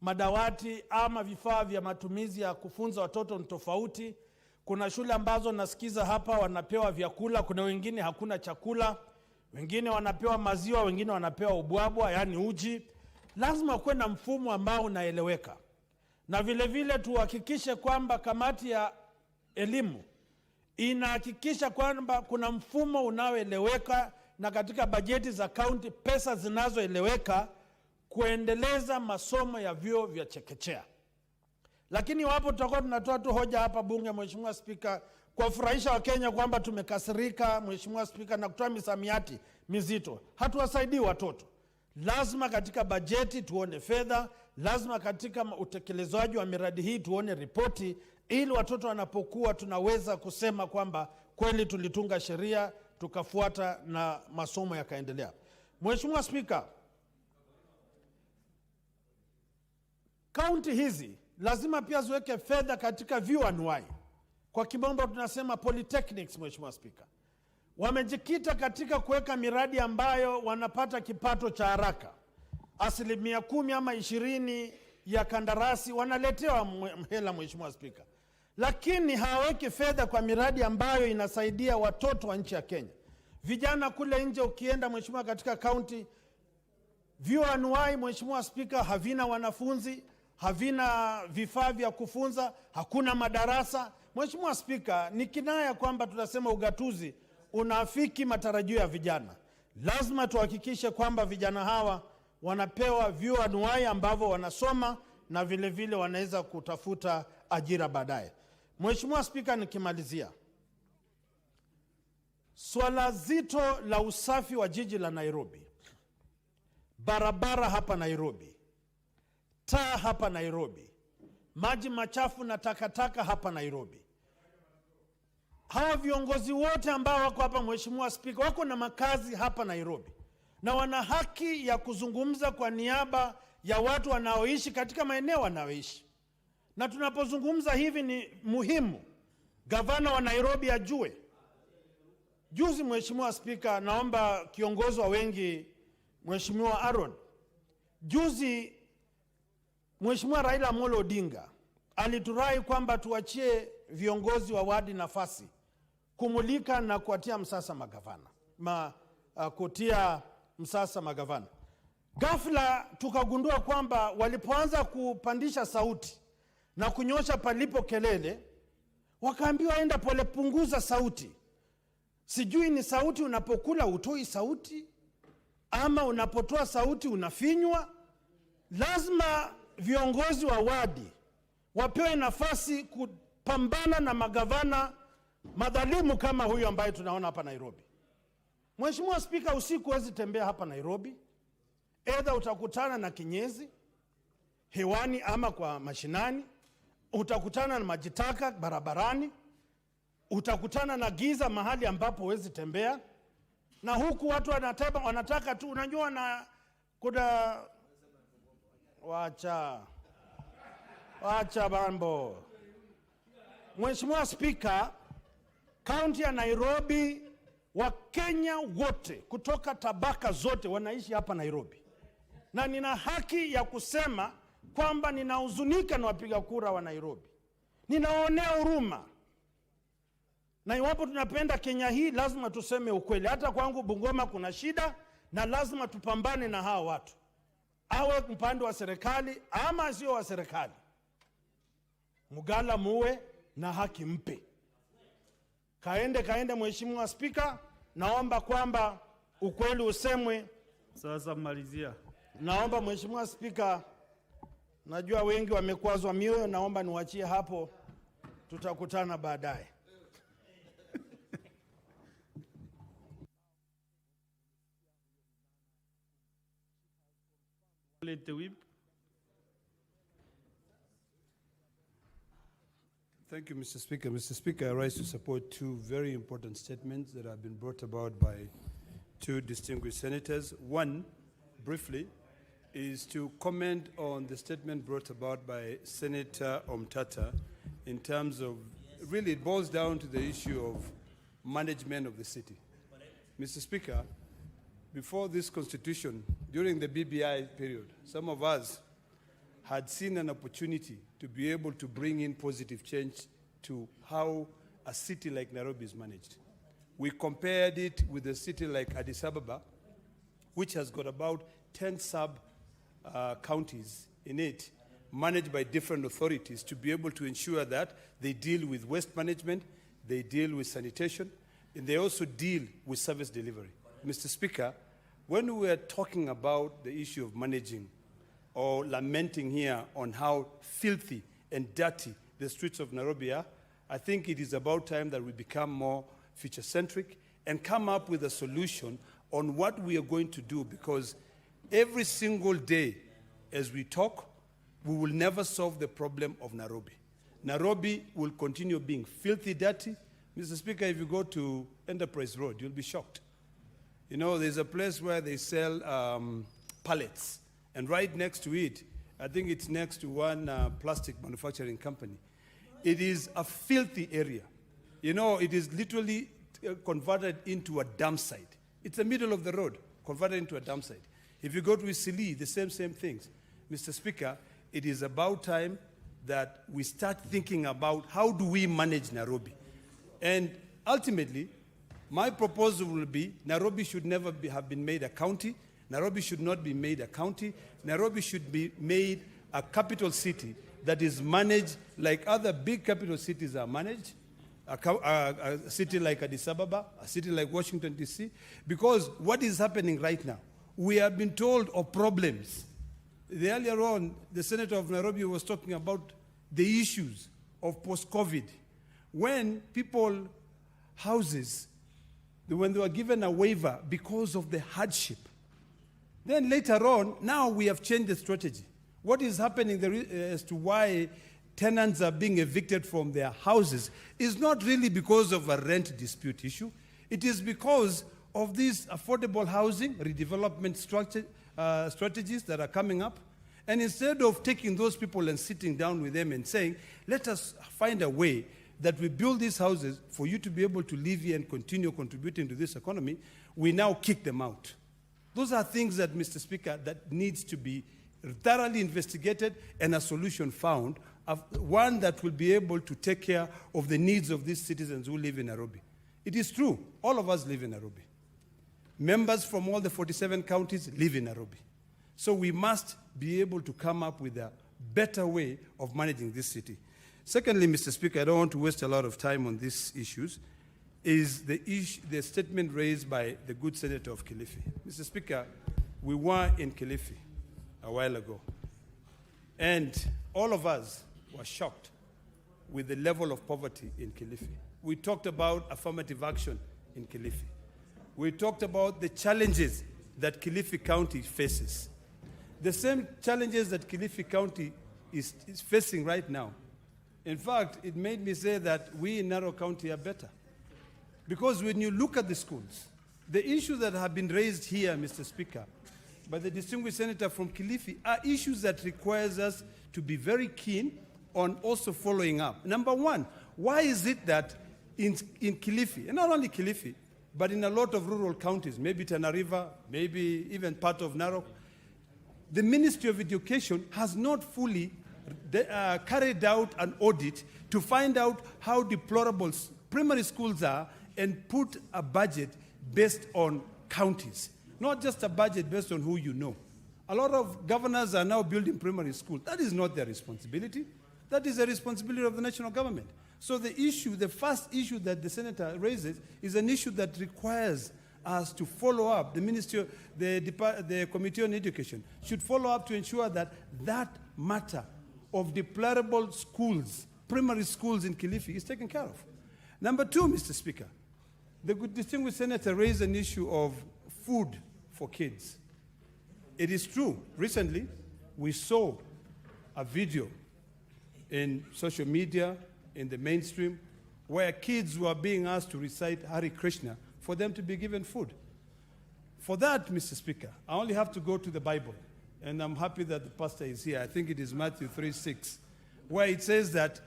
madawati ama vifaa vya matumizi ya kufunza watoto ni tofauti. Kuna shule ambazo nasikiza hapa wanapewa vyakula, kuna wengine hakuna chakula, wengine wanapewa maziwa, wengine wanapewa ubwabwa, yani uji. Lazima kuwe na mfumo ambao unaeleweka. Na vile vile tuhakikishe kwamba kamati ya elimu inahakikisha kwamba kuna mfumo unaoeleweka, na katika bajeti za kaunti pesa zinazoeleweka kuendeleza masomo ya vyuo vya chekechea. Lakini wapo tutakuwa tunatoa tu hoja hapa bunge, Mheshimiwa Spika, kuwafurahisha Wakenya kwamba tumekasirika, Mheshimiwa Spika, na kutoa misamiati mizito. Hatuwasaidii watoto. Lazima katika bajeti tuone fedha, lazima katika utekelezaji wa miradi hii tuone ripoti, ili watoto wanapokuwa tunaweza kusema kwamba kweli tulitunga sheria, tukafuata na masomo yakaendelea. Mheshimiwa Spika, kaunti hizi lazima pia ziweke fedha katika vyuo anuwai. Kwa kimombo tunasema polytechnics, Mheshimiwa Spika. Wamejikita katika kuweka miradi ambayo wanapata kipato cha haraka. 10% ama 20% ya kandarasi wanaletewa hela, Mheshimiwa Spika. Lakini hawaweki fedha kwa miradi ambayo inasaidia watoto wa nchi ya Kenya. Vijana kule nje ukienda, Mheshimiwa, katika kaunti, vyuo anuwai, Mheshimiwa Spika, havina wanafunzi, havina vifaa vya kufunza, hakuna madarasa. Mheshimiwa Spika, ni kinaya kwamba tunasema ugatuzi unaafiki matarajio ya vijana. Lazima tuhakikishe kwamba vijana hawa wanapewa vyuo anuwai ambavyo wanasoma na vile vile wanaweza kutafuta ajira baadaye. Mheshimiwa Spika, nikimalizia, swala zito la usafi wa jiji la Nairobi, barabara hapa Nairobi, taa hapa Nairobi, maji machafu na takataka hapa Nairobi. Hawa viongozi wote ambao wako hapa, Mheshimiwa Spika, wako na makazi hapa Nairobi na wana haki ya kuzungumza kwa niaba ya watu wanaoishi katika maeneo wanaoishi. Na tunapozungumza hivi ni muhimu gavana wa Nairobi ajue. Juzi, Mheshimiwa Spika, naomba kiongozi wa wengi, Mheshimiwa Aaron, juzi Mheshimiwa Raila Amolo Odinga aliturai kwamba tuachie viongozi wa wadi nafasi kumulika na kuatia msasa magavana, kutia msasa magavana. Ghafla tukagundua kwamba walipoanza kupandisha sauti na kunyosha palipo kelele, wakaambiwa enda pole, punguza sauti. Sijui ni sauti unapokula utoi sauti, ama unapotoa sauti unafinywa. Lazima viongozi wa wadi wapewe nafasi kupambana na magavana madhalimu kama huyu ambaye tunaona hapa Nairobi. Mheshimiwa Spika, usiku huwezi tembea hapa Nairobi. Either utakutana na kinyezi hewani ama kwa mashinani, utakutana na majitaka barabarani, utakutana na giza mahali ambapo huwezi tembea, na huku watu wanataka tu, unajua, na kuna wacha mambo. Mheshimiwa Spika, kaunti ya Nairobi, Wakenya wote kutoka tabaka zote wanaishi hapa Nairobi, na nina haki ya kusema kwamba ninahuzunika na wapiga kura wa Nairobi. Ninaonea huruma, na iwapo tunapenda Kenya hii lazima tuseme ukweli. Hata kwangu Bungoma kuna shida, na lazima tupambane na hawa watu, awe upande wa serikali ama sio wa serikali. Mugala muwe na haki mpe. Kaende Mheshimiwa Spika, naomba kwamba ukweli usemwe. Sasa malizia. Naomba Mheshimiwa Spika, najua wengi wamekwazwa mioyo, naomba niwachie hapo, tutakutana baadaye. Thank you, Mr. Speaker. Mr. Speaker, I rise to support two very important statements that have been brought about by two distinguished senators. One, briefly, is to comment on the statement brought about by Senator Omtata in terms of, really it boils down to the issue of management of the city. Mr. Speaker, before this constitution, during the BBI period, some of us had seen an opportunity to be able to bring in positive change to how a city like Nairobi is managed. We compared it with a city like Addis Ababa, which has got about 10 sub-counties in it, managed by different authorities, to be able to ensure that they deal with waste management, they deal with sanitation, and they also deal with service delivery. Mr. Speaker, when we are talking about the issue of managing or lamenting here on how filthy and dirty the streets of Nairobi are, I think it is about time that we become more future-centric and come up with a solution on what we are going to do, because every single day as we talk, we will never solve the problem of Nairobi. Nairobi will continue being filthy dirty. Mr. Speaker, if you go to Enterprise Road, you'll be shocked. You know, there's a place where they sell pallets, and right next to it, I think it's next to one plastic manufacturing company. It is a filthy area. You know, it is literally converted into a dump site. It's the middle of the road, converted into a dump site. If you go to Isili, the same things. Mr. Speaker, it is about time that we start thinking about how do we manage Nairobi. And ultimately, my proposal will be Nairobi should never have been made a county. Nairobi should not be made a county. Nairobi should be made a capital city that is managed like other big capital cities are managed. A city like Addis Ababa, a city like Washington, D.C. Because what is happening right now, we have been told of problems. Earlier on, the Senator of Nairobi was talking about the issues of post-COVID. When people, houses, when they were given a waiver because of the hardship. Then later on, now we have changed the strategy. What is happening as to why tenants are being evicted from their houses is not really because of a rent dispute issue. It is because of these affordable housing redevelopment strategies that are coming up. And instead of taking those people and sitting down with them and saying, let us find a way that we build these houses for you to be able to live here and continue contributing to this economy, we now kick them out. Those are things that, Mr. Speaker, that needs to be thoroughly investigated and a solution found, one that will be able to take care of the needs of these citizens who live in Nairobi. It is true, all of us live in Nairobi. Members from all the 47 counties live in Nairobi. So we must be able to come up with a better way of managing this city. Secondly, Mr. Speaker, I don't want to waste a lot of time on these issues, is the statement raised by the good Senator of Kilifi. Mr. Speaker, we were in Kilifi a while ago, and all of us were shocked with the level of poverty in Kilifi. We talked about affirmative action in Kilifi. We talked about the challenges that Kilifi County faces. The same challenges that Kilifi County is facing right now. In fact, it made me say that we in Narok County are better. Because when you look at the schools, the issues that have been raised here, Mr. Speaker, by the distinguished senator from Kilifi are issues that requires us to be very keen on also following up. Number one, why is it that in Kilifi, and not only Kilifi, but in a lot of rural counties, maybe Tana River, maybe even part of Narok, the Ministry of Education has not fully carried out an audit to find out how deplorable primary schools are and put a budget based on counties, not just a budget based on who you know. A lot of governors are now building primary schools. That is not their responsibility. That is the responsibility of the national government. So the issue, the first issue that the senator raises is an issue that requires us to follow up. The ministry, the Committee on Education should follow up to ensure that that matter of deplorable schools, primary schools in Kilifi is taken care of. Number two, Mr. Speaker, the good distinguished senator raised an issue of food for kids. It is true, recently we saw a video in social media, in the mainstream, where kids were being asked to recite Hare Krishna for them to be given food. For that, Mr. Speaker, I only have to go to the Bible, and I'm happy that the pastor is here. I think it is Matthew 3:6, where it says that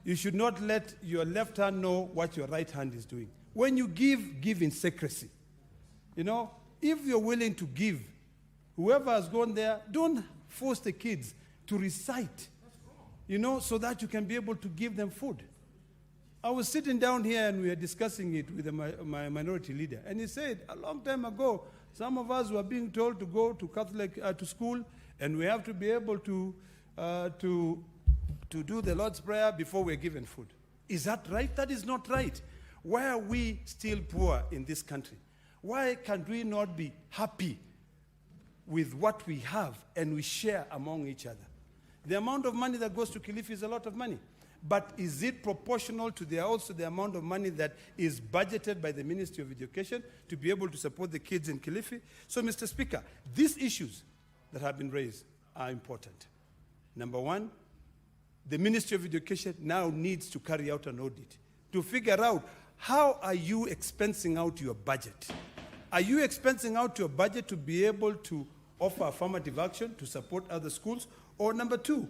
you should not let your left hand know what your right hand is doing. When you give, give in secrecy. You know, if you're willing to give, whoever has gone there, don't force the kids to recite, you know, so that you can be able to give them food. I was sitting down here and we were discussing it with my minority leader, and he said a long time ago, some of us were being told to go to Catholic to school, and we have to be able to do the Lord's Prayer before we're given food. Is that right? That is not right. Why are we still poor in this country? Why can't we not be happy with what we have and we share among each other? The amount of money that goes to Kilifi is a lot of money. But is it proportional to the amount of money that is budgeted by the Ministry of Education to be able to support the kids in Kilifi? So, Mr. Speaker, these issues that have been raised are important. Number one, the Ministry of Education now needs to carry out an audit to figure out how are you expensing out your budget. Are you expensing out your budget to be able to offer affirmative action to support other schools? Or number two,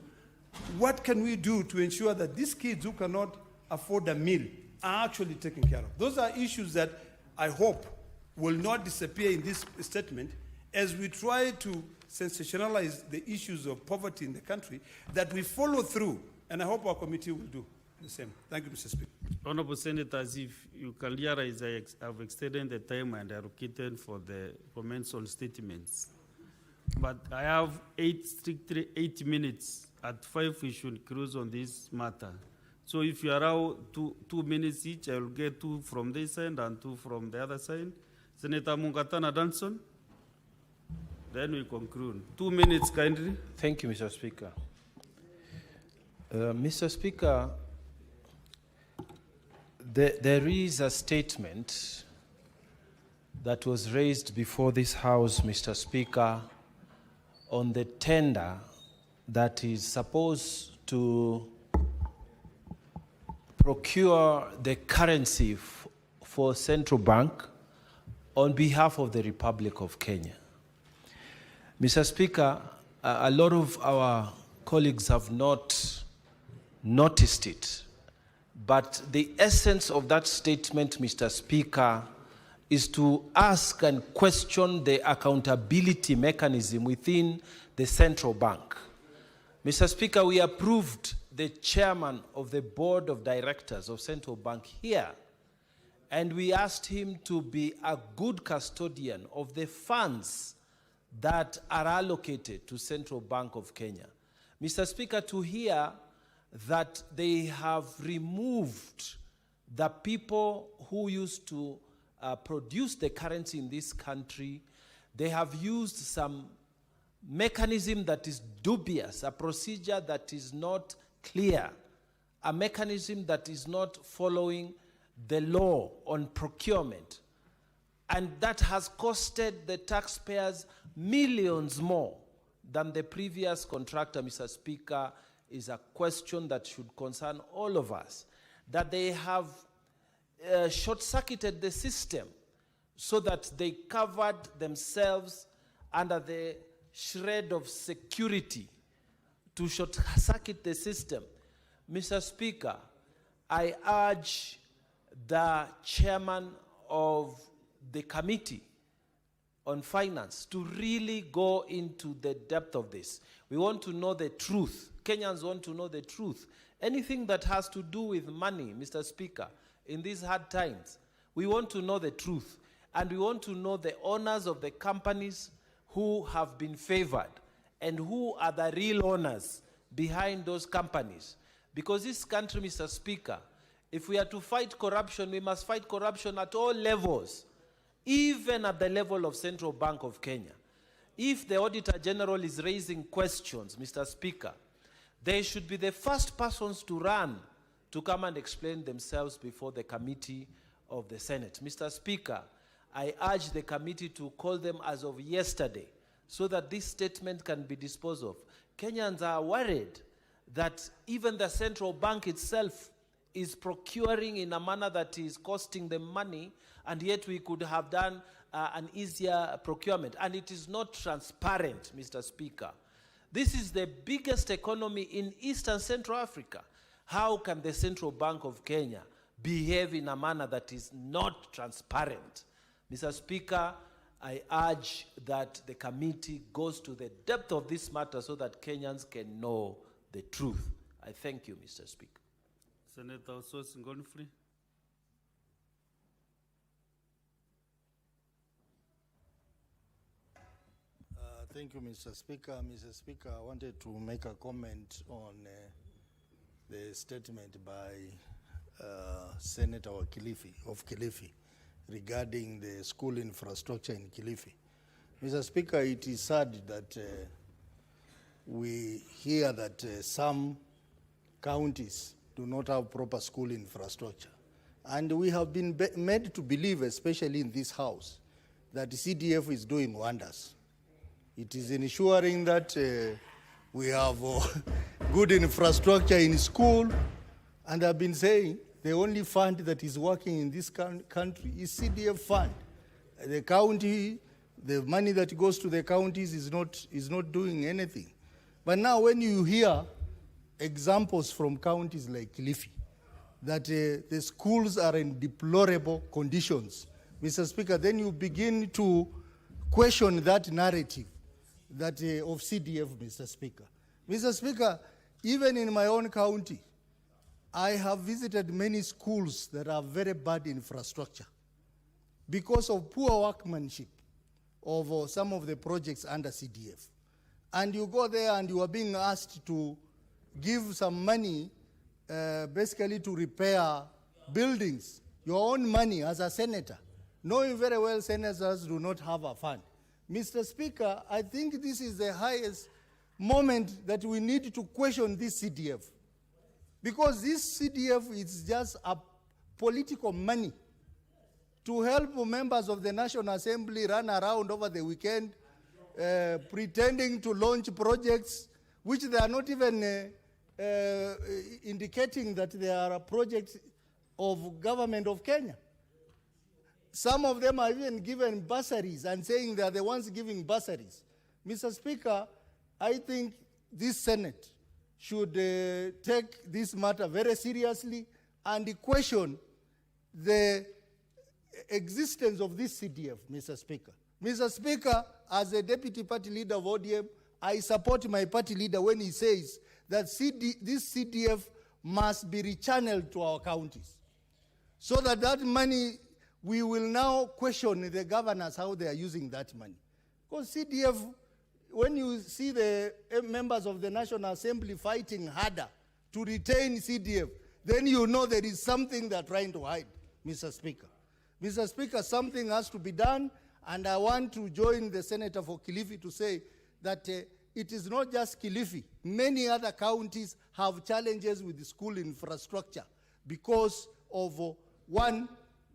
what can we do to ensure that these kids who cannot afford a meal are actually taken care of? Those are issues that I hope will not disappear in this statement as we try to sensationalize the issues of poverty in the country, that we follow through, and I hope our committee will do the same. Thank you, Mr. Speaker. Honorable Senators, if you can realize I have extended the time and allocated for the commensal statements. But I have strictly 8 minutes. At 5, we should cruise on this matter. So if you allow 2 minutes each, I will get 2 from this side and 2 from the other side. Senator Mungatana Danson. Then we conclude. 2 minutes, kindly. Thank you, Mr. Speaker. Mr. Speaker, there is a statement that was raised before this House, Mr. Speaker, on the tender that is supposed to procure the currency for central bank on behalf of the Republic of Kenya. Mr. Speaker, a lot of our colleagues have not noticed it, but the essence of that statement, Mr. Speaker, is to ask and question the accountability mechanism within the central bank. Mr. Speaker, we approved the chairman of the board of directors of central bank here, and we asked him to be a good custodian of the funds that are allocated to Central Bank of Kenya. Mr. Speaker, to hear that they have removed the people who used to produce the currency in this country, they have used some mechanism that is dubious, a procedure that is not clear, a mechanism that is not following the law on procurement. And that has costed the taxpayers millions more than the previous contractor, Mr. Speaker, is a question that should concern all of us. That they have short-circuited the system so that they covered themselves under the shred of security to short-circuit the system. Mr. Speaker, I urge the chairman of the Committee on Finance to really go into the depth of this. We want to know the truth. Kenyans want to know the truth. Anything that has to do with money, Mr. Speaker, in these hard times, we want to know the truth. And we want to know the owners of the companies who have been favored and who are the real owners behind those companies. Because this country, Mr. Speaker, if we are to fight corruption, we must fight corruption at all levels, even at the level of Central Bank of Kenya. If the Auditor General is raising questions, Mr. Speaker, they should be the first persons to run to come and explain themselves before the committee of the Senate. Mr. Speaker, I urge the committee to call them as of yesterday so that this statement can be disposed of. Kenyans are worried that even the central bank itself is procuring in a manner that is costing them money, and yet we could have done an easier procurement. And it is not transparent, Mr. Speaker. This is the biggest economy in East and Central Africa. How can the Central Bank of Kenya behave in a manner that is not transparent? Mr. Speaker, I urge that the committee goes to the depth of this matter so that Kenyans can know the truth. I thank you, Mr. Speaker. Senator Sosi Ngonfrey. Thank you, Mr. Speaker. Mr. Speaker, I wanted to make a comment on the statement by Senator of Kilifi regarding the school infrastructure in Kilifi. Mr. Speaker, it is sad that we hear that some counties do not have proper school infrastructure. And we have been made to believe, especially in this house, that CDF is doing wonders. It is ensuring that we have good infrastructure in school. And I've been saying the only fund that is working in this country is CDF fund. The county, the money that goes to the counties is not doing anything. But now when you hear examples from counties like Kilifi, that the schools are in deplorable conditions, Mr. Speaker, then you begin to question that narrative that of CDF, Mr. Speaker. Mr. Speaker, even in my own county, I have visited many schools that have very bad infrastructure because of poor workmanship of some of the projects under CDF. And you go there and you are being asked to give some money basically to repair buildings, your own money as a senator, knowing very well senators do not have a fund. Mr. Speaker, I think this is the highest moment that we need to question this CDF. Because this CDF is just a political money to help members of the National Assembly run around over the weekend pretending to launch projects which they are not even indicating that they are a project of government of Kenya. Some of them are even given bursaries and saying they are the ones giving bursaries. Mr. Speaker, I think this Senate should take this matter very seriously and question the existence of this CDF, Mr. Speaker. Mr. Speaker, as a deputy party leader of ODM, I support my party leader when he says that this CDF must be rechanneled to our counties. So that money, we will now question the governors how they are using that money. Because CDF, when you see the members of the National Assembly fighting harder to retain CDF, then you know there is something they're trying to hide, Mr. Speaker. Mr. Speaker, something has to be done, and I want to join the Senator for Kilifi to say that it is not just Kilifi. Many other counties have challenges with the school infrastructure because of, one,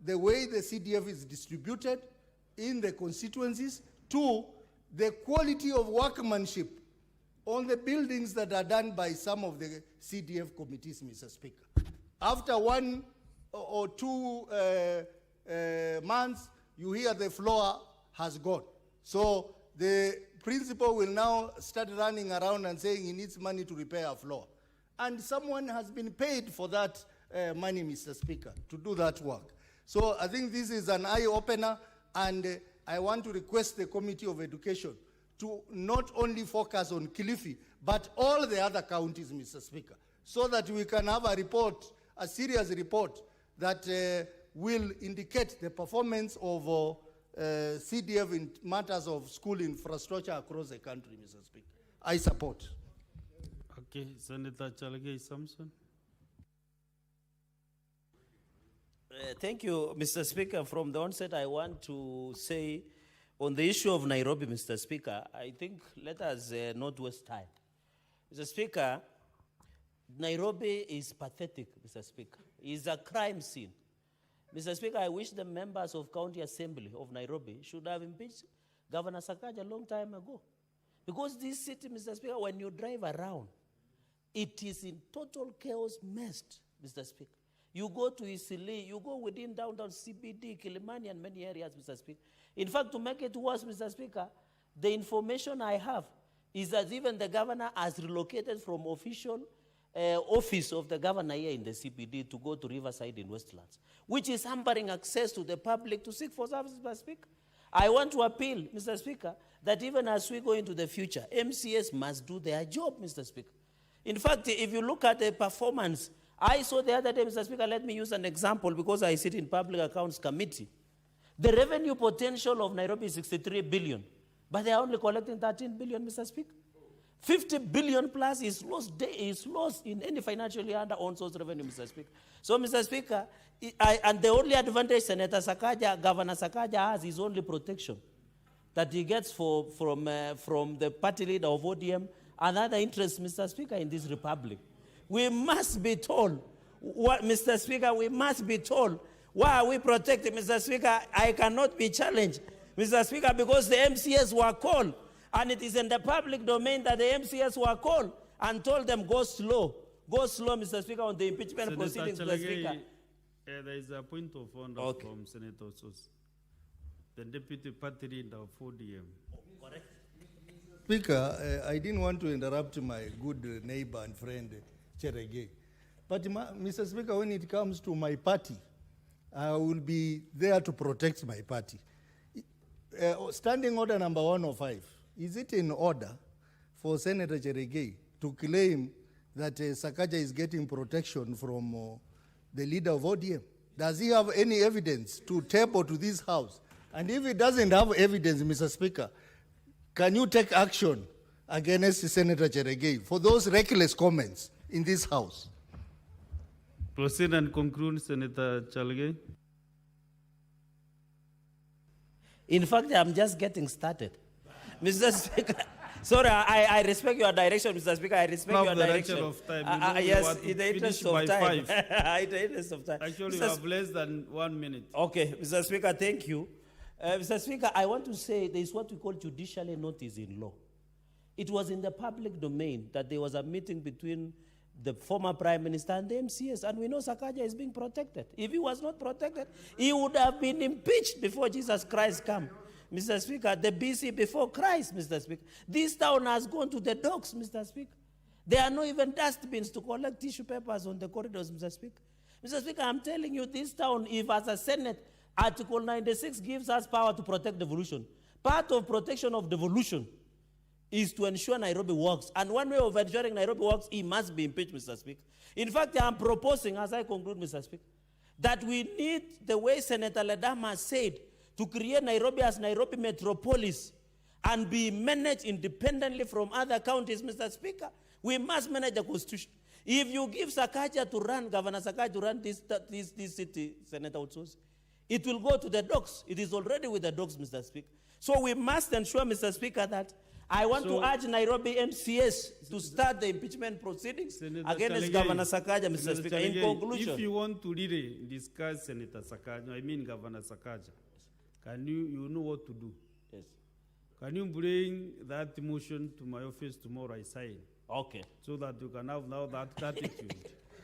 the way the CDF is distributed in the constituencies, two, the quality of workmanship on the buildings that are done by some of the CDF committees, Mr. Speaker. After 1 or 2 months, you hear the floor has gone. So the principal will now start running around and saying he needs money to repair a floor. And someone has been paid for that money, Mr. Speaker, to do that work. So I think this is an eye-opener, and I want to request the Committee of Education to not only focus on Kilifi, but all the other counties, Mr. Speaker, so that we can have a report, a serious report that will indicate the performance of CDF in matters of school infrastructure across the country, Mr. Speaker. I support. Okay, Senator Chalagay Samson. Thank you, Mr. Speaker. From the onset, I want to say on the issue of Nairobi, Mr. Speaker, I think let us not waste time. Mr. Speaker, Nairobi is pathetic, Mr. Speaker. It's a crime scene. Mr. Speaker, I wish the members of County Assembly of Nairobi should have impeached Governor Sakaja a long time ago. Because this city, Mr. Speaker, when you drive around, it is in total chaos messed, Mr. Speaker. You go to Isili, you go within downtown CBD, Kilimani, and many areas, Mr. Speaker. In fact, to make it worse, Mr. Speaker, the information I have is that even the governor has relocated from official office of the governor here in the CBD to go to Riverside in Westlands, which is hampering access to the public to seek for services, Mr. Speaker. I want to appeal, Mr. Speaker, that even as we go into the future, MCS must do their job, Mr. Speaker. In fact, if you look at the performance, I saw the other day, Mr. Speaker, let me use an example because I sit in Public Accounts Committee. The revenue potential of Nairobi is 63 billion, but they are only collecting 13 billion, Mr. Speaker. 50 billion plus is lost in any financial year under on-source revenue, Mr. Speaker. So, Mr. Speaker, and the only advantage Senator Sakaja, Governor Sakaja has is only protection that he gets from the party leader of ODM and other interests, Mr. Speaker, in this republic. We must be told, Mr. Speaker, we must be told, why are we protecting, Mr. Speaker? I cannot be challenged, Mr. Speaker, because the MCS were called, and it is in the public domain that the MCS were called and told them, go slow, Mr. Speaker, on the impeachment Senator proceedings, Mr. Chalagay, Speaker. there is a point of order from Senator Sos. The deputy party leader of ODM. Correct. Speaker, I didn't want to interrupt my good neighbor and friend, Cherege. But, Mr. Speaker, when it comes to my party, I will be there to protect my party. Standing order number 105, is it in order for Senator Cherege to claim that Sakaja is getting protection from the leader of ODM? Does he have any evidence to table to this House? And if he doesn't have evidence, Mr. Speaker, can you take action against Senator Cherege for those reckless comments in this House? Proceed and conclude, Senator Chalagay. In fact, I'm just getting started. Mr. Speaker, sorry, I respect your direction, Mr. Speaker. I respect your direction. Of time. Yes, in the interest of time. In the interest of time. Actually, you have less than 1 minute. Okay, Mr. Speaker, thank you. Mr. Speaker, I want to say there is what we call judicially notice in law. It was in the public domain that there was a meeting between the former Prime Minister and the MCS, and we know Sakaja is being protected. If he was not protected, he would have been impeached before Jesus Christ came. Mr. Speaker, the BC before Christ, Mr. Speaker. This town has gone to the dogs, Mr. Speaker. There are no even dustbins to collect tissue papers on the corridors, Mr. Speaker. Mr. Speaker, I'm telling you, this town, if as a Senate, Article 96 gives us power to protect devolution. Part of protection of devolution is to ensure Nairobi works. And one way of ensuring Nairobi works, he must be impeached, Mr. Speaker. In fact, I'm proposing, as I conclude, Mr. Speaker, that we need, the way Senator Ledama said, to create Nairobi as Nairobi metropolis and be managed independently from other counties, Mr. Speaker. We must manage the constitution. If you give Sakaja to run, Governor Sakaja to run this city, Senator Utsos, it will go to the dogs. It is already with the dogs, Mr. Speaker. So we must ensure, Mr. Speaker, that I want to urge Nairobi MCS to start the impeachment proceedings against Governor Sakaja, Mr. Speaker. In conclusion, if you want to really discuss Senator Sakaja, I mean Governor Sakaja, can you know what to do? Yes. Can you bring that motion to my office tomorrow? I sign. Okay. So that you can have now that attitude.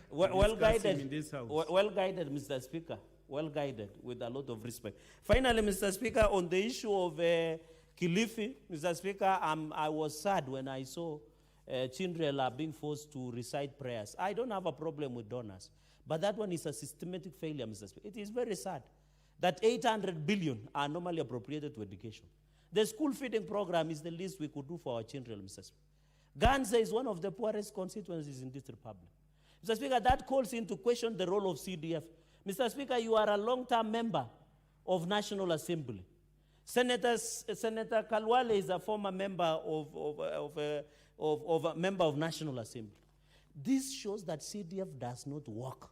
well guided. In this House. Well guided, Mr. Speaker. Well guided, with a lot of respect. Finally, Mr. Speaker, on the issue of Kilifi, Mr. Speaker, I was sad when I saw children being forced to recite prayers. I don't have a problem with donors, but that one is a systematic failure, Mr. Speaker. It is very sad that 800 billion are normally appropriated to education. The school feeding program is the least we could do for our children, Mr. Speaker. Ganze is one of the poorest constituencies in this republic. Mr. Speaker, that calls into question the role of CDF. Mr. Speaker, you are a long-term member of National Assembly. Senator Kalwale is a former member of a member of National Assembly. This shows that CDF does not work.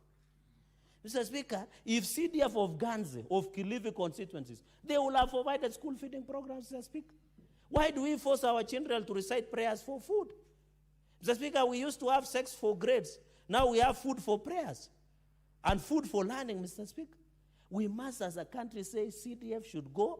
Mr. Speaker, if CDF of Ganze, of Kilifi constituencies, they will have provided school feeding programs, Mr. Speaker. Why do we force our children to recite prayers for food? Mr. Speaker, we used to have sex for grades. Now we have food for prayers and food for learning, Mr. Speaker. We must, as a country, say CDF should go.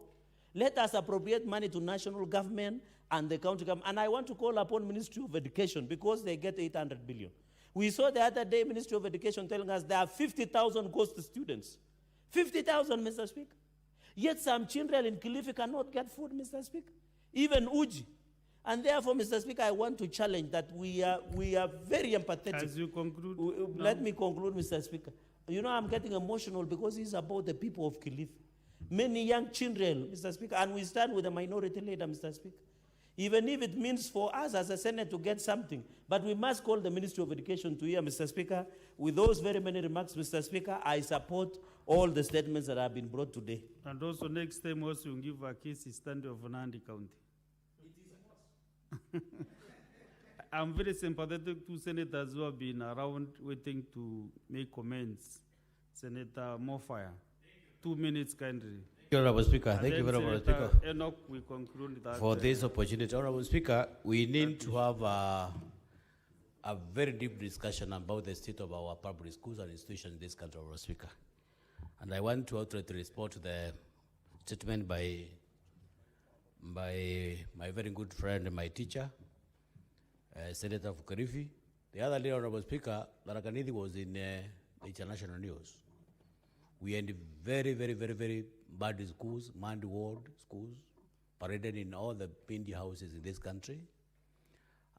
Let us appropriate money to national government and the county government. And I want to call upon Ministry of Education because they get 800 billion. We saw the other day Ministry of Education telling us there are 50,000 ghost students. 50,000, Mr. Speaker. Yet some children in Kilifi cannot get food, Mr. Speaker. Even Uji. And therefore, Mr. Speaker, I want to challenge that we are very empathetic. As you conclude. Let me conclude, Mr. Speaker. You know, I'm getting emotional because it's about the people of Kilifi. Many young children, Mr. Speaker, and we stand with the minority leader, Mr. Speaker. Even if it means for us as a Senate to get something, but we must call the Ministry of Education to hear, Mr. Speaker. With those very many remarks, Mr. Speaker, I support all the statements that have been brought today. And also next time also you give a case standing of Nandi County. I'm very sympathetic to senators who have been around waiting to make comments. Senator Mofire, 2 minutes kindly. Honorable Speaker. And Thank you then very much, Senator Speaker, Enoch, we conclude that. for this opportunity. Honorable Speaker, we need to have a very deep discussion about the state of our public schools and institutions in this country, Honorable Speaker. And I want to outright respond to the statement by my very good friend and my teacher, Senator Kilifi. The other day, Honorable Speaker, Tharaka-Nithi was in the international news. We had very, very, very, very bad schools, manned ward schools, paraded in all the Pindi houses in this country.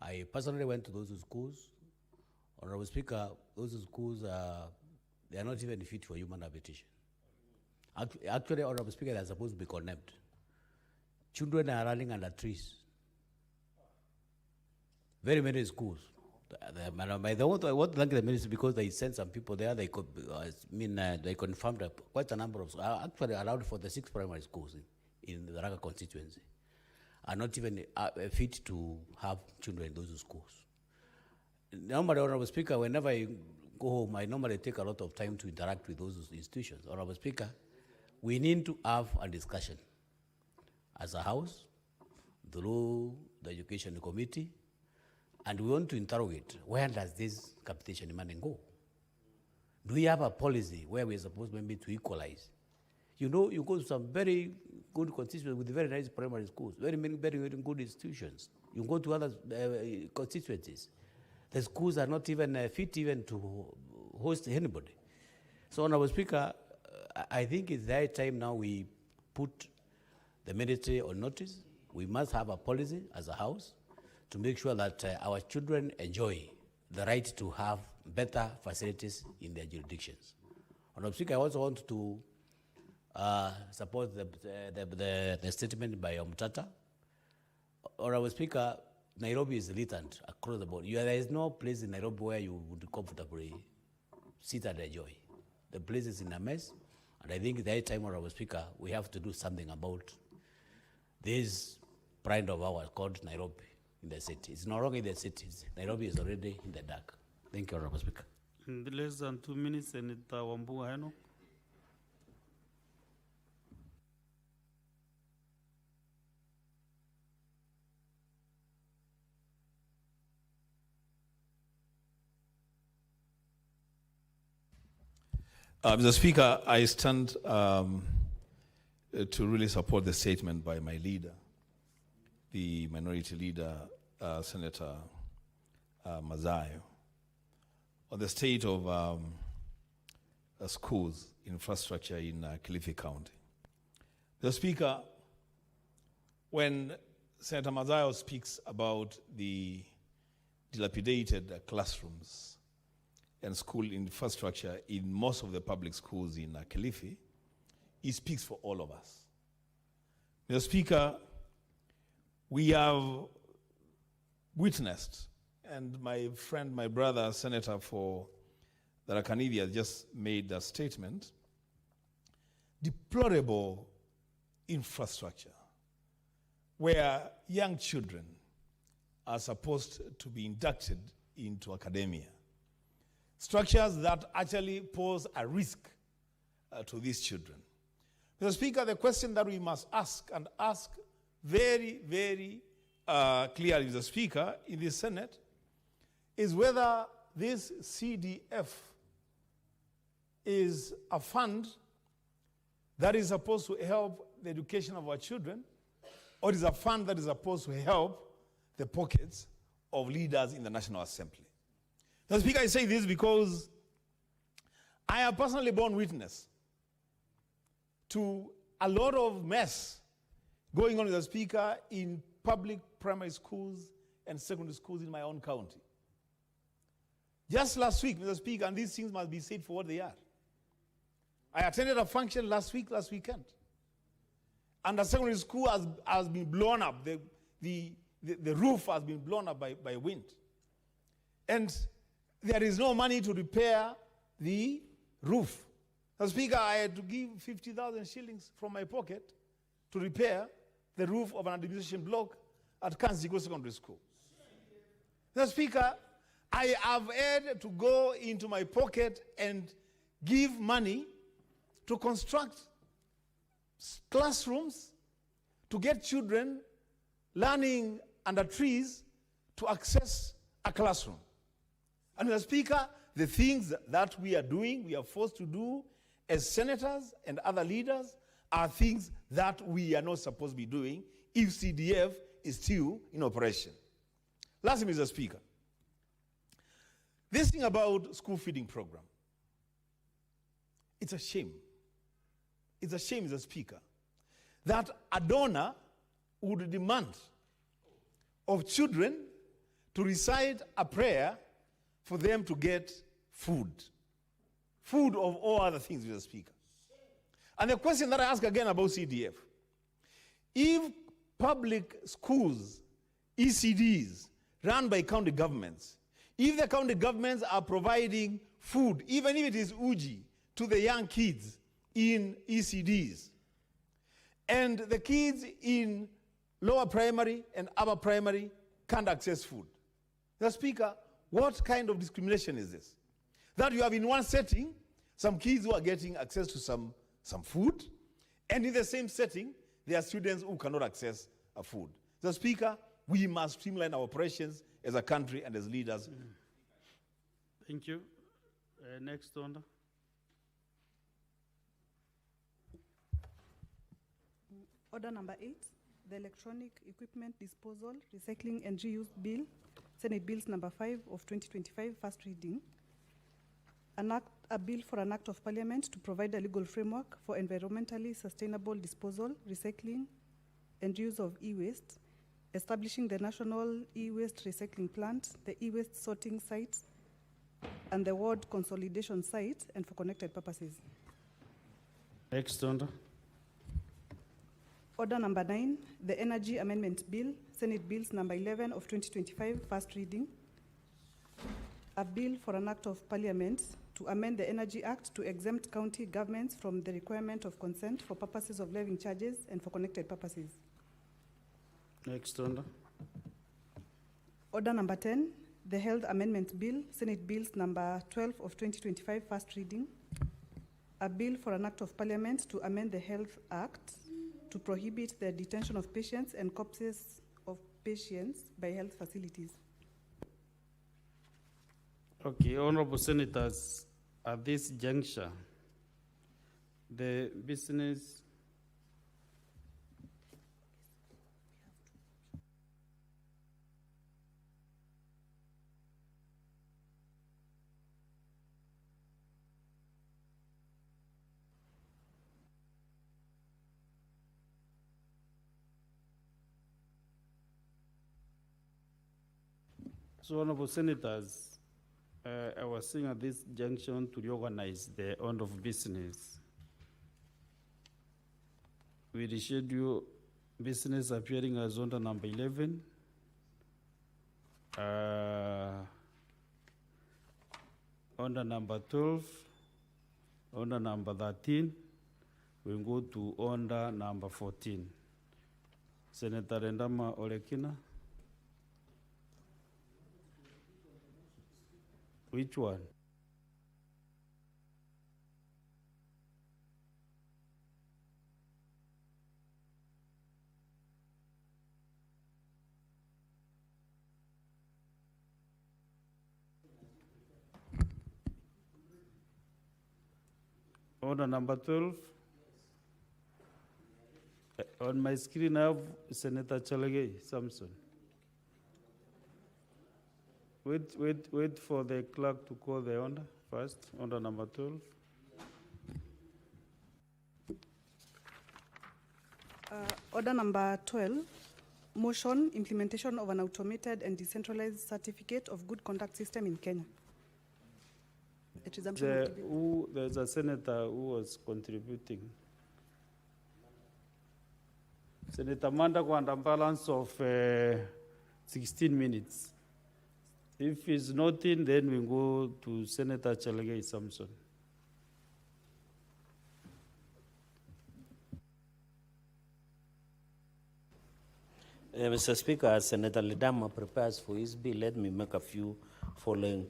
I personally went to those schools. Honorable Speaker, those schools, they are not even fit for human habitation. Actually, Honorable Speaker, they are supposed to be condemned. Children are running under trees. Very many schools. By the way, what thank the minister because they sent some people there. They they confirmed quite a number of actually around 46 primary schools in the Raka constituency are not even fit to have children in those schools. Normally, Honorable Speaker, whenever I go home, I normally take a lot of time to interact with those institutions. Honorable Speaker, we need to have a discussion as a house through the Education Committee. And we want to interrogate, where does this capitation money go? Do we have a policy where we're supposed maybe to equalize? You know, you go to some very good constituencies with very nice primary schools, very good institutions. You go to other constituencies. The schools are not even fit even to host anybody. So, Honorable Speaker, I think it's the time now we put the military on notice. We must have a policy as a house to make sure that our children enjoy the right to have better facilities in their jurisdictions. Honorable Speaker, I also want to support the statement by Omtata. Honorable Speaker, Nairobi is militant across the board. There is no place in Nairobi where you would comfortably sit and enjoy. The place is in a mess, and I think that time, Honorable Speaker, we have to do something about this pride of ours called Nairobi in the city. It's no longer in the cities. Nairobi is already in the dark. Thank you, Honorable Speaker. In less than 2 minutes, Senator Wambua Enoch. Mr. Speaker, I stand to really support the statement by my leader, the minority leader, Senator Mazayo, on the state of schools infrastructure in Kilifi County. Mr. Speaker, when Senator Mazayo speaks about the dilapidated classrooms and school infrastructure in most of the public schools in Kilifi, he speaks for all of us. Mr. Speaker, we have witnessed, and my friend, my brother, Senator for Tharaka-Nithi has just made a statement, deplorable infrastructure where young children are supposed to be inducted into academia. Structures that actually pose a risk to these children. Mr. Speaker, the question that we must ask, and ask very, very clearly, Mr. Speaker, in the Senate, is whether this CDF is a fund that is supposed to help the education of our children, or is a fund that is supposed to help the pockets of leaders in the National Assembly. Mr. Speaker, I say this because I have personally borne witness to a lot of mess going on, Mr. Speaker, in public primary schools and secondary schools in my own county. Just last week, Mr. Speaker, and these things must be said for what they are. I attended a function last weekend. And the secondary school has been blown up. The roof has been blown up by wind. And there is no money to repair the roof. Mr. Speaker, I had to give 50,000 shillings from my pocket to repair the roof of an administration block at Kanzigo Secondary School. Mr. Speaker, I have had to go into my pocket and give money to construct classrooms to get children learning under trees to access a classroom. And Mr. Speaker, the things that we are doing, we are forced to do as senators and other leaders are things that we are not supposed to be doing if CDF is still in operation. Lastly, Mr. Speaker, this thing about school feeding program, it's a shame. It's a shame, Mr. Speaker, that a donor would demand of children to recite a prayer for them to get food. Food of all other things, Mr. Speaker. And the question that I ask again about CDF, if public schools, ECDs, run by county governments, if the county governments are providing food, even if it is uji, to the young kids in ECDs, and the kids in lower primary and upper primary can't access food. Mr. Speaker, what kind of discrimination is this? That you have in one setting some kids who are getting access to some food, and in the same setting, there are students who cannot access food. Mr. Speaker, we must streamline our operations as a country and as leaders. Thank you. Next order. Order number 8, the Electronic Equipment Disposal, Recycling and Reuse Bill, Senate Bills number 5 of 2025, first reading. A bill for an act of parliament to provide a legal framework for environmentally sustainable disposal, recycling and reuse of e-waste, establishing the national e-waste recycling plant, the e-waste sorting site, and the ward consolidation site, and for connected purposes. Next order. Order number 9, the Energy Amendment Bill, Senate Bills number 11 of 2025, first reading. A bill for an act of parliament to amend the Energy Act to exempt county governments from the requirement of consent for purposes of levying charges and for connected purposes. Next order. Order number 10, the Health Amendment Bill, Senate Bills number 12 of 2025, first reading. A bill for an act of parliament to amend the Health Act to prohibit the detention of patients and corpses of patients by health facilities. Okay, honorable senators, at this juncture, the business So, honorable senators, I was saying at this junction to reorganize the order of business. We reschedule business appearing as order number 11. Order number 12, order number 13, we'll go to order number 14. Senator Rendama Olekina. Which one? Order number 12. On my screen, I have Senator Chalagay Samson. Wait for the clerk to call the order first. Order number 12. Order number 12, motion implementation of an automated and decentralized certificate of good conduct system in Kenya. A resumption of debate. There's a senator who was contributing. Senator Manda on a balance of 16 minutes. If he's not in, then we go to Senator Chalagay Samson. Mr. Speaker, as Senator Ledama prepares for his bill, let me make a few following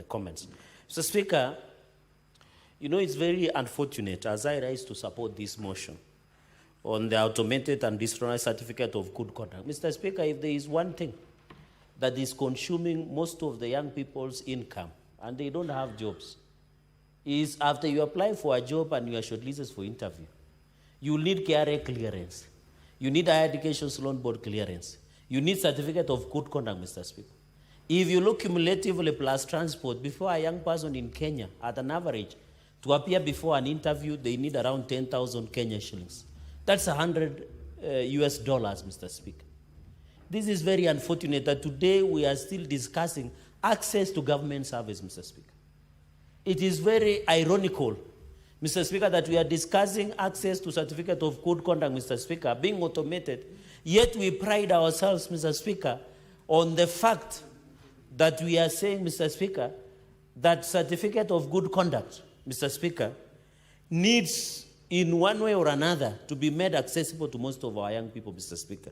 comments. Mr. Speaker, you know, it's very unfortunate as I rise to support this motion on the automated and distributed certificate of good conduct. Mr. Speaker, if there is one thing that is consuming most of the young people's income, and they don't have jobs, is after you apply for a job and you are shortlisted for interview, you need KRA clearance, you need Higher Education Loan Board clearance, you need certificate of good conduct, Mr. Speaker. If you look cumulatively plus transport, before a young person in Kenya, at an average, to appear before an interview, they need around 10,000 Kenya shillings. That's 100 US dollars, Mr. Speaker. This is very unfortunate that today we are still discussing access to government service, Mr. Speaker. It is very ironical, Mr. Speaker, that we are discussing access to certificate of good conduct, Mr. Speaker, being automated, yet we pride ourselves, Mr. Speaker, on the fact that we are saying, Mr. Speaker, that certificate of good conduct, Mr. Speaker, needs in one way or another to be made accessible to most of our young people, Mr. Speaker.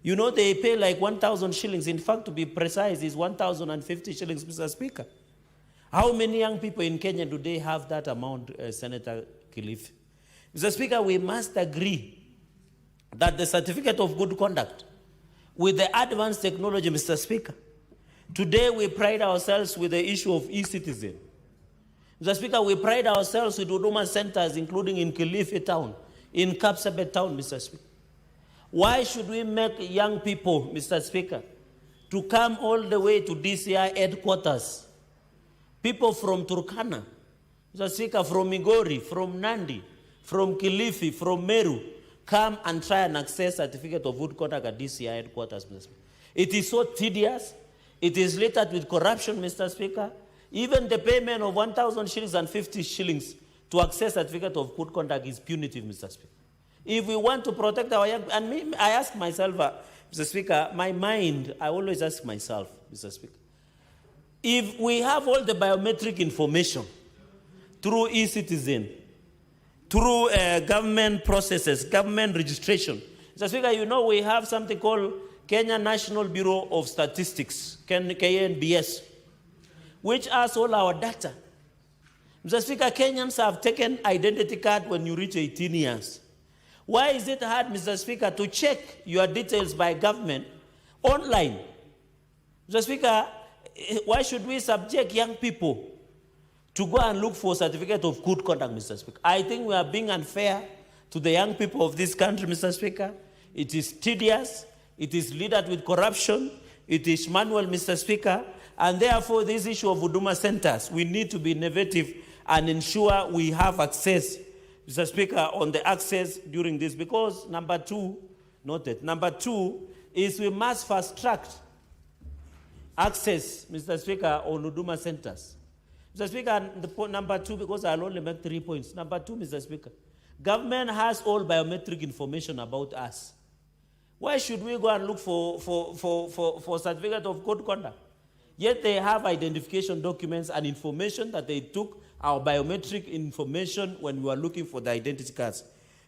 You know, they pay like 1,000 shillings. In fact, to be precise, is 1,050 shillings, Mr. Speaker. How many young people in Kenya do they have that amount, Senator Kilifi? Mr. Speaker, we must agree that the certificate of good conduct, with the advanced technology, Mr. Speaker, today we pride ourselves with the issue of e-citizen. Mr. Speaker, we pride ourselves with Huduma centers, including in Kilifi town, in Kapsabet town, Mr. Speaker. Why should we make young people, Mr. Speaker, to come all the way to DCI headquarters? People from Turkana, Mr. Speaker, from Migori, from Nandi, from Kilifi, from Meru, come and try and access certificate of good conduct at DCI headquarters, Mr. Speaker. It is so tedious. It is littered with corruption, Mr. Speaker. Even the payment of 1,000 shillings and 50 shillings to access certificate of good conduct is punitive, Mr. Speaker. If we want to protect our young, and me, I ask myself, Mr. Speaker, my mind, I always ask myself, Mr. Speaker, if we have all the biometric information through e-citizen, through government processes, government registration, Mr. Speaker, you know we have something called Kenya National Bureau of Statistics, KNBS, which has all our data. Mr. Speaker, Kenyans have taken identity card when you reach 18 years. Why is it hard, Mr. Speaker, to check your details by government online? Mr. Speaker, why should we subject young people to go and look for a certificate of good conduct, Mr. Speaker? I think we are being unfair to the young people of this country, Mr. Speaker. It is tedious. It is littered with corruption. It is manual, Mr. Speaker. And therefore, this issue of Huduma centers, we need to be innovative and ensure we have access, Mr. Speaker, on the access during this. Because number two is we must fast track access, Mr. Speaker, on Huduma centers. Mr. Speaker, number two, because I'll only make 3 points. Number two, Mr. Speaker, government has all biometric information about us. Why should we go and look for certificate of good conduct? Yet they have identification documents and information that they took our biometric information when we were looking for the identity cards.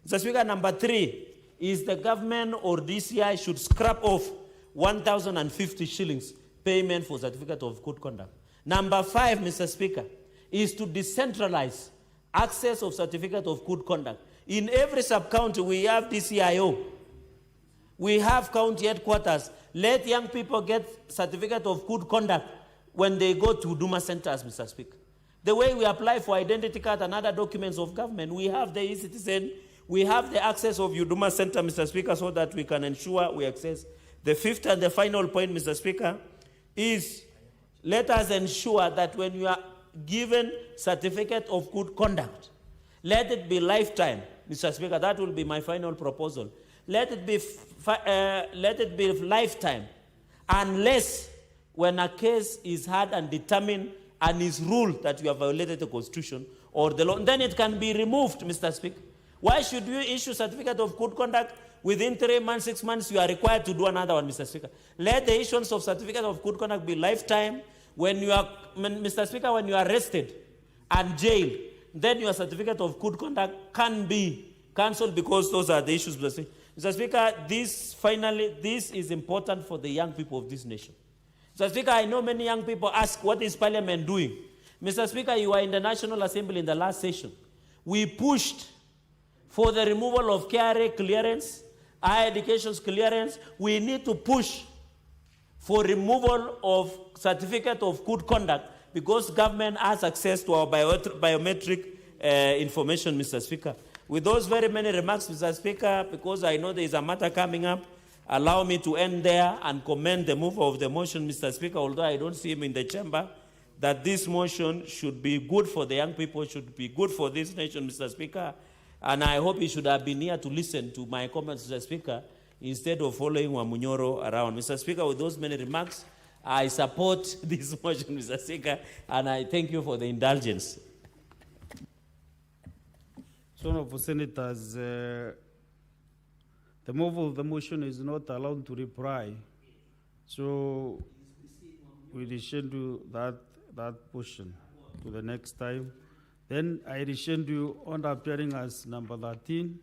Mr. Speaker, number three is the government or DCI should scrap off 1,050 shillings payment for certificate of good conduct. Number five, Mr. Speaker, is to decentralize access of certificate of good conduct. In every sub-county, we have DCIO. We have county headquarters. Let young people get certificate of good conduct when they go to Huduma centers, Mr. Speaker. The way we apply for identity card and other documents of government, we have the e-citizen, we have the access of Huduma center, Mr. Speaker, so that we can ensure we access. The fifth and the final point, Mr. Speaker, is let us ensure that when you are given certificate of good conduct, let it be lifetime, Mr. Speaker. That will be my final proposal. Let it be lifetime, unless when a case is heard and determined and is ruled that you have violated the Constitution or the law, then it can be removed, Mr. Speaker. Why should you issue certificate of good conduct within 3 months, 6 months, you are required to do another one, Mr. Speaker? Let the issuance of certificate of good conduct be lifetime. When you are, Mr. Speaker, when you are arrested and jailed, then your certificate of good conduct can be cancelled because those are the issues, Mr. Speaker. Mr. Speaker, this is important for the young people of this nation. Mr. Speaker, I know many young people ask, what is Parliament doing? Mr. Speaker, you were in the National Assembly in the last session. We pushed for the removal of KRA clearance, higher education's clearance. We need to push for removal of certificate of good conduct because government has access to our biometric information, Mr. Speaker. With those very many remarks, Mr. Speaker, because I know there is a matter coming up, allow me to end there and commend the mover of the motion, Mr. Speaker, although I don't see him in the chamber, that this motion should be good for the young people, should be good for this nation, Mr. Speaker. And I hope he should have been here to listen to my comments, Mr. Speaker, instead of following Wamunyoro around. Mr. Speaker, with those many remarks, I support this motion, Mr. Speaker, and I thank you for the indulgence. So, Honorable Senators, the mover of the motion is not allowed to reply. So, we reschedule that portion to the next time. Then I reschedule order appearing as number 13.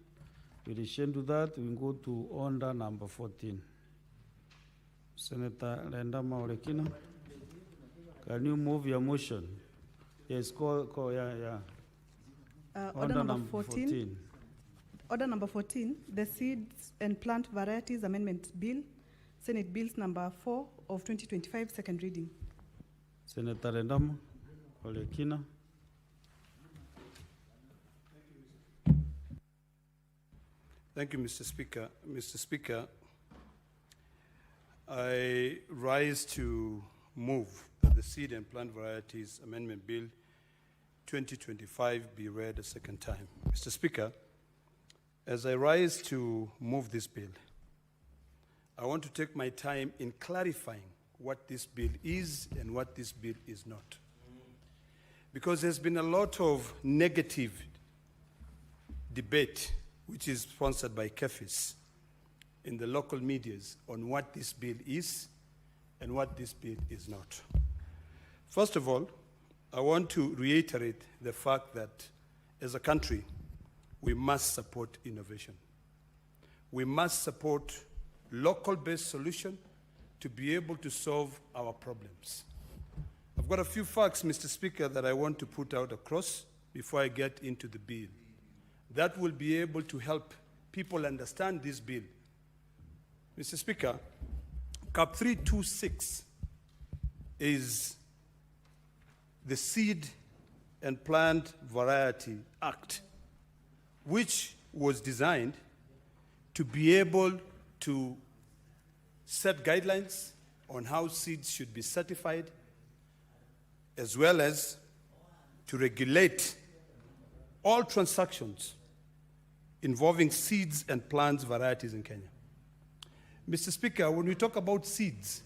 We reschedule that. We go to order number 14. Senator Lenda Maulekina, can you move your motion? Yes, call, yeah. Order number 14. Order number 14, the Seeds and Plant Varieties Amendment Bill, Senate Bills number 4 of 2025, second reading. Senator Rendama, Olekina. Thank you, Mr. Speaker. Mr. Speaker, I rise to move that the Seed and Plant Varieties Amendment Bill 2025 be read a second time. Mr. Speaker, as I rise to move this bill, I want to take my time in clarifying what this bill is and what this bill is not. Because there's been a lot of negative debate, which is sponsored by KEFIS, in the local medias on what this bill is and what this bill is not. First of all, I want to reiterate the fact that as a country, we must support innovation. We must support local-based solutions to be able to solve our problems. I've got a few facts, Mr. Speaker, that I want to put out across before I get into the bill. That will be able to help people understand this bill. Mr. Speaker, CAP 326 is the Seed and Plant Variety Act, which was designed to be able to set guidelines on how seeds should be certified, as well as to regulate all transactions involving seeds and plant varieties in Kenya. Mr. Speaker, when we talk about seeds,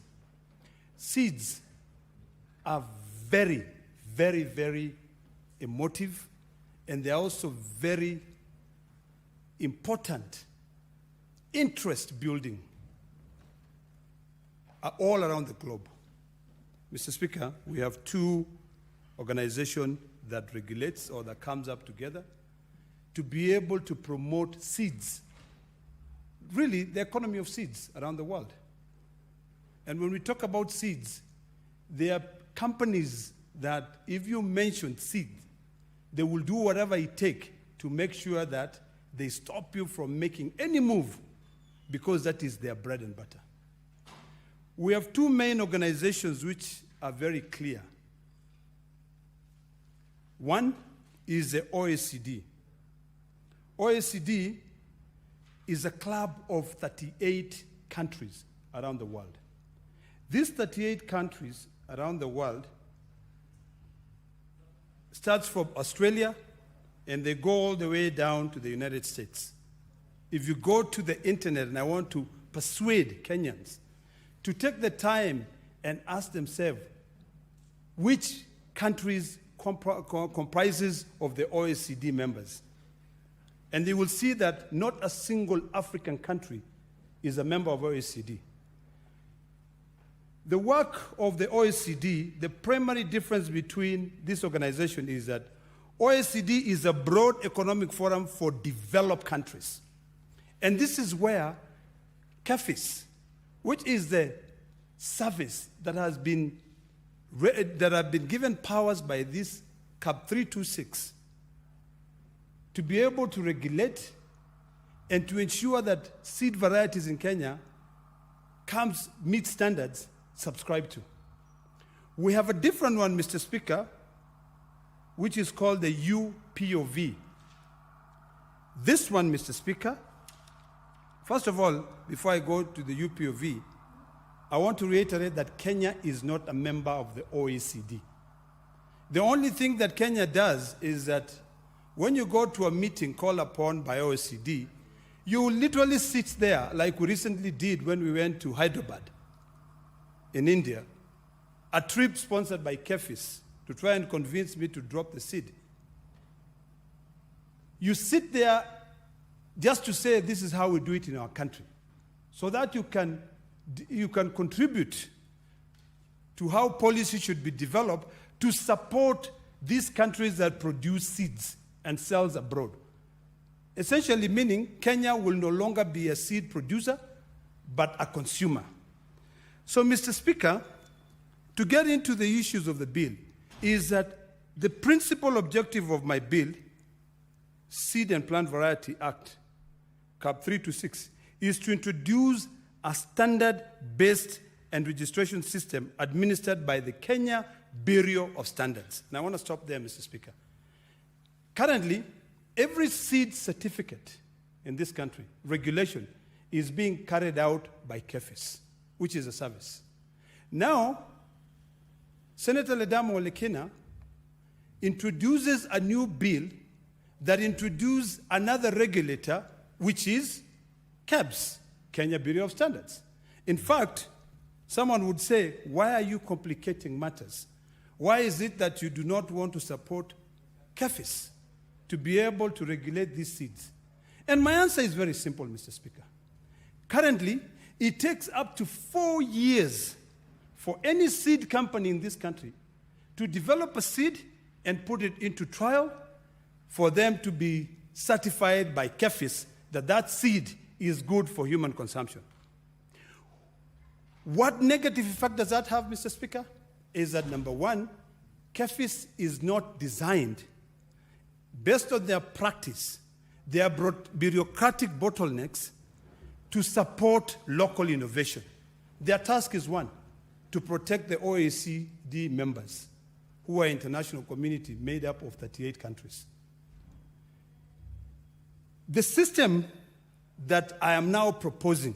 seeds are very, very, very emotive, and they're also very important interest building all around the globe. Mr. Speaker, we have two organizations that regulates or that comes up together to be able to promote seeds, really the economy of seeds around the world. And when we talk about seeds, there are companies that if you mention seed, they will do whatever it takes to make sure that they stop you from making any move because that is their bread and butter. We have two main organizations which are very clear. One is the OECD. OECD is a club of 38 countries around the world. These 38 countries around the world starts from Australia and they go all the way down to the United States. If you go to the internet, and I want to persuade Kenyans to take the time and ask themselves which countries comprises of the OECD members. And they will see that not a single African country is a member of OECD. The work of the OECD, the primary difference between this organization is that OECD is a broad economic forum for developed countries. And this is where KEFIS, which is the service that has been given powers by this CAP 326, to be able to regulate and to ensure that seed varieties in Kenya meet standards, subscribe to. We have a different one, Mr. Speaker, which is called the UPOV. This one, Mr. Speaker, first of all, before I go to the UPOV, I want to reiterate that Kenya is not a member of the OECD. The only thing that Kenya does is that when you go to a meeting called upon by OECD, you will literally sit there like we recently did when we went to Hyderabad in India, a trip sponsored by KEFIS to try and convince me to drop the seed. You sit there just to say this is how we do it in our country, so that you can contribute to how policy should be developed to support these countries that produce seeds and sells abroad. Essentially meaning Kenya will no longer be a seed producer, but a consumer. So, Mr. Speaker, to get into the issues of the bill, is that the principal objective of my bill, Seed and Plant Variety Act, CAP 3 to 6, is to introduce a standard-based and registration system administered by the Kenya Bureau of Standards. And I want to stop there, Mr. Speaker. Currently, every seed certificate in this country, regulation, is being carried out by KEFIS, which is a service. Now, Senator Ledamo Olekina introduces a new bill that introduces another regulator, which is KEBS, Kenya Bureau of Standards. In fact, someone would say, why are you complicating matters? Why is it that you do not want to support KEFIS to be able to regulate these seeds? And my answer is very simple, Mr. Speaker. Currently, it takes up to 4 years for any seed company in this country to develop a seed and put it into trial for them to be certified by KEFIS that that seed is good for human consumption. What negative effect does that have, Mr. Speaker? Is that number one, KEFIS is not designed based on their practice, their bureaucratic bottlenecks, to support local innovation. Their task is one, to protect the OECD members, who are an international community made up of 38 countries. The system that I am now proposing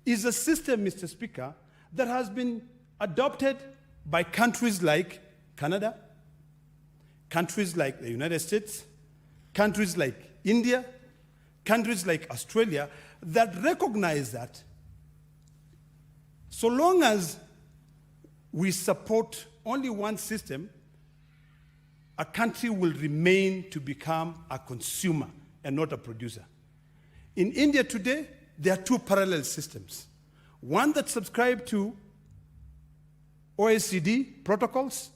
is a system, Mr. Speaker, that has been adopted by countries like Canada, countries like the United States, countries like India, countries like Australia, that recognize that so long as we support only one system, a country will remain to become a consumer and not a producer. In India today, there are two parallel systems. One that subscribes to OECD protocols,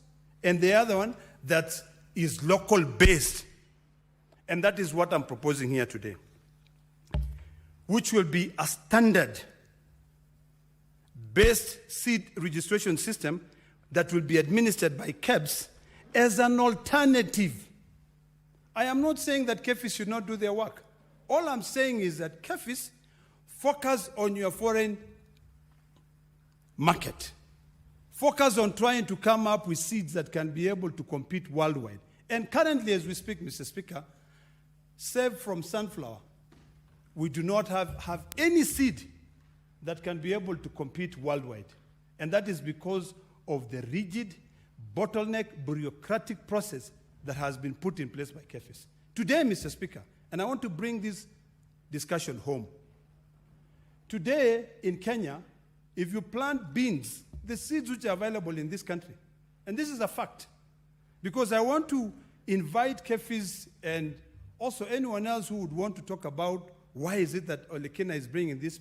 and the other one that is local based. And that is what I'm proposing here today, which will be a standard based seed registration system that will be administered by KEBS as an alternative. I am not saying that KEFIS should not do their work. All I'm saying is that KEFIS focus on your foreign market. Focus on trying to come up with seeds that can be able to compete worldwide. And currently, as we speak, Mr. Speaker, save from sunflower, we do not have any seed that can be able to compete worldwide. And that is because of the rigid, bottleneck, bureaucratic process that has been put in place by KEFIS. Today, Mr. Speaker, and I want to bring this discussion home. Today, in Kenya, if you plant beans, the seeds which are available in this country, and this is a fact, because I want to invite KEFIS and also anyone else who would want to talk about why is it that Olekina is bringing these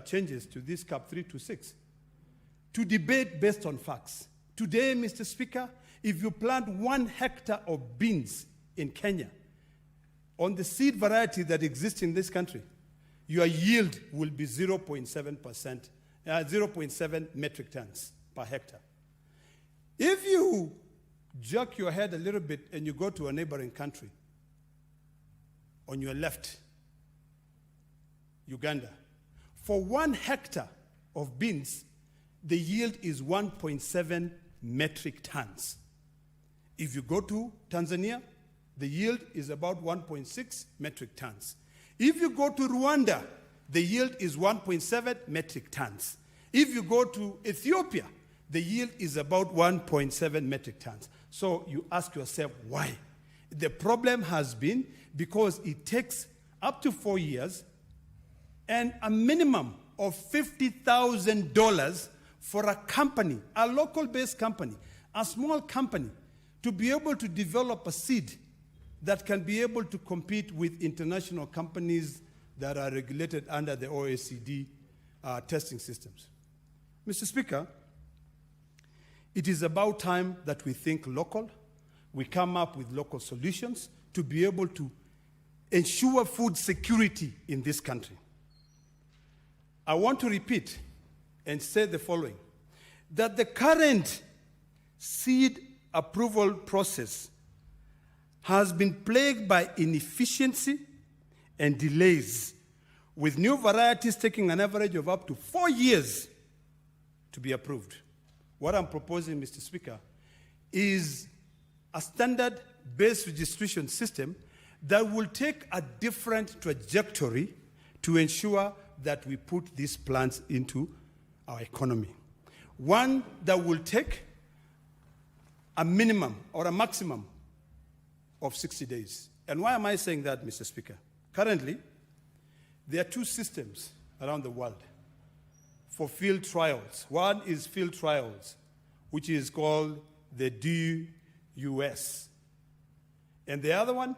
changes to this CAP 3 to 6, to debate based on facts. Today, Mr. Speaker, if you plant 1 hectare of beans in Kenya on the seed variety that exists in this country, your yield will be 0.7%, 0.7 metric tons per hectare. If you jerk your head a little bit and you go to a neighboring country, on your left, Uganda. For 1 hectare of beans, the yield is 1.7 metric tons. If you go to Tanzania, the yield is about 1.6 metric tons. If you go to Rwanda, the yield is 1.7 metric tons. If you go to Ethiopia, the yield is about 1.7 metric tons. So you ask yourself, why? The problem has been because it takes up to 4 years and a minimum of $50,000 for a company, a local-based company, a small company, to be able to develop a seed that can be able to compete with international companies that are regulated under the OECD testing systems. Mr. Speaker, it is about time that we think local, we come up with local solutions to be able to ensure food security in this country. I want to repeat and say the following, that the current seed approval process has been plagued by inefficiency and delays, with new varieties taking an average of up to 4 years to be approved. What I'm proposing, Mr. Speaker, is a standard-based registration system that will take a different trajectory to ensure that we put these plants into our economy. One that will take a minimum or a maximum of 60 days. And why am I saying that, Mr. Speaker? Currently, there are 2 systems around the world for field trials. One is field trials, which is called the DUS. And the other one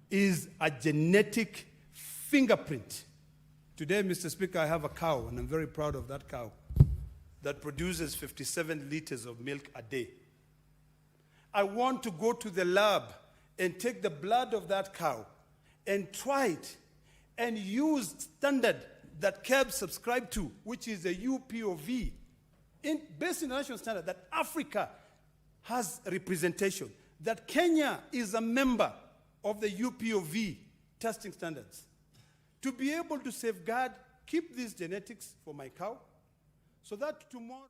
is a genetic fingerprint. Today, Mr. Speaker, I have a cow, and I'm very proud of that cow, that produces 57 liters of milk a day. I want to go to the lab and take the blood of that cow and try it and use standard that KEB subscribed to, which is a UPOV, based on international standard, that Africa has representation, that Kenya is a member of the UPOV testing standards. To be able to safeguard, keep these genetics for my cow, so that tomorrow...